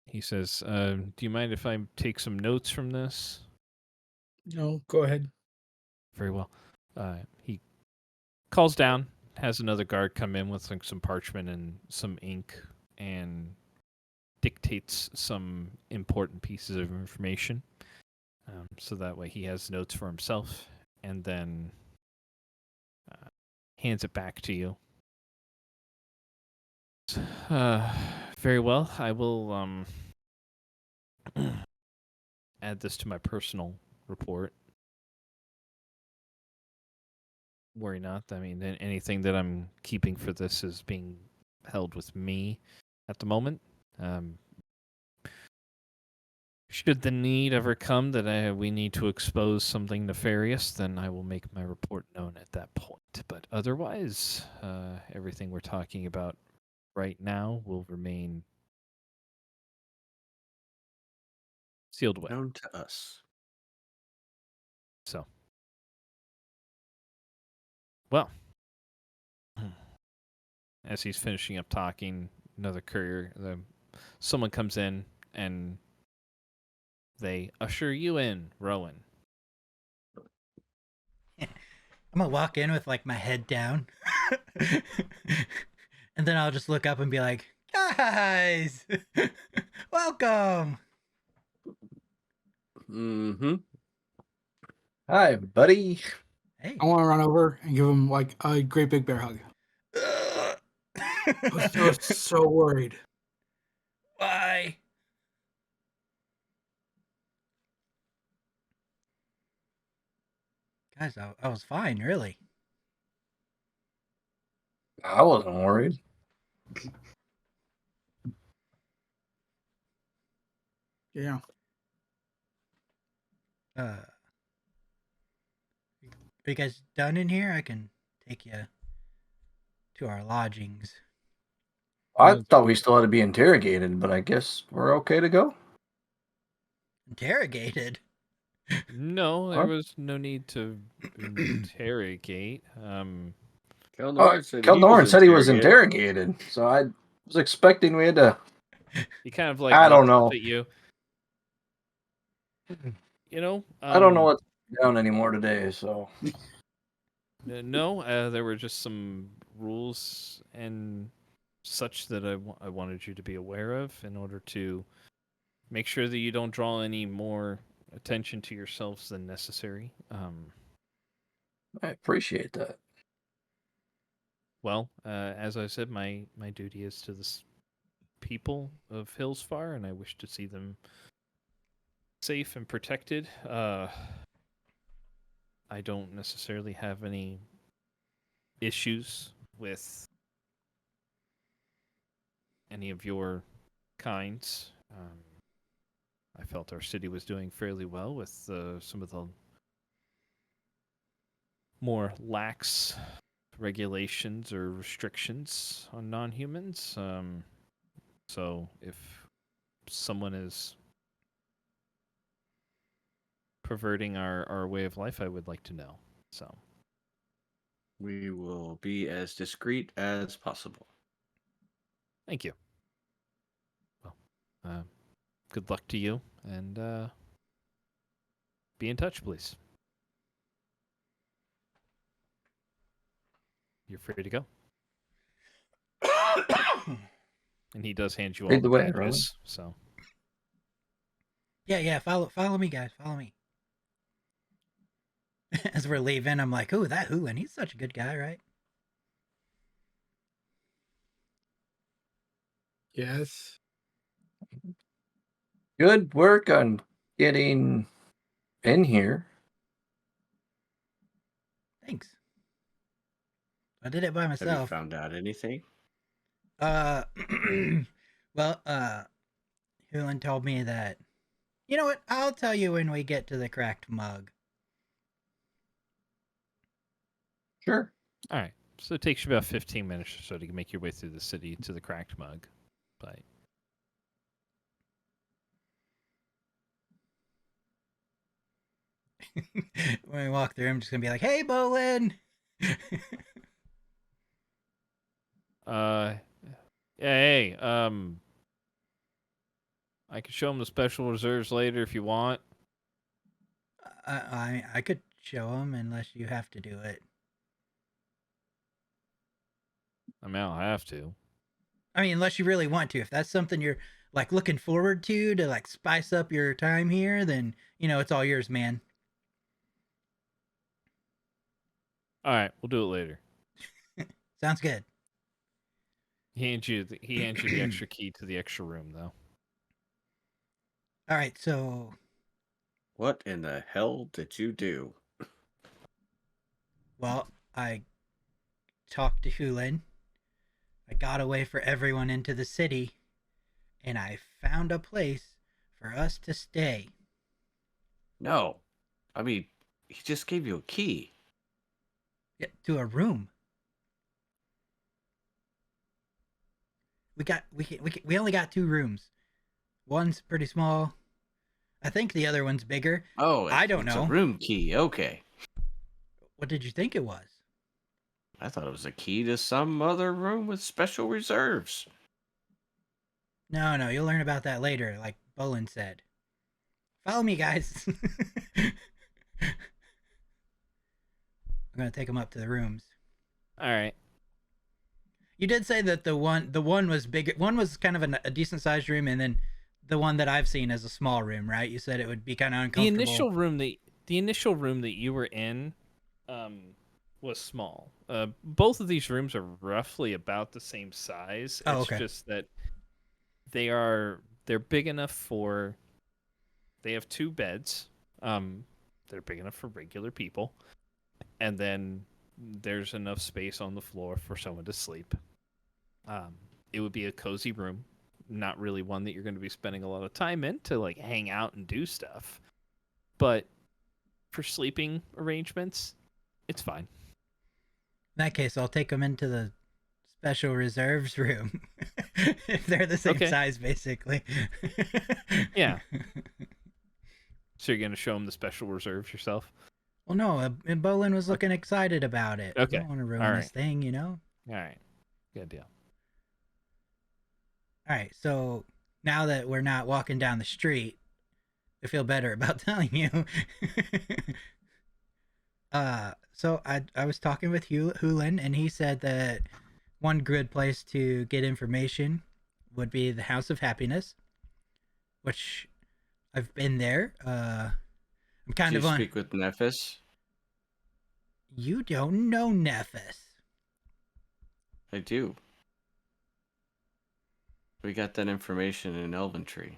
S1: He says, "Do you mind if I take some notes from this?"
S6: No, go ahead.
S1: Very well. He calls down, has another guard come in with like some parchment and some ink, and dictates some important pieces of information. So that way he has notes for himself, and then hands it back to you. Very well. I will add this to my personal report. worry not. I mean, anything that I'm keeping for this is being held with me at the moment. Should the need ever come that we need to expose something nefarious, then I will make my report known at that point. But otherwise, everything we're talking about right now will remain sealed away.
S5: Known to us.
S1: So, well, as he's finishing up talking, another courier, someone comes in and they usher you in, Rowan.
S4: I'm gonna walk in with like my head down, and then I'll just look up and be like, "Guys, welcome."
S5: Mm-hmm.
S2: Hi, buddy.
S4: Hey.
S6: I want to run over and give him like a great big bear hug. I was so worried.
S4: Why? Guys, I was fine, really.
S2: I wasn't worried.
S6: Yeah.
S4: Are you guys done in here? I can take you to our lodgings.
S2: I thought we still had to be interrogated, but I guess we're okay to go.
S4: Interrogated?
S1: No, there
S2: Huh?
S1: was no need to interrogate.
S2: Kelnorn said he was interrogated, so I was expecting we had to.
S1: He kind of like
S2: I don't
S1: looks
S2: know.
S1: up at you. You know,
S2: I don't know what's down anymore today, so.
S1: No, there were just some rules and such that I wanted you to be aware of in order to make sure that you don't draw any more attention to yourselves than necessary.
S2: I appreciate that.
S1: Well, as I said, my duty is to the people of Hillsfar, and I wish to see them safe and protected. I don't necessarily have any issues with any of your kinds. I felt our city was doing fairly well with some of the more lax regulations or restrictions on non-humans. So if someone is perverting our way of life, I would like to know. So
S5: We will be as discreet as possible.
S1: thank you. Well, good luck to you, and be in touch, please. You're free to go. And he does hand you all
S2: Lead
S1: the
S2: the way,
S1: badges.
S2: Rowan.
S1: So
S4: Yeah, follow me, guys. Follow me. As we're leaving, I'm like, "Ooh, that Hoolan, he's such a good guy, right?"
S6: Yes.
S2: Good work on getting in here.
S4: Thanks. I did it by
S5: Have you
S4: myself.
S5: found out anything?
S4: Well, Hoolan told me that. You know what? I'll tell you when we get to the cracked mug.
S2: Sure.
S1: all right. So it takes you about 15 minutes or so to make your way through the city to the cracked mug. But
S4: When we walk through, I'm just gonna be like, "Hey, Bolin."
S1: yeah, hey, I could show him the special reserves later if you want.
S4: I could show him unless you have to do it.
S1: I mean, I'll have to.
S4: I mean, unless you really want to. If that's something you're like looking forward to like spice up your time here, then it's all yours, man.
S1: All right, we'll do it later.
S4: Sounds good.
S1: He hands you the extra key to the extra room, though.
S4: All right, so
S5: What in the hell did you do?
S4: well, I talked to Hulin. I got away for everyone into the city, and I found a place for us to stay.
S5: No. I mean, he just gave you a key.
S4: Yeah, to a room. We only got 2 rooms. One's pretty small. I think the other one's bigger.
S5: Oh,
S4: I don't
S5: it's
S4: know.
S5: a room key. Okay.
S4: What did you think it was?
S5: I thought it was a key to some other room with special reserves.
S4: No, you'll learn about that later, like Bolin said. Follow me, guys. I'm gonna take them up to the rooms.
S1: All right.
S4: You did say that the one was bigger. One was kind of a decent sized room, and then the one that I've seen is a small room, right? You said it would be kind of uncomfortable.
S1: The initial room that you were in, was small. Both of these rooms are roughly about the same size.
S4: Oh,
S1: It's
S4: okay.
S1: just that they're big enough for. They have 2 beds. They're big enough for regular people, and then there's enough space on the floor for someone to sleep. It would be a cozy room, not really one that you're going to be spending a lot of time in to like hang out and do stuff. But for sleeping arrangements, it's fine.
S4: In that case, I'll take them into the special reserves room. If they're the same
S1: Okay.
S4: size, basically.
S1: Yeah. So you're going to show them the special reserves yourself?
S4: Well, no, and Bolin was looking excited about it.
S1: Okay.
S4: I don't want to ruin
S1: All
S4: this
S1: right.
S4: thing, you know?
S1: All right. Good deal.
S4: All right, so now that we're not walking down the street, I feel better about telling you. So I was talking with Hulin, and he said that one good place to get information would be the House of Happiness, which I've been there. I'm kind
S5: Do
S4: of
S5: you
S4: on.
S5: speak with Nephis?
S4: You don't know Nephis.
S5: I do. We got that information in Elventree.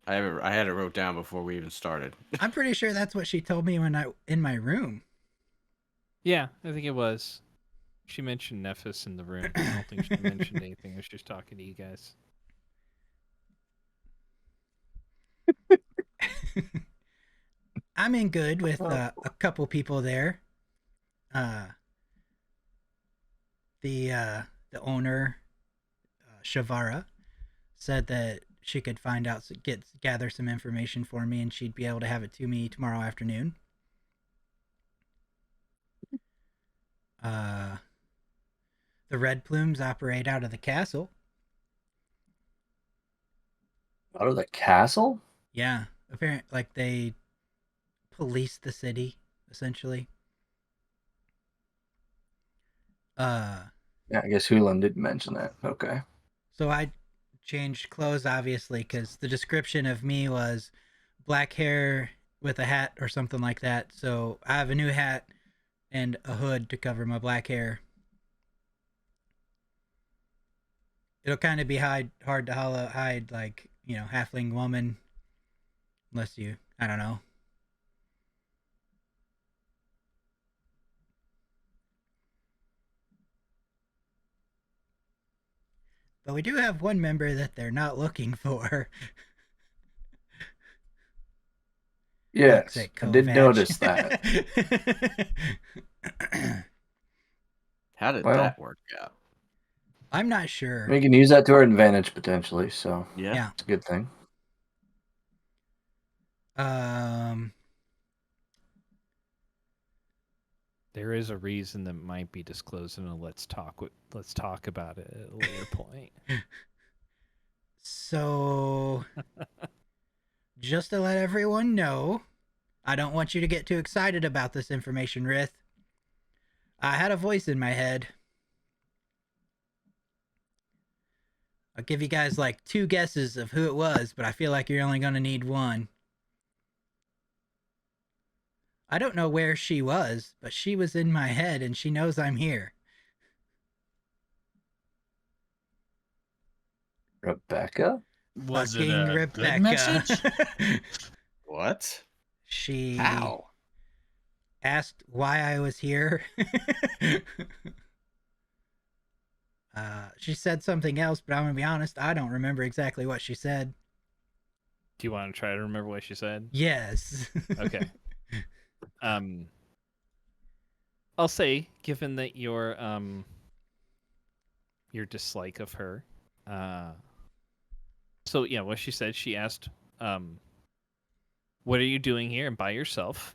S5: I had it wrote down before we even started.
S4: I'm pretty sure that's what she told me when I in my room.
S1: Yeah, I think it was. She mentioned Nephis in the room. I don't think she mentioned anything. I was just talking to you guys.
S4: I'm in good with a couple people there. The owner, Shavara, said that she could find out, gather some information for me, and she'd be able to have it to me tomorrow afternoon. The Red Plumes operate out of the castle.
S2: Out of the castle?
S4: Yeah, apparently, like they police the city essentially.
S2: Yeah, I guess Hulan did mention that. Okay.
S4: So I changed clothes, obviously, because the description of me was black hair with a hat or something like that. So I have a new hat and a hood to cover my black hair. It'll kind of be hard to hide, like, you know, halfling woman, unless you, I don't know. But we do have one member that they're not looking for.
S2: Yes,
S4: Looks like
S2: I did
S4: Kovac.
S2: notice that.
S5: How did
S2: Well-
S5: that work out?
S4: I'm not sure.
S2: We can use that to our advantage potentially, so
S5: Yeah.
S2: it's a good thing.
S1: There is a reason that might be disclosed in a let's talk about it at a later point.
S4: So, just to let everyone know, I don't want you to get too excited about this information, Rith. I had a voice in my head. I'll give you guys like 2 guesses of who it was, but I feel like you're only going to need one. I don't know where she was, but she was in my head and she knows I'm here.
S2: Rebecca?
S6: Was it
S4: Fucking
S6: a
S4: Rebecca.
S6: good message?
S5: What?
S4: She
S5: How?
S4: asked why I was here. She said something else, but I'm gonna be honest, I don't remember exactly what she said.
S1: Do you want to try to remember what she said?
S4: Yes.
S1: Okay. I'll say, given that your dislike of her, so yeah, what she said, she asked, what are you doing here and by yourself?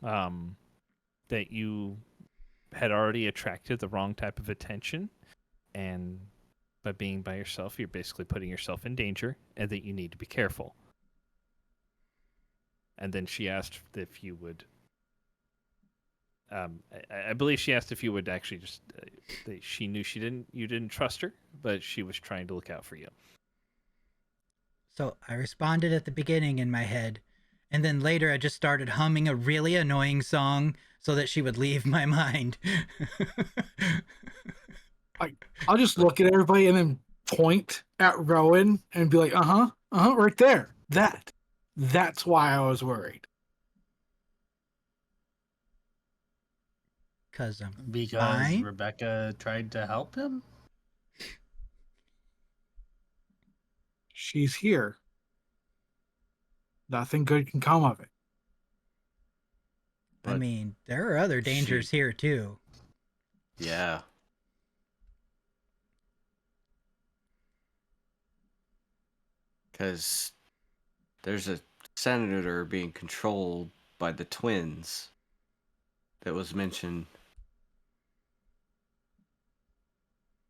S1: That you had already attracted the wrong type of attention, and by being by yourself, you're basically putting yourself in danger, and that you need to be careful. And then she asked if you would. I believe she asked if you would actually just. She knew you didn't trust her, but she was trying to look out for you.
S4: So I responded at the beginning in my head, and then later I just started humming a really annoying song so that she would leave my mind.
S6: I'll just look at everybody and then point at Rowan and be like, right there. That's why I was worried.
S4: Because I'm
S7: Because
S4: fine.
S7: Rebecca tried to help him?
S6: She's here. Nothing good can come of it.
S4: I
S5: But
S4: mean, there are other dangers here too.
S5: yeah. Because there's a senator being controlled by the twins that was mentioned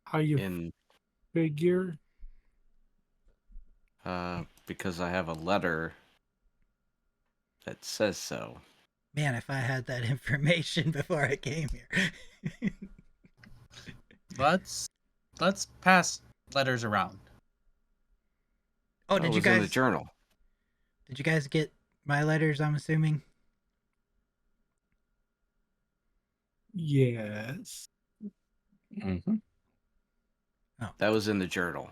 S6: How you
S5: in
S6: figure?
S5: because I have a letter that says so.
S4: Man, if I had that information before I came here.
S7: Let's pass letters around.
S4: Oh,
S5: It
S4: did you
S5: was in the
S4: guys
S5: journal.
S4: did you guys get my letters, I'm assuming?
S6: Yes.
S2: Mm-hmm.
S4: Oh.
S5: That was in the journal.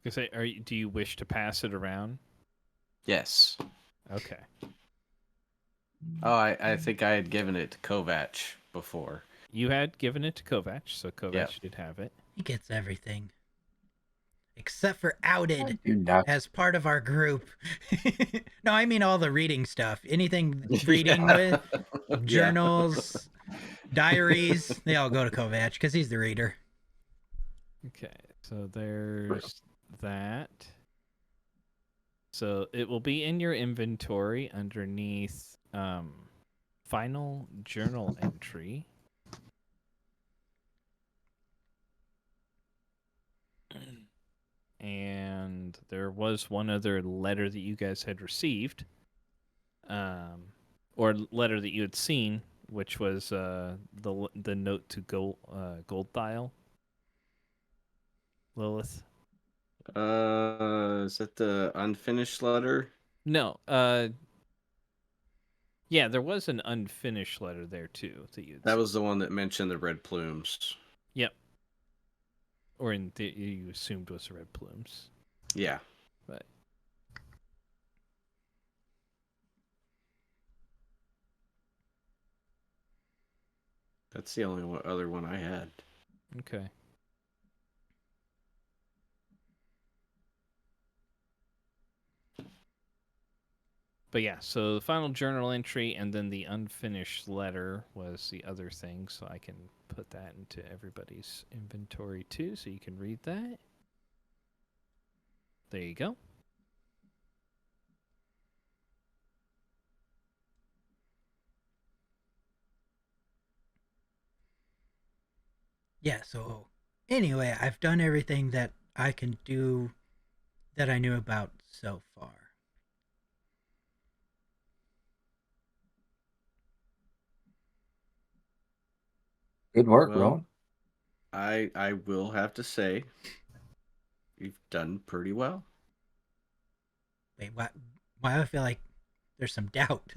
S1: Do you wish to pass it around?
S5: Yes.
S1: Okay.
S5: Oh, I think I had given it to Kovac before.
S1: You had given it to Kovac, so Kovac
S5: Yep.
S1: did have it.
S4: He gets everything. Except for outed
S2: Do not.
S4: as part of our group. No, I mean all the reading stuff. Anything reading
S5: Yeah.
S4: with
S5: Yeah.
S4: journals, diaries, they all go to Kovac because he's the reader.
S1: Okay, so there's that. So it will be in your inventory underneath final journal entry. And there was one other letter that you guys had received, or letter that you had seen, which was the note to Goldthile. Lilith.
S5: Is that the unfinished letter?
S1: No. Yeah, there was an unfinished letter there too that you.
S5: That was the one that mentioned the red plumes.
S1: Yep. Or you assumed was the red plumes,
S5: Yeah.
S1: but
S5: That's the only other one I had.
S1: okay. But yeah, so the final journal entry and then the unfinished letter was the other thing, so I can put that into everybody's inventory too, so you can read that. There you go.
S4: Yeah, so anyway, I've done everything that I can do that I knew about so far.
S2: Good work,
S5: Well,
S2: Rowan.
S5: I will have to say, you've done pretty well.
S4: Wait, why do I feel like there's some doubt?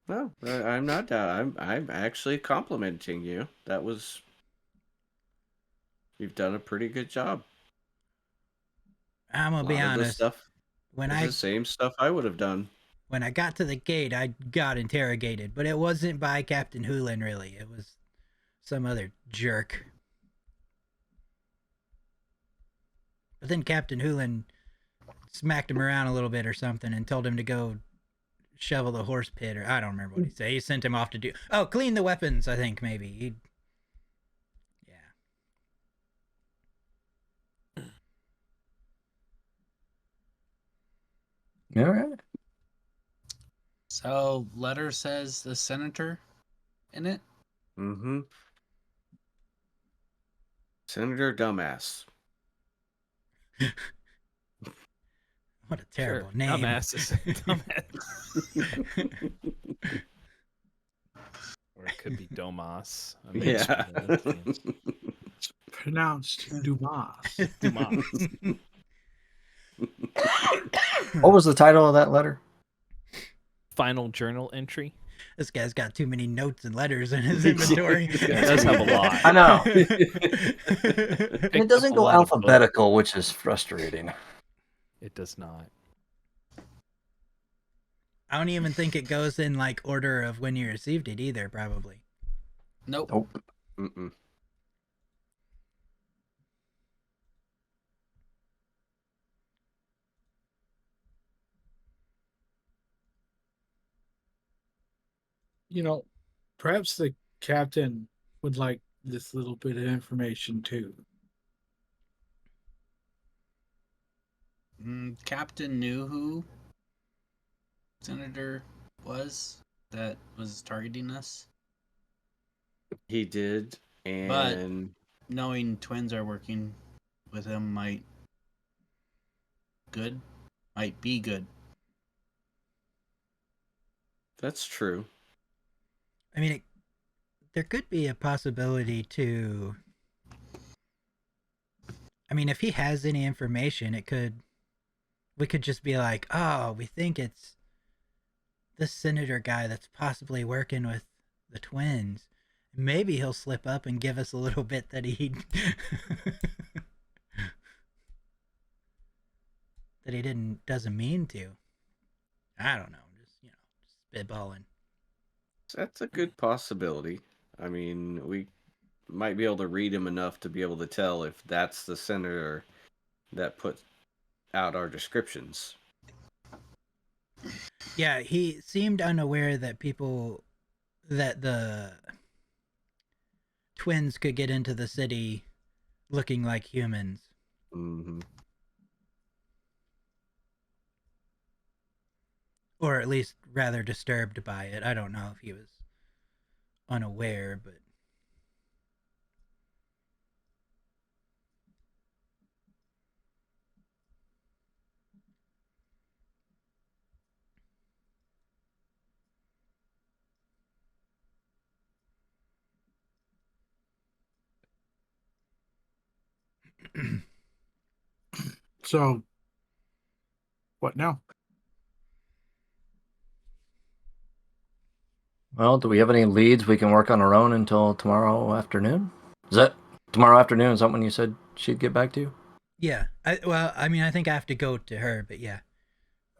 S5: No, I'm not. I'm actually complimenting you. That was You've done a pretty good job.
S4: I'm
S5: A
S4: gonna be
S5: lot of this
S4: honest.
S5: stuff
S4: When
S5: is
S4: I
S5: the same stuff I would have done.
S4: when I got to the gate, I got interrogated, but it wasn't by Captain Hoolan, really. It was some other jerk. But then Captain Hoolan smacked him around a little bit or something and told him to go shovel the horse pit, or I don't remember what he said. He sent him off to do clean the weapons, I think maybe.
S2: All right.
S7: So, letter says the senator in it.
S5: Mm-hmm. Senator Dumbass.
S4: What a terrible
S1: Sure.
S4: name.
S1: Dumbass. Or it could be Domas. a mix
S5: Yeah.
S1: from the names.
S6: Pronounced Dumas.
S1: Dumas.
S2: What was the title of that letter?
S1: Final journal entry.
S4: This guy's got too many notes and letters in his inventory.
S1: It does have a lot.
S2: I know.
S1: Picked
S2: It doesn't
S1: up a
S2: go
S1: lot of
S2: alphabetical, which is frustrating.
S1: It does not.
S4: I don't even think it goes in like order of when you received it either, probably.
S7: Nope.
S2: Nope.
S5: Mm-mm.
S6: You know, perhaps the captain would like this little bit of information too.
S7: Captain knew who Senator was that was targeting us.
S5: He did, and
S7: Knowing twins are working with him might be good.
S5: that's true.
S4: I mean, there could be a possibility to. I mean, if he has any information, we could just be like, oh, we think it's this senator guy that's possibly working with the twins. Maybe he'll slip up and give us a little bit that he that he doesn't mean to. I don't know, just spitballing.
S5: That's a good possibility. I mean, we might be able to read him enough to be able to tell if that's the senator that put out our descriptions.
S4: Yeah, he seemed unaware that the twins could get into the city looking like humans.
S5: Mm-hmm.
S4: Or at least rather disturbed by it. I don't know if he was unaware, but
S6: So, what now?
S2: Well, do we have any leads we can work on our own until tomorrow afternoon? Is that tomorrow afternoon? Is that when you said she'd get back to you?
S4: yeah. I think I have to go to her, but yeah.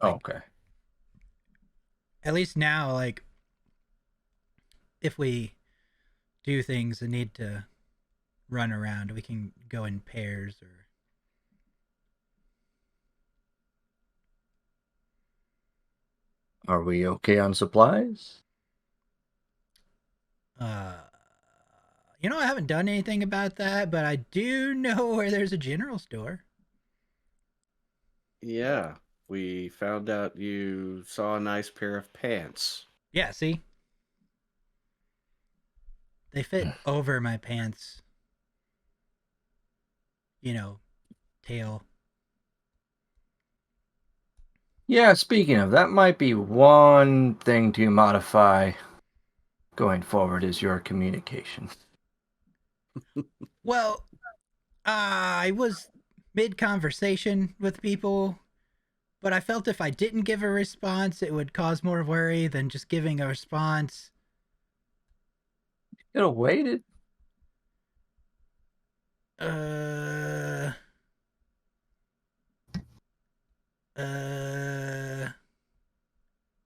S2: Oh,
S4: Like,
S2: okay.
S4: At least now, like, if we do things and need to run around, we can go in pairs or.
S2: Are we okay on supplies?
S4: I haven't done anything about that, but I do know where there's a general store.
S5: Yeah, we found out you saw a nice pair of pants.
S4: Yeah, see? They fit over my pants. Tail.
S2: Yeah, speaking of, that might be one thing to modify going forward is your communication.
S4: Well, I was mid-conversation with people, but I felt if I didn't give a response, it would cause more worry than just giving a response.
S2: Could have waited.
S4: Uh.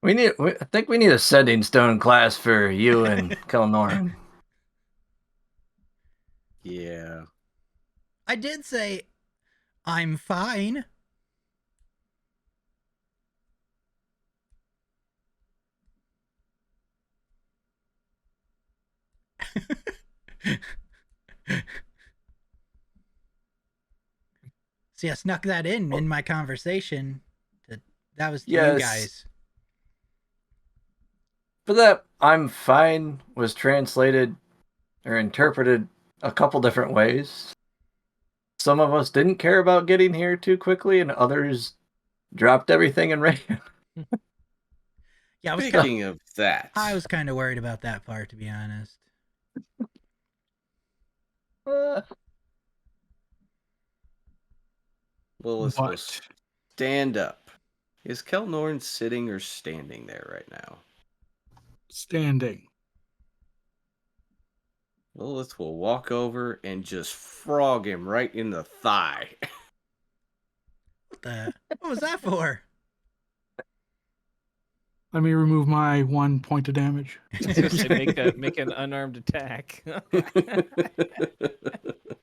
S2: I think we need a sending stone class for you and Kelnorn.
S5: Yeah.
S4: I did say I'm fine. See, I snuck that in my conversation. That was to you
S2: Yes.
S4: guys.
S2: For that, I'm fine was translated or interpreted a couple different ways. Some of us didn't care about getting here too quickly, and others dropped everything and ran.
S4: Yeah,
S5: Speaking of that,
S4: I was kind of worried about that part, to be honest.
S5: Willis will
S6: What?
S5: stand up. Is Kelnorn sitting or standing there right now?
S6: Standing.
S5: Lilith will walk over and just frog him right in the thigh.
S4: What was that for?
S6: Let me remove my 1 point of damage.
S1: I was gonna say, make an unarmed attack.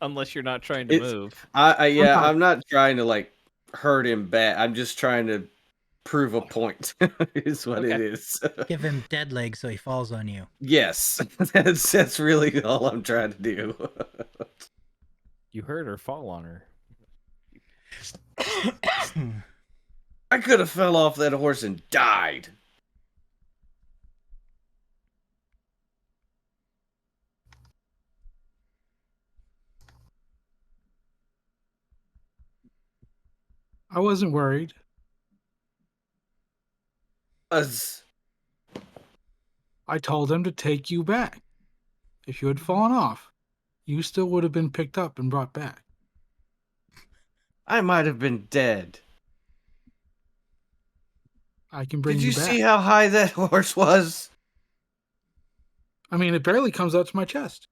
S1: Unless you're not trying to
S5: It's-
S1: move.
S5: I'm not trying to like hurt him bad. I'm just trying to prove a point. Is what it
S1: Okay.
S5: is.
S4: Give him dead legs so he falls on you.
S5: Yes, that's really all I'm trying to do.
S1: You hurt her, fall on her.
S5: I could have fell off that horse and died.
S6: I wasn't worried.
S5: Us.
S6: I told him to take you back. If you had fallen off, you still would have been picked up and brought back.
S5: I might have been dead.
S6: I can bring
S5: Did you
S6: you back.
S5: see how high that horse was?
S6: I mean, it barely comes up to my chest.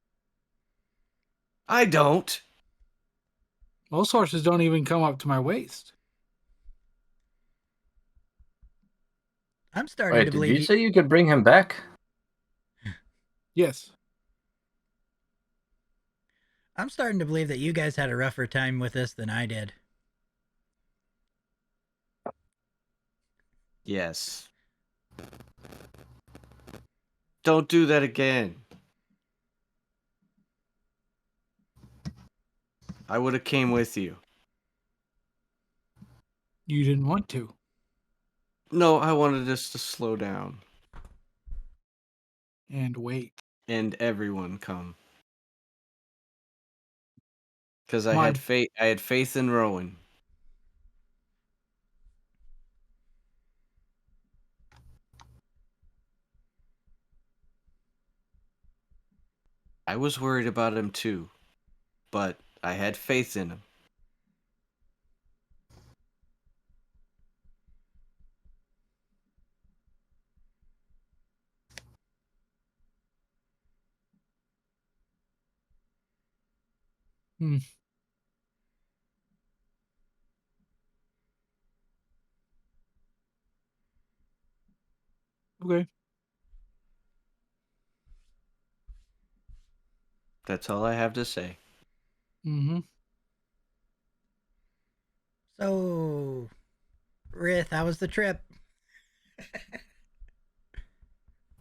S5: I don't.
S6: Most horses don't even come up to my waist.
S4: I'm starting
S2: Wait,
S4: to
S2: did
S4: believe
S2: you say you could bring him back?
S6: Yes.
S4: I'm starting to believe that you guys had a rougher time with this than I did.
S5: Yes. Don't do that again. I would have came with you.
S6: You didn't want to.
S5: No, I wanted us to slow down
S6: And wait.
S5: and everyone come. Because I
S6: My-
S5: had faith. I had faith in Rowan. I was worried about him too, but I had faith in him.
S6: Hmm. Okay.
S5: That's all I have to say.
S6: Mm-hmm.
S4: So, Rith, how was the trip?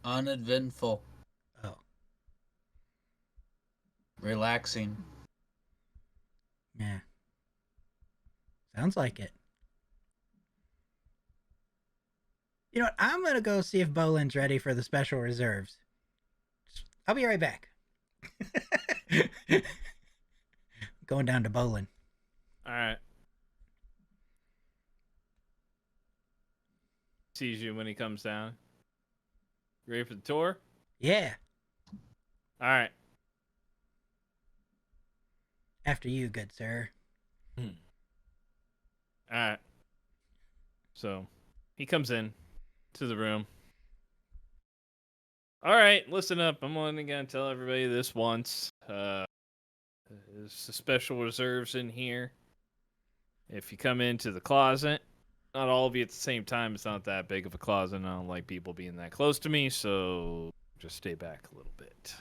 S7: Uneventful.
S4: Oh,
S7: Relaxing.
S4: yeah. Sounds like it. You know what? I'm going to go see if Bolin's ready for the special reserves. I'll be right back. Going down to Bolin.
S1: All right. Sees you when he comes down. You ready for the tour?
S4: Yeah,
S1: All right.
S4: after you, good sir.
S1: All right. So he comes in to the room. All right, listen up. I'm only gonna tell everybody this once. There's the special reserves in here. If you come into the closet, not all of you at the same time. It's not that big of a closet. I don't like people being that close to me, so just stay back a little bit.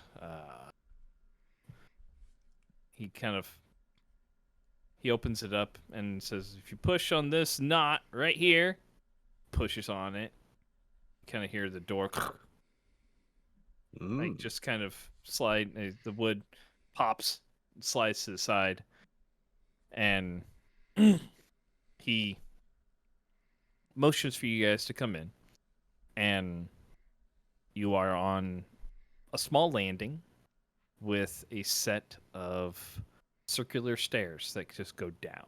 S1: He opens it up and says, if you push on this knot right here, pushes on it. You kind of hear the door like just kind of slide. The wood pops, slides to the side, and he motions for you guys to come in. And you are on a small landing with a set of circular stairs that just go down.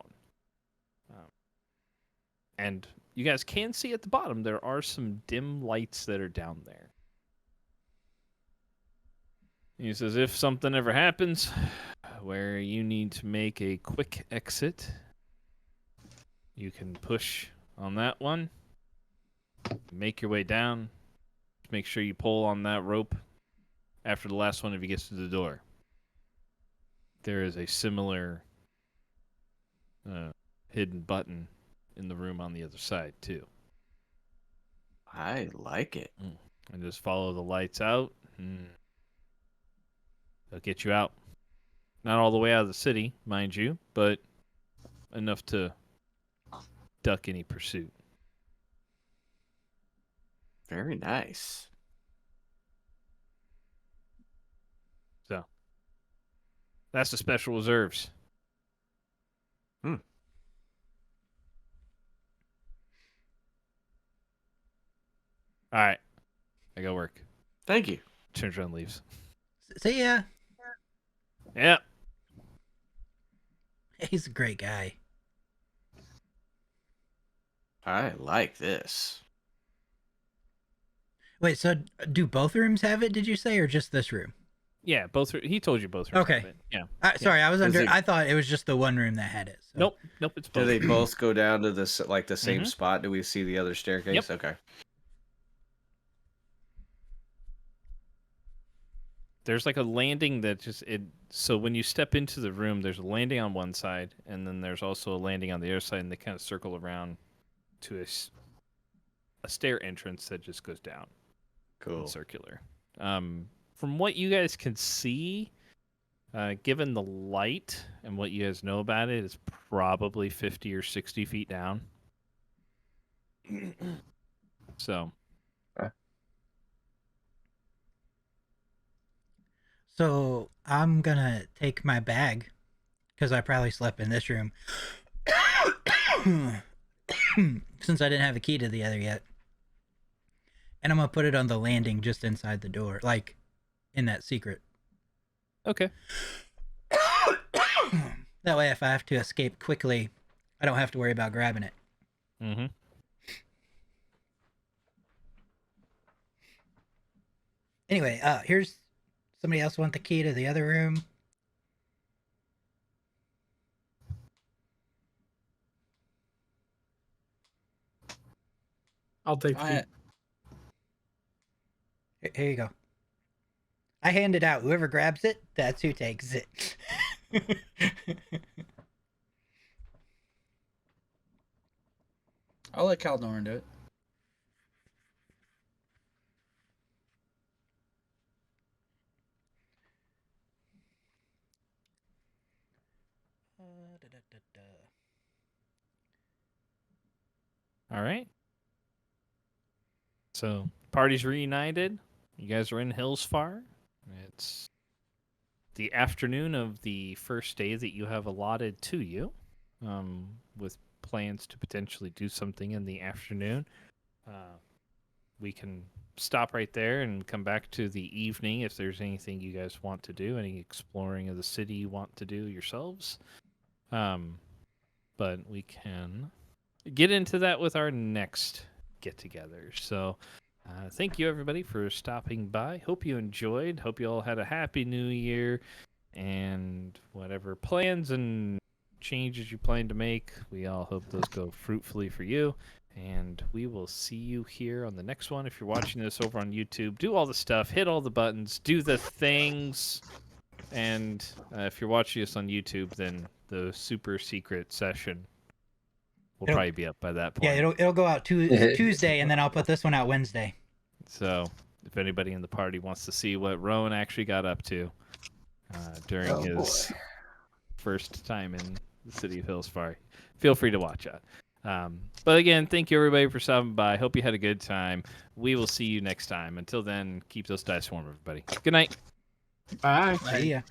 S1: And you guys can see at the bottom there are some dim lights that are down there. He says, if something ever happens where you need to make a quick exit, you can push on that one, make your way down, make sure you pull on that rope after the last one if he gets to the door. There is a similar hidden button in the room on the other side, too.
S5: I like it.
S1: And just follow the lights out. They'll get you out. Not all the way out of the city, mind you, but enough to duck any pursuit.
S5: Very nice.
S1: So, that's the special reserves. All right. I go work.
S5: Thank you.
S1: Turns around and leaves.
S4: See ya.
S1: Yeah.
S4: He's a great guy.
S5: I like this.
S4: Wait, so do both rooms have it, did you say, or just this room?
S1: Yeah, both. He told you both. Rooms
S4: Okay.
S1: have it. Yeah.
S4: Sorry, I was under.
S5: It-
S4: I thought it was just the one room that had it. So.
S1: Nope. It's both.
S5: Do they both go down to the same
S1: Mhm.
S5: spot? Do we see the other staircase?
S1: Yep.
S5: Okay.
S1: There's like a landing that so when you step into the room, there's a landing on one side, and then there's also a landing on the other side, and they kind of circle around to a stair entrance that just goes down.
S5: Cool.
S1: Circular. From what you guys can see, given the light and what you guys know about it, it's probably 50 or 60 feet down. So.
S4: So I'm gonna take my bag because I probably slept in this room since I didn't have a key to the other yet, and I'm gonna put it on the landing just inside the door, like in that secret.
S1: Okay.
S4: That way, if I have to escape quickly, I don't have to worry about grabbing it.
S1: Mm-hmm.
S4: Anyway, here's somebody else want the key to the other room.
S6: I'll take the
S4: Here you go. I hand it out. Whoever grabs it, that's who takes it.
S3: I'll let Caldoran do it.
S1: All right. So, party's reunited. You guys are in Hillsfar. It's the afternoon of the first day that you have allotted to you, with plans to potentially do something in the afternoon. We can stop right there and come back to the evening if there's anything you guys want to do, any exploring of the city you want to do yourselves. But we can get into that with our next get-together. So thank you, everybody, for stopping by. Hope you enjoyed. Hope you all had a happy new year. And whatever plans and changes you plan to make, we all hope those go fruitfully for you. And we will see you here on the next one. If you're watching this over on YouTube, do all the stuff, hit all the buttons, do the things. and if you're watching us on YouTube, then the super secret session will
S4: It'll-
S1: probably be up by that point.
S4: Yeah, it'll go out Tuesday, and then I'll put this one out Wednesday.
S1: So if anybody in the party wants to see what Rowan actually got up to during
S2: Oh,
S1: his first time in the city of Hillsfire, feel free to watch that. But again, thank you everybody for stopping by. Hope you had a good time. We will see you next time. Until then, keep those dice warm, everybody. Good night.
S6: Bye.
S4: See ya.